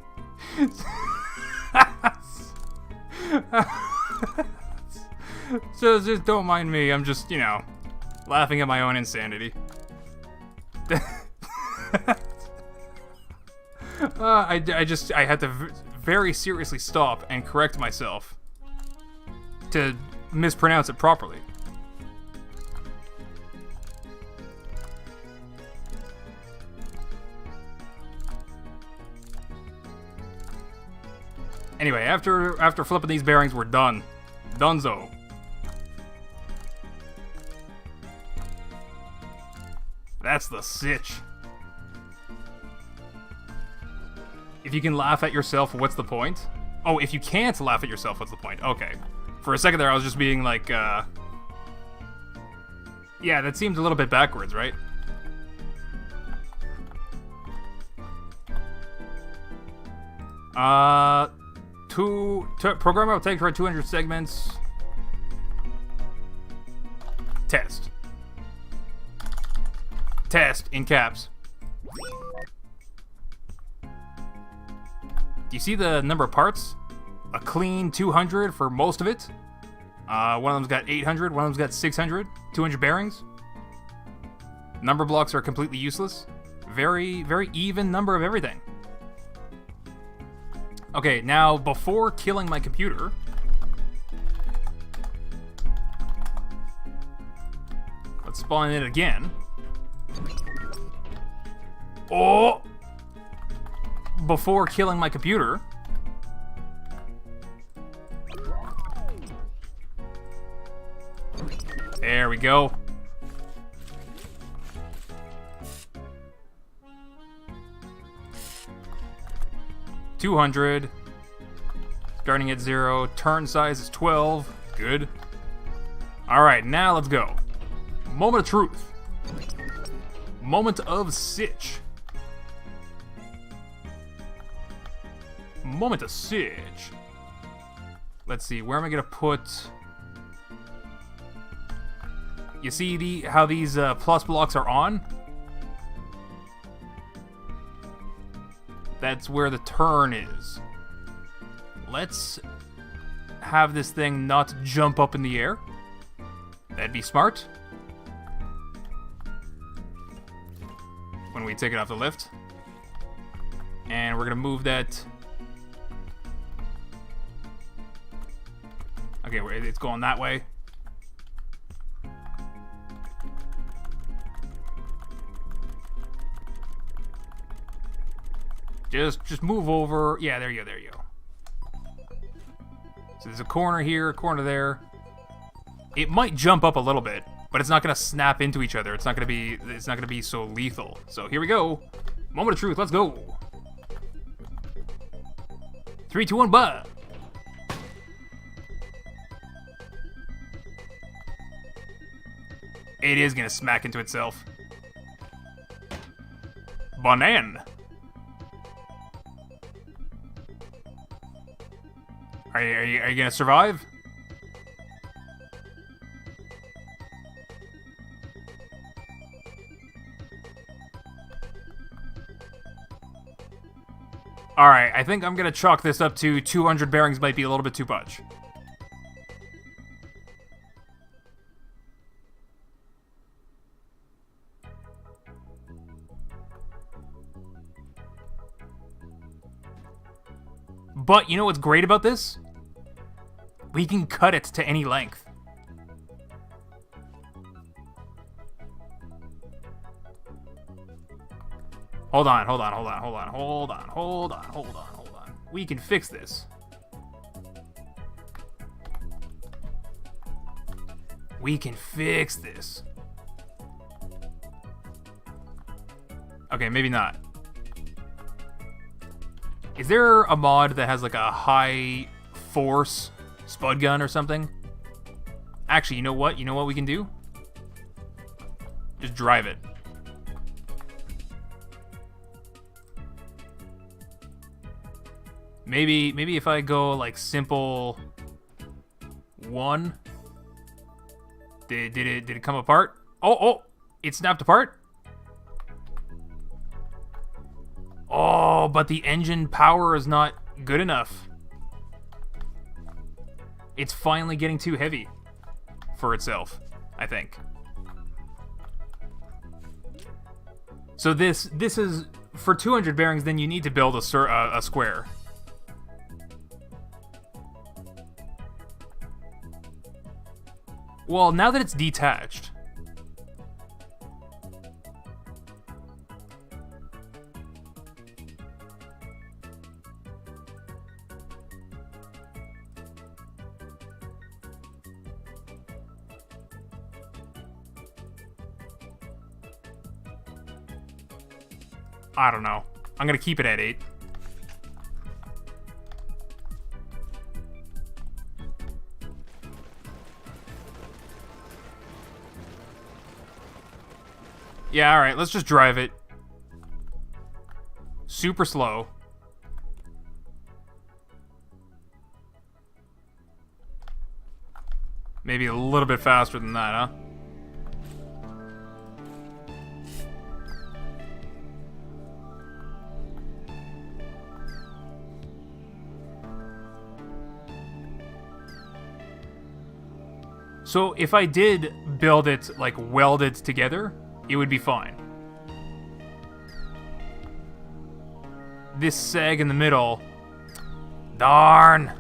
So just don't mind me. I'm just, laughing at my own insanity. I had to very seriously stop and correct myself to mispronounce it properly. Anyway, after flipping these bearings, we're done. Dunzo. That's the sitch. If you can laugh at yourself, what's the point? Oh, if you can't laugh at yourself, what's the point? Okay. For a second there, I was just being like, yeah, that seems a little bit backwards, right? Programmer will take for 200 segments. Test in caps. Do you see the number of parts? A clean 200 for most of it. One of them's got 800, one of them's got 600, 200 bearings. Number blocks are completely useless. Very, very even number of everything. Okay, now before killing my computer, let's spawn it again. Oh! Before killing my computer, There we go. $200. Starting at 0. Turn size is 12. Good. Alright, now let's go. Moment of truth. Moment of sitch. Moment of sitch. Let's see, where am I gonna put... You see how these plus blocks are on? That's where the turn is. Let's have this thing not jump up in the air. That'd be smart. When we take it off the lift. And we're gonna move that... Okay, it's going that way. Just move over. Yeah, there you go. So there's a corner here, a corner there. It might jump up a little bit, but it's not gonna snap into each other. It's not gonna be so lethal. So here we go. Moment of truth, let's go. 3, 2, 1, bah! It is gonna smack into itself. Banan. Are you gonna survive? Alright, I think I'm gonna chalk this up to 200 bearings might be a little bit too much. But you know what's great about this? We can cut it to any length. Hold on. We can fix this. Okay, maybe not. Is there a mod that has like a high force spud gun or something? Actually, you know what? You know what we can do? Just drive it. Maybe if I go like simple 1. Did it come apart? Oh, it snapped apart? Oh, but the engine power is not good enough. It's finally getting too heavy for itself, I think. So this is for 200 bearings. Then you need to build a square. Well, now that it's detached. I don't know. I'm gonna keep it at 8. Yeah, alright, let's just drive it. Super slow. Maybe a little bit faster than that, huh? So if I did build it, like weld it together, it would be fine. This sag in the middle, darn.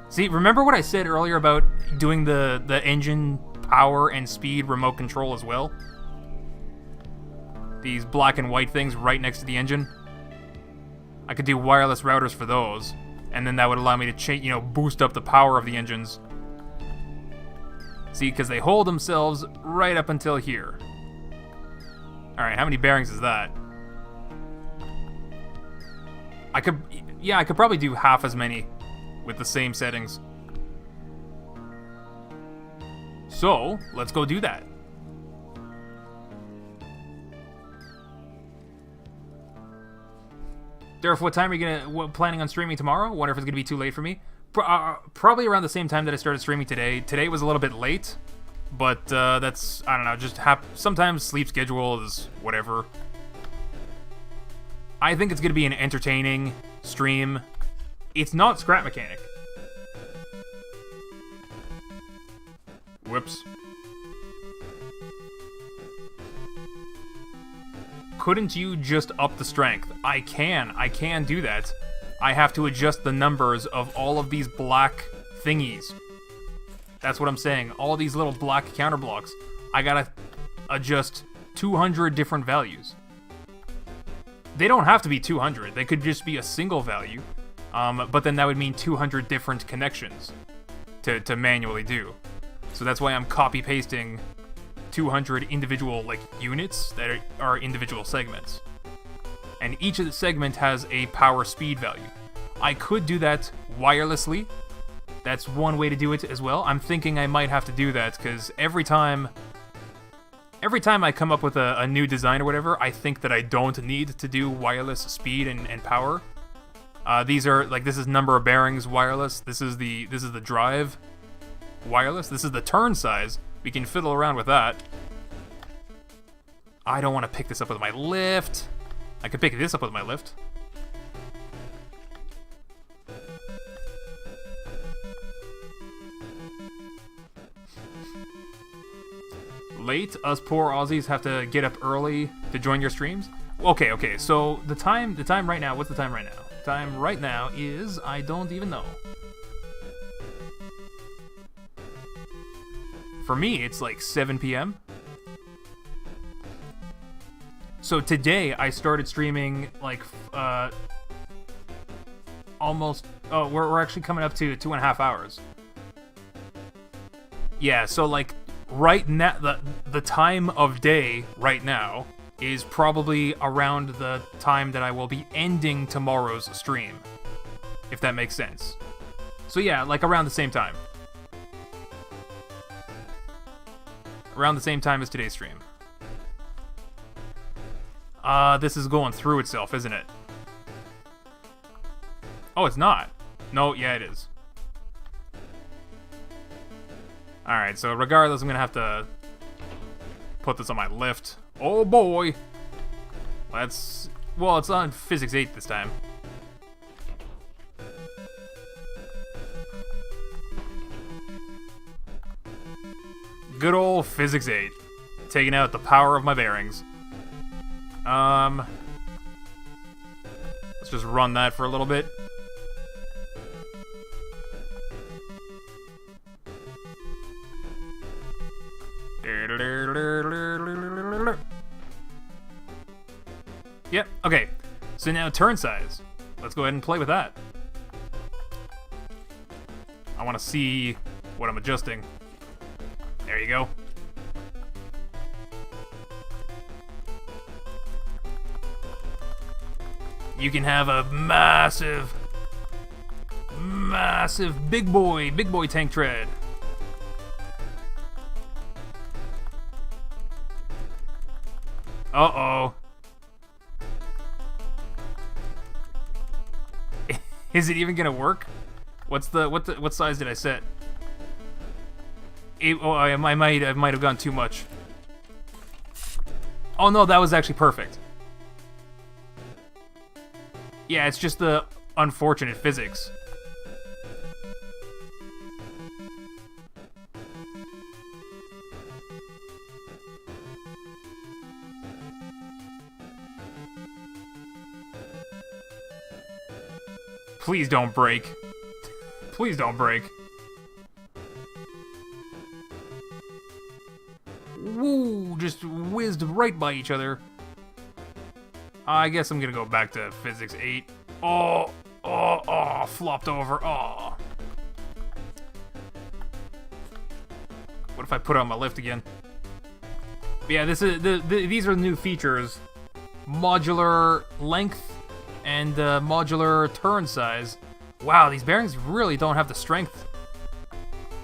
See, remember what I said earlier about doing the engine power and speed remote control as well? These black and white things right next to the engine. I could do wireless routers for those, and then that would allow me to boost up the power of the engines. See, because they hold themselves right up until here. Alright, how many bearings is that? I could probably do half as many with the same settings. So, let's go do that. Durf, what time are you planning on streaming tomorrow? Wonder if it's gonna be too late for me. Probably around the same time that I started streaming today. Today was a little bit late, but that's, I don't know, just sometimes sleep schedule is whatever. I think it's gonna be an entertaining stream. It's not Scrap Mechanic. Whoops. Couldn't you just up the strength? I can do that. I have to adjust the numbers of all of these black thingies. That's what I'm saying. All these little black counter blocks. I gotta adjust 200 different values. They don't have to be 200. They could just be a single value. But then that would mean 200 different connections to manually do. So that's why I'm copy-pasting 200 individual, like, units that are individual segments. And each of the segment has a power speed value. I could do that wirelessly. That's one way to do it as well. I'm thinking I might have to do that, because every time I come up with a new design or whatever, I think that I don't need to do wireless speed and power. These are, like, this is number of bearings wireless. This is the drive wireless. This is the turn size. We can fiddle around with that. I don't want to pick this up with my lift. I could pick this up with my lift. Late? Us poor Aussies have to get up early to join your streams? Okay, so the time right now, what's the time right now? Time right now is, I don't even know. For me, it's like 7 p.m. So today, I started streaming, like, almost... Oh, we're actually coming up to 2.5 hours. Yeah, so, like, right now, the time of day right now is probably around the time that I will be ending tomorrow's stream. If that makes sense. So yeah, like, around the same time. Around the same time as today's stream. This is going through itself, isn't it? Oh, it's not. No, yeah, it is. Alright, so regardless, I'm gonna have to put this on my lift. Oh boy! Well, it's on Physics 8 this time. Good old Physics 8. Taking out the power of my bearings. Let's just run that for a little bit. Yep, okay. So now turn size. Let's go ahead and play with that. I want to see what I'm adjusting. There you go. You can have a massive big boy tank tread. Uh-oh. Is it even gonna work? What size did I set? I might have gone too much. Oh no, that was actually perfect. Yeah, it's just the unfortunate physics. Please don't break. Please don't break. Woo! Just whizzed right by each other. I guess I'm gonna go back to Physics 8. Oh, flopped over. Oh. What if I put it on my lift again. But yeah, this is these are the new features: modular length and modular turn size. Wow, these bearings really don't have the strength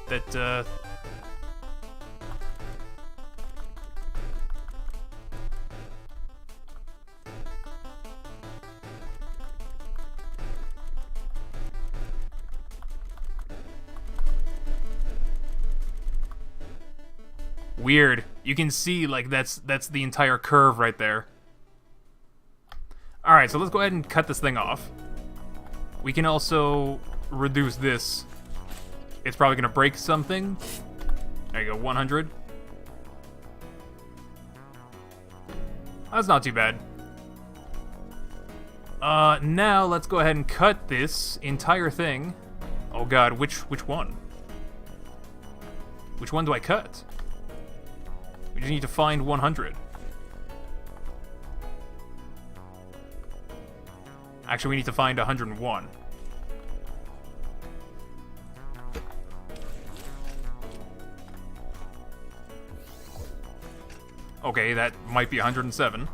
that. Weird. You can see, like, that's the entire curve right there. Alright, so let's go ahead and cut this thing off. We can also reduce this. It's probably going to break something. There you go, 100. That's not too bad. Now let's go ahead and cut this entire thing. Oh god, which one? Which one do I cut? We just need to find 100. Actually, we need to find 101. Okay, that might be 107.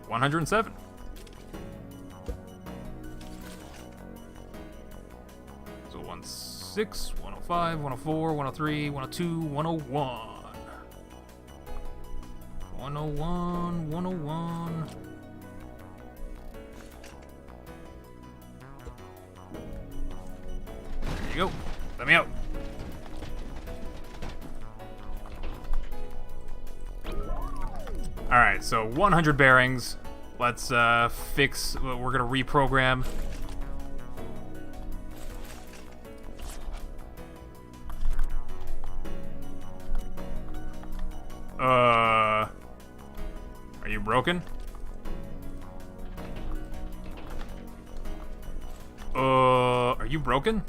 107. So 16, 105, 104, 103, 102, 101. 101, 101. There you go. Let me out. Alright, so 100 bearings. Let's fix what we're going to reprogram. Are you broken? Are you broken?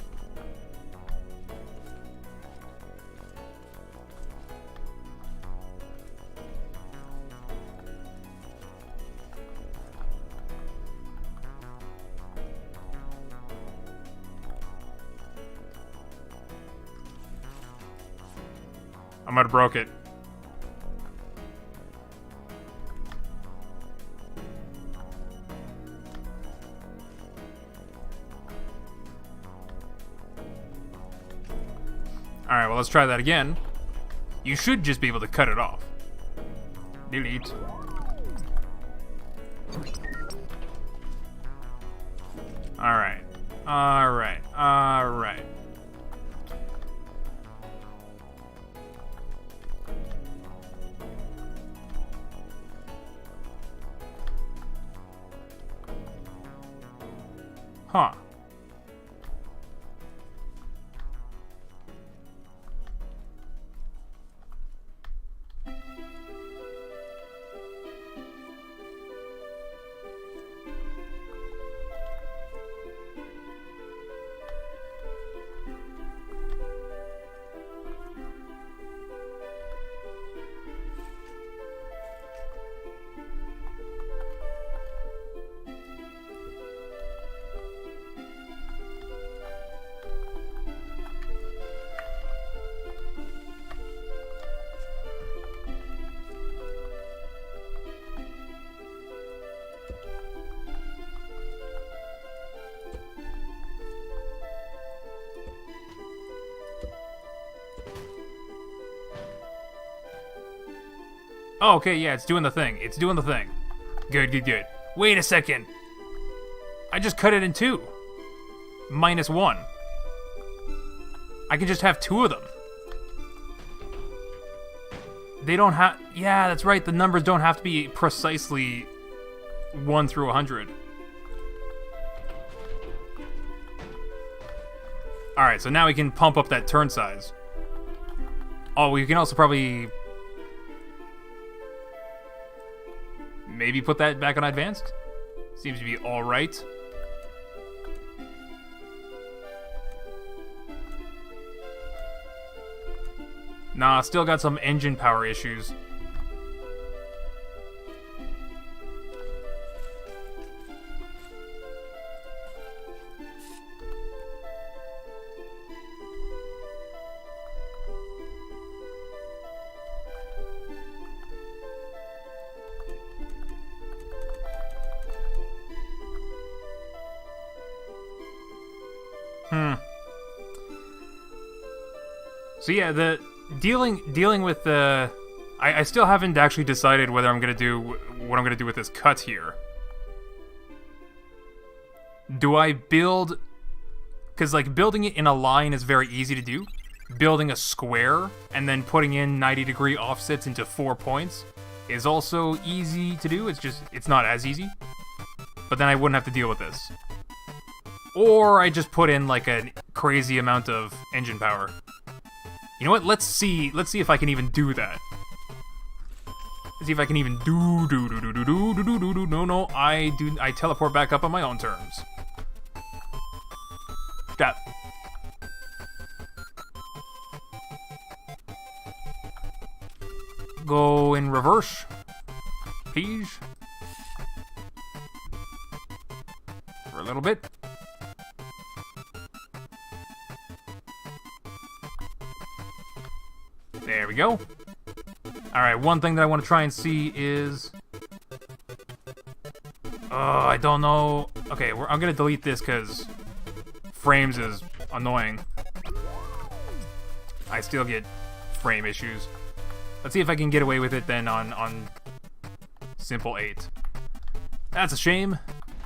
I might have broke it. Alright, well, let's try that again. You should just be able to cut it off. Delete. Alright. Alright. Alright. Huh. Oh, okay, yeah, it's doing the thing. It's doing the thing. Good, good, good. Wait a second. I just cut it in two. -1. I can just have two of them. They don't have... Yeah, that's right. The numbers don't have to be precisely 1 through 100. Alright, so now we can pump up that turn size. Oh, we can also probably... maybe put that back on advanced? Seems to be alright. Nah, still got some engine power issues. So yeah, the dealing with the... I still haven't actually decided whether I'm gonna do what I'm gonna do with this cut here. Do I build... Because, like, building it in a line is very easy to do. Building a square and then putting in 90-degree offsets into 4 points is also easy to do. It's just, it's not as easy. But then I wouldn't have to deal with this. Or I just put in, like, a crazy amount of engine power. You know what? Let's see if I can even do that. Let's see if I can even do. No, I teleport back up on my own terms. Stop. Go in reverse, please. For a little bit. There we go. Alright, one thing that I want to try and see is... I don't know... Okay, I'm gonna delete this because frames is annoying. I still get frame issues. Let's see if I can get away with it then on Simple 8. That's a shame.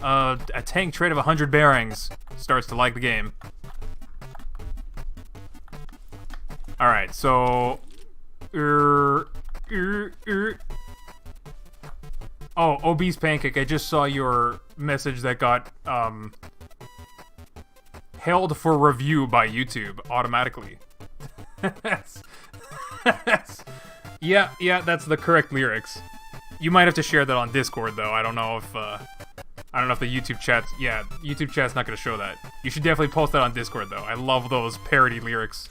A tank tread of 100 bearings starts to like the game. Alright, so... Oh, Obese Pancake, I just saw your message that got, held for review by YouTube automatically. Yeah, that's the correct lyrics. You might have to share that on Discord, though. I don't know if the YouTube chat... Yeah, YouTube chat's not gonna show that. You should definitely post that on Discord, though. I love those parody lyrics.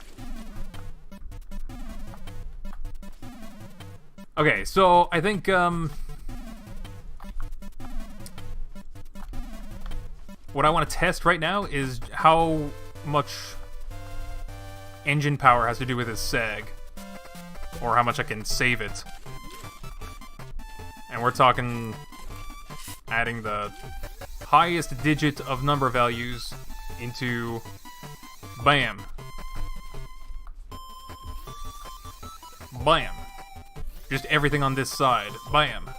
Okay, so I think, what I want to test right now is how much engine power has to do with this sag. Or how much I can save it. And we're talking adding the highest digit of number values into BAM. BAM. Just everything on this side. BAM.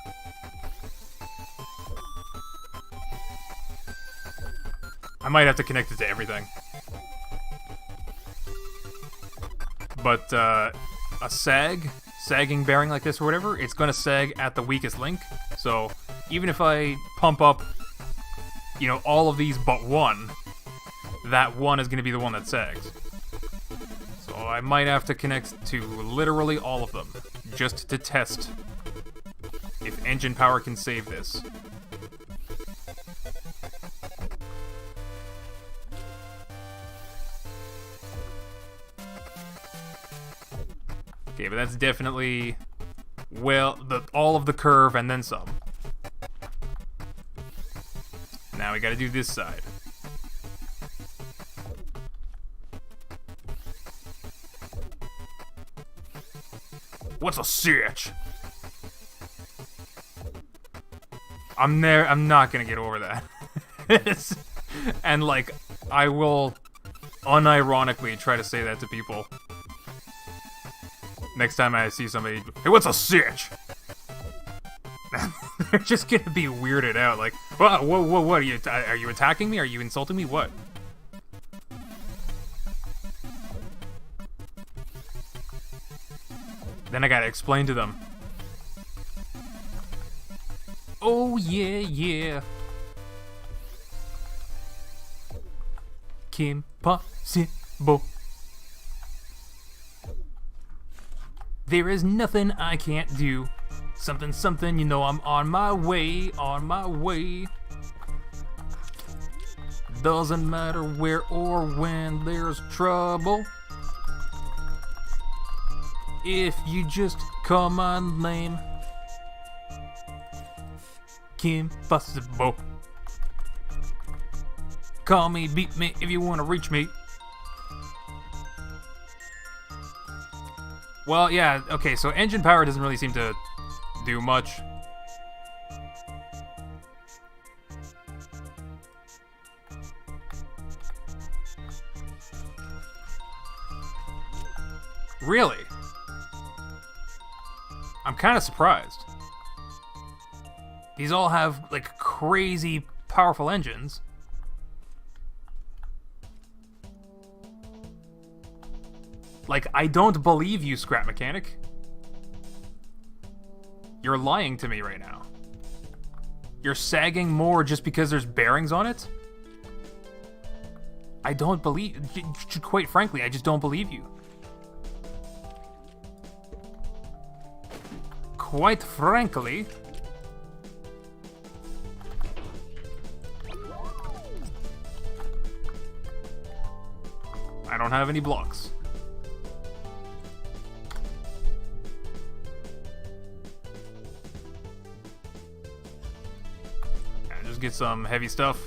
I might have to connect it to everything. But, a sagging bearing like this or whatever, it's gonna sag at the weakest link. So, even if I pump up, you know, all of these but one, that one is gonna be the one that sags. So I might have to connect to literally all of them, just to test if engine power can save this. Okay, but that's definitely, well, all of the curve and then some. Now we gotta do this side. What's a sitch? I'm not gonna get over that. And, like, I will unironically try to say that to people. Next time I see somebody, hey, what's a sitch? They're just gonna be weirded out, like, what are you attacking me? Are you insulting me? What? Then I gotta explain to them. Oh, yeah. Impossible. There is nothing I can't do. Something, you know I'm on my way. Doesn't matter where or when there's trouble. If you just call my name. Impossible. Call me, beat me if you want to reach me. Well, yeah, okay, so engine power doesn't really seem to do much. Really? I'm kind of surprised. These all have, like, crazy powerful engines. Like, I don't believe you, Scrap Mechanic. You're lying to me right now. You're sagging more just because there's bearings on it? I don't believe... Quite frankly, I just don't believe you. Quite frankly... I don't have any blocks. Just get some heavy stuff.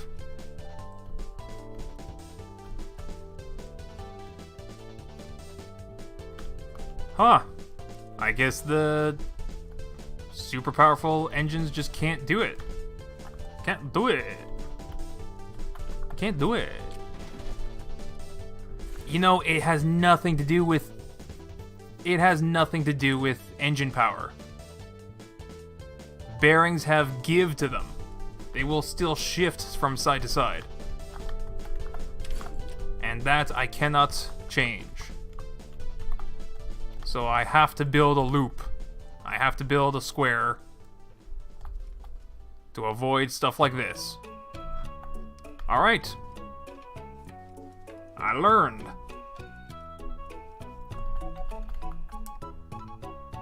Huh. I guess the super powerful engines just can't do it. Can't do it. Can't do it. You know, it has nothing to do with... It has nothing to do with engine power. Bearings have give to them. They will still shift from side to side. And that I cannot change. So I have to build a loop. I have to build a square to avoid stuff like this. Alright. I learned.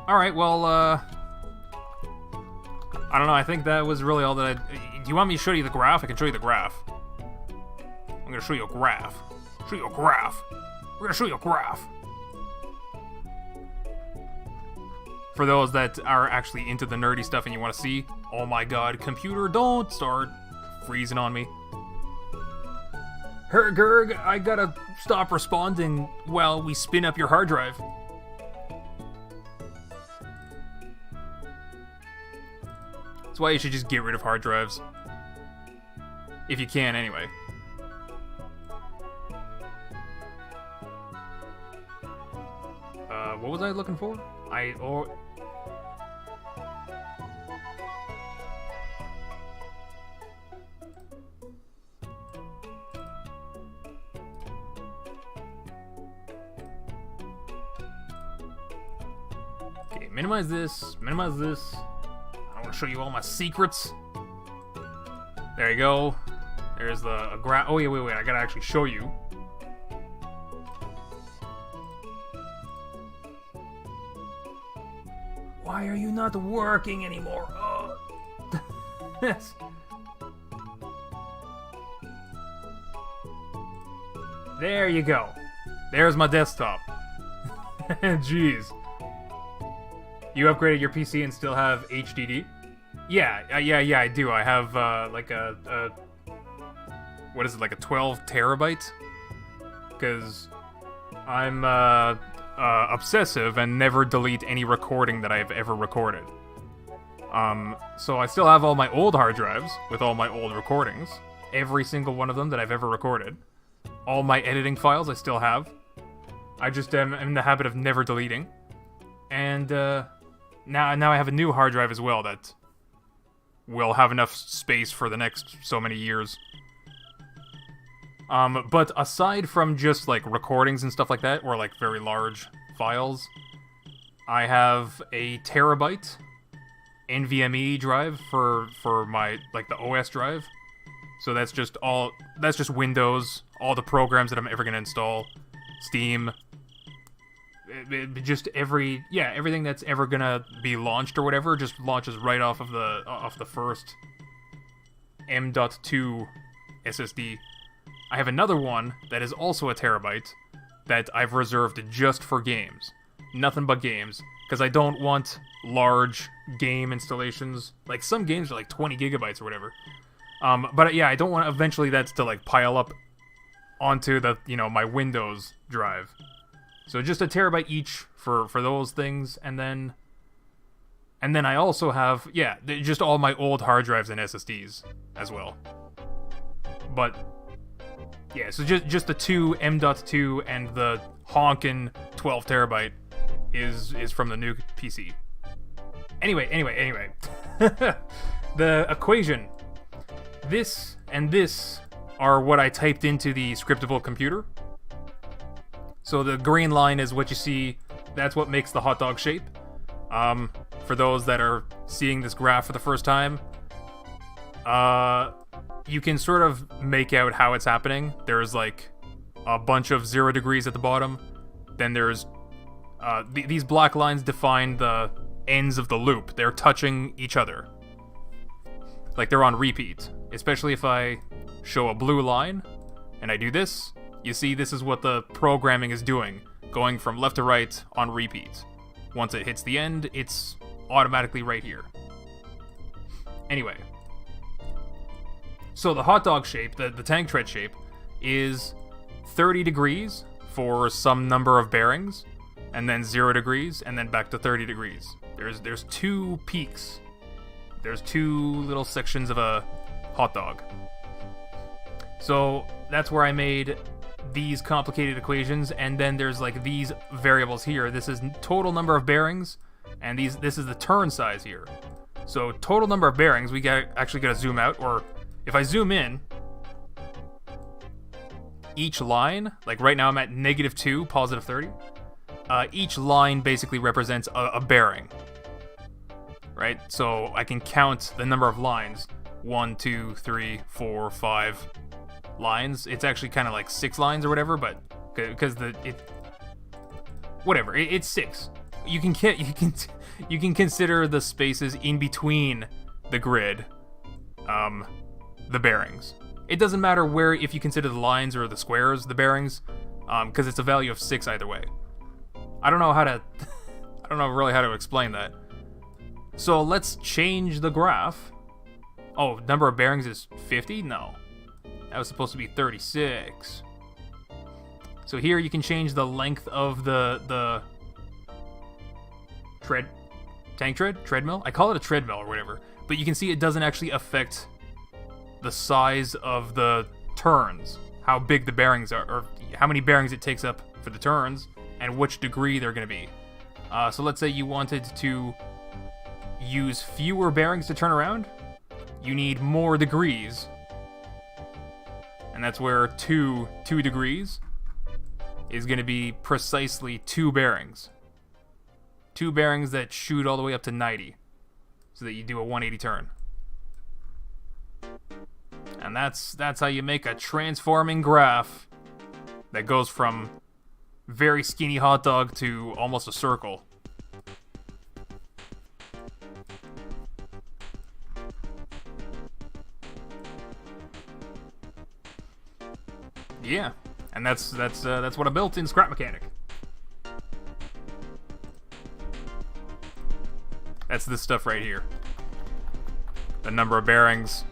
Alright, well, I don't know, I think that was really all that I... Do you want me to show you the graph? I can show you the graph. I'm gonna show you a graph. Show you a graph. We're gonna show you a graph. For those that are actually into the nerdy stuff and you want to see, oh my god, computer, don't start freezing on me. Hergerg, I gotta stop responding while we spin up your hard drive. That's why you should just get rid of hard drives. If you can, anyway. What was I looking for? Okay, minimize this, minimize this. I want to show you all my secrets. There you go. There's the graph. Oh, yeah, wait, I gotta actually show you. Why are you not working anymore? Oh. Yes. There you go. There's my desktop. Jeez. You upgraded your PC and still have HDD? Yeah, I do. I have, like a what is it, like a 12 terabyte? Because I'm, obsessive and never delete any recording that I've ever recorded. So I still have all my old hard drives with all my old recordings. Every single one of them that I've ever recorded. All my editing files I still have. I just am in the habit of never deleting. And, now I have a new hard drive as well that will have enough space for the next so many years. But aside from just, like, recordings and stuff like that, or, like, very large files, I have a terabyte NVMe drive for my, like, the OS drive. So that's just Windows, all the programs that I'm ever gonna install, Steam, just everything that's ever gonna be launched or whatever just launches right off of the first M.2 SSD. I have another one that is also a terabyte that I've reserved just for games. Nothing but games, because I don't want large game installations. Like, some games are like 20 gigabytes or whatever. But yeah, I don't want eventually that to, like, pile up onto the, my Windows drive. So just a terabyte each for those things, and then I also have, just all my old hard drives and SSDs as well. But yeah, so just the two M.2 and the honkin' 12 terabyte is from the new PC. Anyway. The equation. This and this are what I typed into the scriptable computer. So the green line is what you see. That's what makes the hot dog shape. For those that are seeing this graph for the first time, you can sort of make out how it's happening. There's like a bunch of 0 degrees at the bottom. Then there's these black lines define the ends of the loop. They're touching each other. Like they're on repeat. Especially if I show a blue line and I do this, you see this is what the programming is doing, going from left to right on repeat. Once it hits the end, it's automatically right here. Anyway. So the hot dog shape, the tank tread shape, is 30 degrees for some number of bearings, and then 0 degrees, and then back to 30 degrees. There's 2 peaks. There's 2 little sections of a hot dog. So that's where I made these complicated equations, and then there's like these variables here. This is total number of bearings, and this is the turn size here. So total number of bearings, we actually gotta zoom out, or if I zoom in, each line, like right now I'm at -2, +30. Each line basically represents a bearing, right? So I can count the number of lines. 1, 2, 3, 4, 5 lines. It's actually kind of like 6 lines or whatever, but because it's 6. You can consider the spaces in between the grid, the bearings. It doesn't matter where, if you consider the lines or the squares the bearings, because it's a value of 6 either way. I don't know really how to explain that. So let's change the graph. Oh, number of bearings is 50? No. That was supposed to be 36. So here you can change the length of the treadmill? I call it a treadmill or whatever. But you can see it doesn't actually affect the size of the turns. How big the bearings are, or how many bearings it takes up for the turns, and which degree they're going to be. So let's say you wanted to use fewer bearings to turn around. You need more degrees, and that's where 2 degrees is going to be precisely 2 bearings. 2 bearings that shoot all the way up to 90, so that you do a 180 turn. And that's how you make a transforming graph that goes from very skinny hot dog to almost a circle. Yeah, and that's what I built in Scrap Mechanic. That's this stuff right here. The number of bearings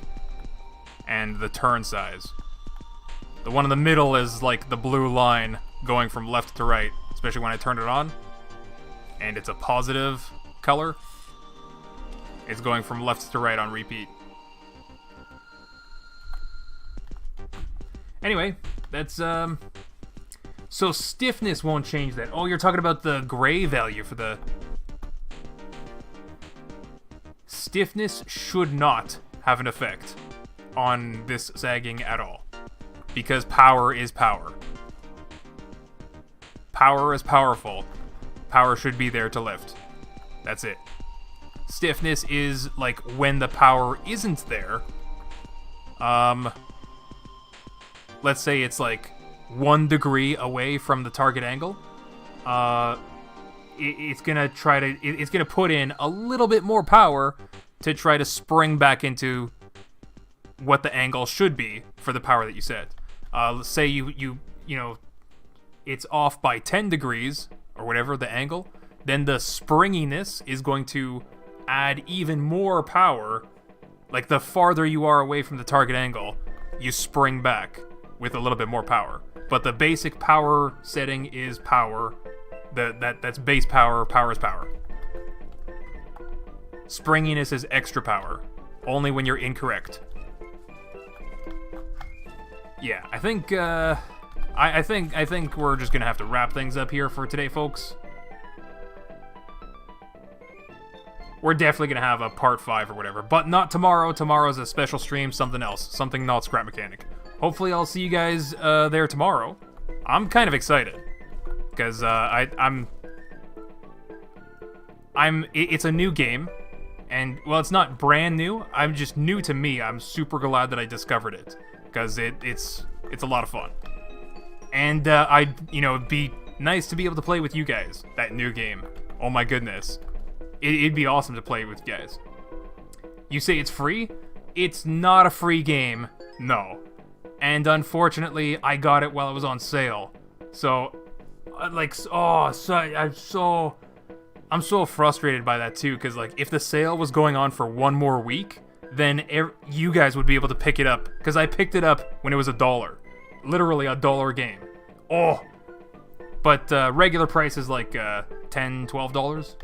and the turn size. The one in the middle is like the blue line going from left to right, especially when I turn it on. And it's a positive color. It's going from left to right on repeat. Anyway, that's so stiffness won't change that. Oh, you're talking about the gray value for the... Stiffness should not have an effect on this sagging at all, because power is power. Power is powerful. Power should be there to lift. That's it. Stiffness is like when the power isn't there. Let's say it's like 1 degree away from the target angle. It's gonna put in a little bit more power to try to spring back into what the angle should be for the power that you set. Let's say you know it's off by 10 degrees or whatever the angle, then the springiness is going to add even more power. Like the farther you are away from the target angle, you spring back with a little bit more power. But the basic power setting is power. That's base power. Power is power. Springiness is extra power. Only when you're incorrect. Yeah, I think I think we're just gonna have to wrap things up here for today, folks. we're definitely gonna have a part 5 or whatever. But not tomorrow. Tomorrow's a special stream, something else, something not Scrap Mechanic. Hopefully, I'll see you guys there tomorrow. I'm kind of excited because it's a new game, and well, it's not brand new. I'm just new to me. I'm super glad that I discovered it because it's a lot of fun, and it'd be nice to be able to play with you guys that new game. Oh my goodness, it'd be awesome to play with you guys. You say it's free? It's not a free game, no. And unfortunately, I got it while it was on sale. So, I'm so frustrated by that too, because like if the sale was going on for one more week, then you guys would be able to pick it up, because I picked it up when it was $1, literally $1 game. Oh, but regular price is like $10, $12.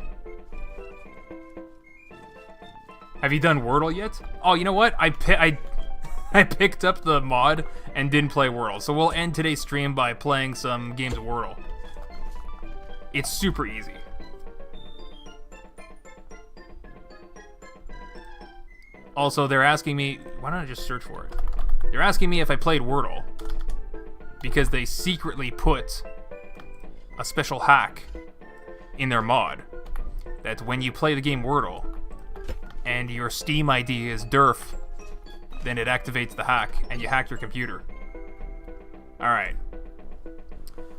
Have you done Wordle yet? Oh, you know what? I picked up the mod and didn't play Wordle, so we'll end today's stream by playing some games of Wordle. It's super easy. Also, they're asking me... Why don't I just search for it? They're asking me if I played Wordle, because they secretly put a special hack in their mod that when you play the game Wordle and your Steam ID is Durf, then it activates the hack and you hack your computer. Alright.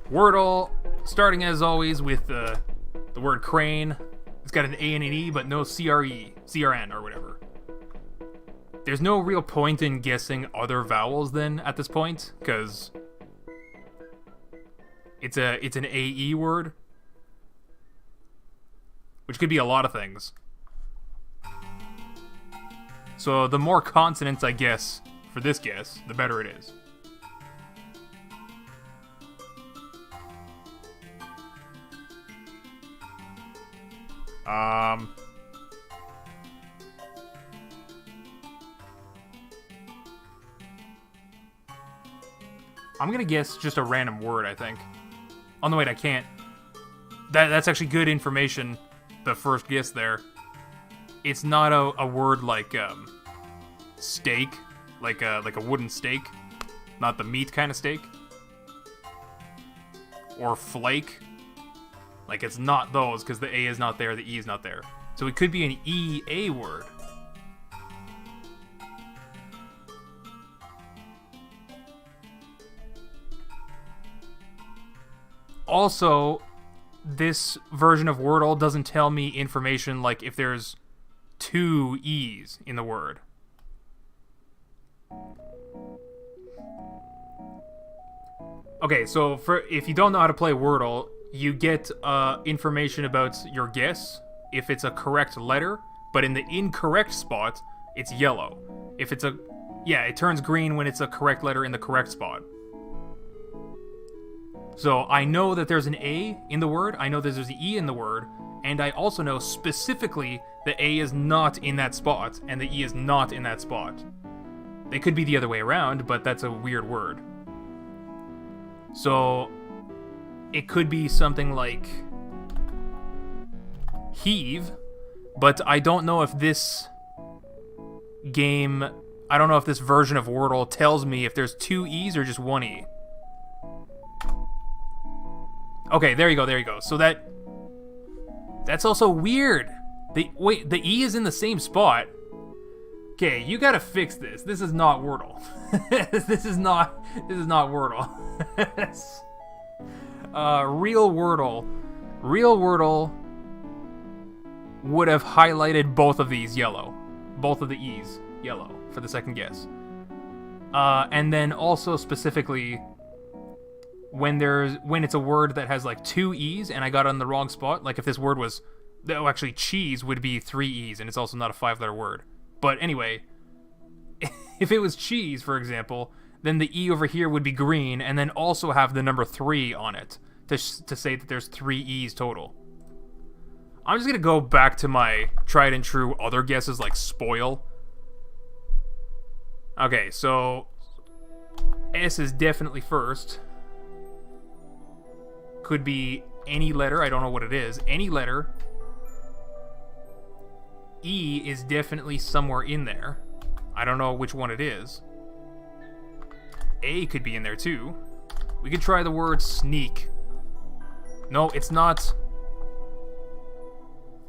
Wordle, starting as always with the word crane. It's got an A and an E, but no CRN or whatever. There's no real point in guessing other vowels then at this point, because it's an AE word, which could be a lot of things. So the more consonants I guess for this guess, the better it is. I'm gonna guess just a random word, I think. Oh no, wait, I can't. That's actually good information. The first guess there. It's not a word like steak, like a wooden steak, not the meat kind of steak, or flake. Like it's not those, because the A is not there, the E is not there. So it could be an EA word. Also, this version of Wordle doesn't tell me information like if there's 2 E's in the word. Okay, so if you don't know how to play Wordle, you get information about your guess if it's a correct letter, but in the incorrect spot, it's yellow. If it's it turns green when it's a correct letter in the correct spot. So I know that there's an A in the word, I know that there's an E in the word, and I also know specifically the A is not in that spot, and the E is not in that spot. They could be the other way around, but that's a weird word. So it could be something like heave, but I don't know if this game, I don't know if this version of Wordle tells me if there's 2 E's or just 1 E. Okay, there you go. So that's also weird. The E is in the same spot. Okay, you gotta fix this. This is not Wordle. This is not Wordle. Real Wordle would have highlighted both of these yellow. Both of the E's yellow for the second guess. And then also specifically when it's a word that has like 2 E's and I got it on the wrong spot, like if this word was, actually cheese would be 3 E's and it's also not a 5-letter word. But anyway, if it was cheese, for example, then the E over here would be green and then also have the number 3 on it to say that there's 3 E's total. I'm just going to go back to my tried and true other guesses like spoil. Okay, so S is definitely first. Could be any letter, I don't know what it is. Any letter E is definitely somewhere in there. I don't know which one it is. A could be in there too. We could try the word sneak. No, it's not.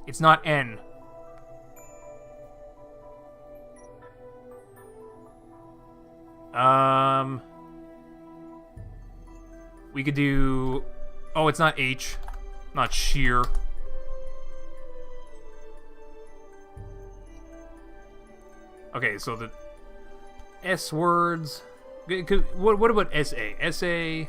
It's not N. We could do... Oh, it's not H. Not sheer. Okay, so the S words... What about SA? SA...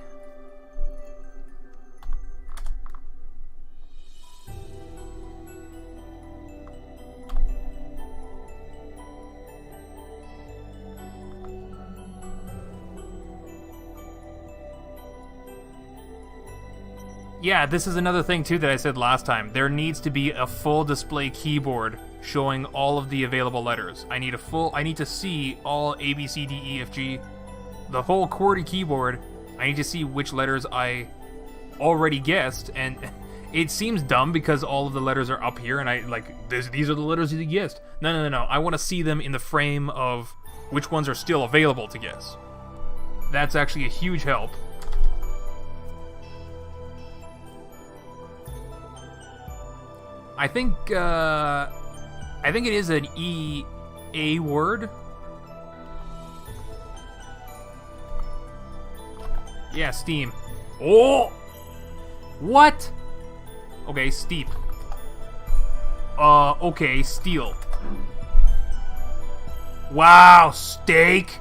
Yeah, this is another thing too that I said last time. There needs to be a full display keyboard showing all of the available letters. I need to see all A, B, C, D, E, F, G, the whole QWERTY keyboard. I need to see which letters I already guessed, and it seems dumb because all of the letters are up here, and these are the letters you guessed. No. I want to see them in the frame of which ones are still available to guess. That's actually a huge help. I think it is an E-A word. Yeah, steam. Oh! What? Okay, steep. Okay, steel. Wow, steak.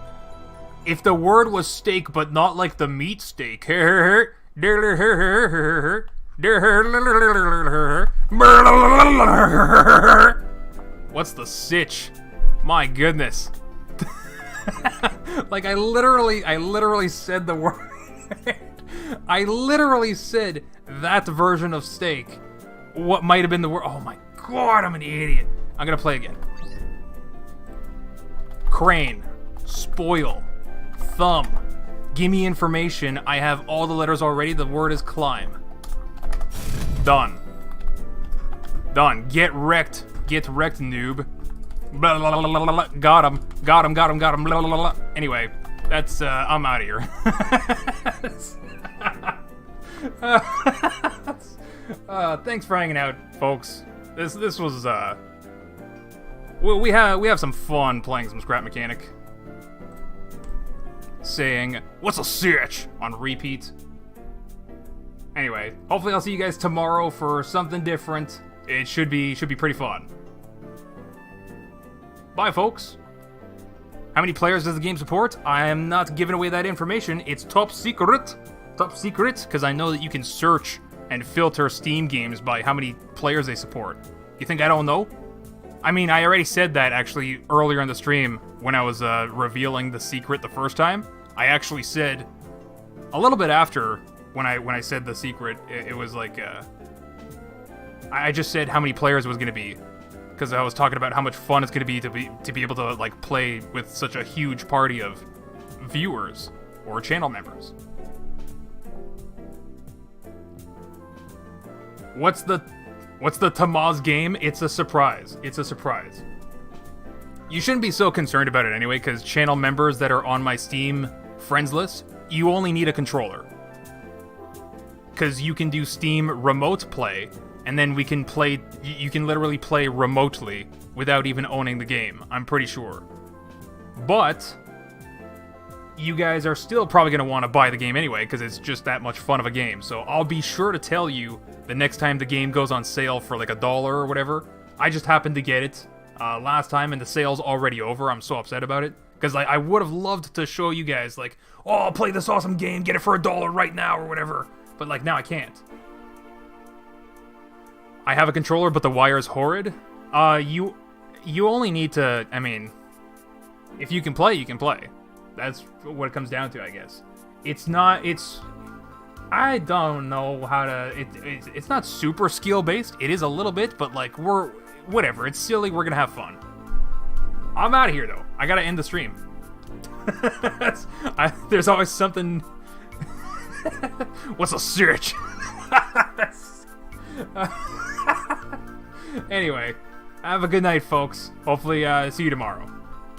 If the word was steak, but not like the meat steak. What's the sitch? My goodness. Like I literally said the word. I literally said that version of steak. What might have been the word? Oh my god, I'm an idiot. I'm gonna play again. Crane. Spoil. Thumb. Gimme information. I have all the letters already. The word is climb. Done. Done. Get wrecked. Get wrecked, noob. Blah, blah, blah, blah, blah. Got him. Got him. Got him. Got him. Blah, blah, blah. Anyway, that's, I'm out of here. Thanks for hanging out, folks. This was, we have some fun playing some Scrap Mechanic. Saying, what's a sitch? On repeat. Anyway, hopefully I'll see you guys tomorrow for something different. It should be pretty fun. Bye, folks. How many players does the game support? I am not giving away that information. It's top secret. Top secret, because I know that you can search and filter Steam games by how many players they support. You think I don't know? I mean, I already said that actually earlier in the stream when I was revealing the secret the first time. I actually said a little bit after when I said the secret, it was like I just said how many players it was going to be because I was talking about how much fun it's going to be able to like play with such a huge party of viewers or channel members. What's the Tamaz game? It's a surprise. It's a surprise. You shouldn't be so concerned about it anyway, because channel members that are on my Steam friends list, you only need a controller. Because you can do Steam remote play, and then we can play, you can literally play remotely without even owning the game, I'm pretty sure. But you guys are still probably going to want to buy the game anyway, because it's just that much fun of a game. So I'll be sure to tell you the next time the game goes on sale for like $1 or whatever. I just happened to get it last time, and the sale's already over. I'm so upset about it. Because I would have loved to show you guys, like, oh, I'll play this awesome game, get it for $1 right now, or whatever. But, like, now I can't. I have a controller, but the wire's horrid. You only need to, I mean, if you can play, you can play. That's what it comes down to, I guess. I don't know how to, it's not super skill-based. It is a little bit, but, like, whatever. It's silly, we're gonna have fun. I'm out of here, though. I gotta end the stream. There's always something... What's a search? Anyway, Have a good night, folks. Hopefully, see you tomorrow.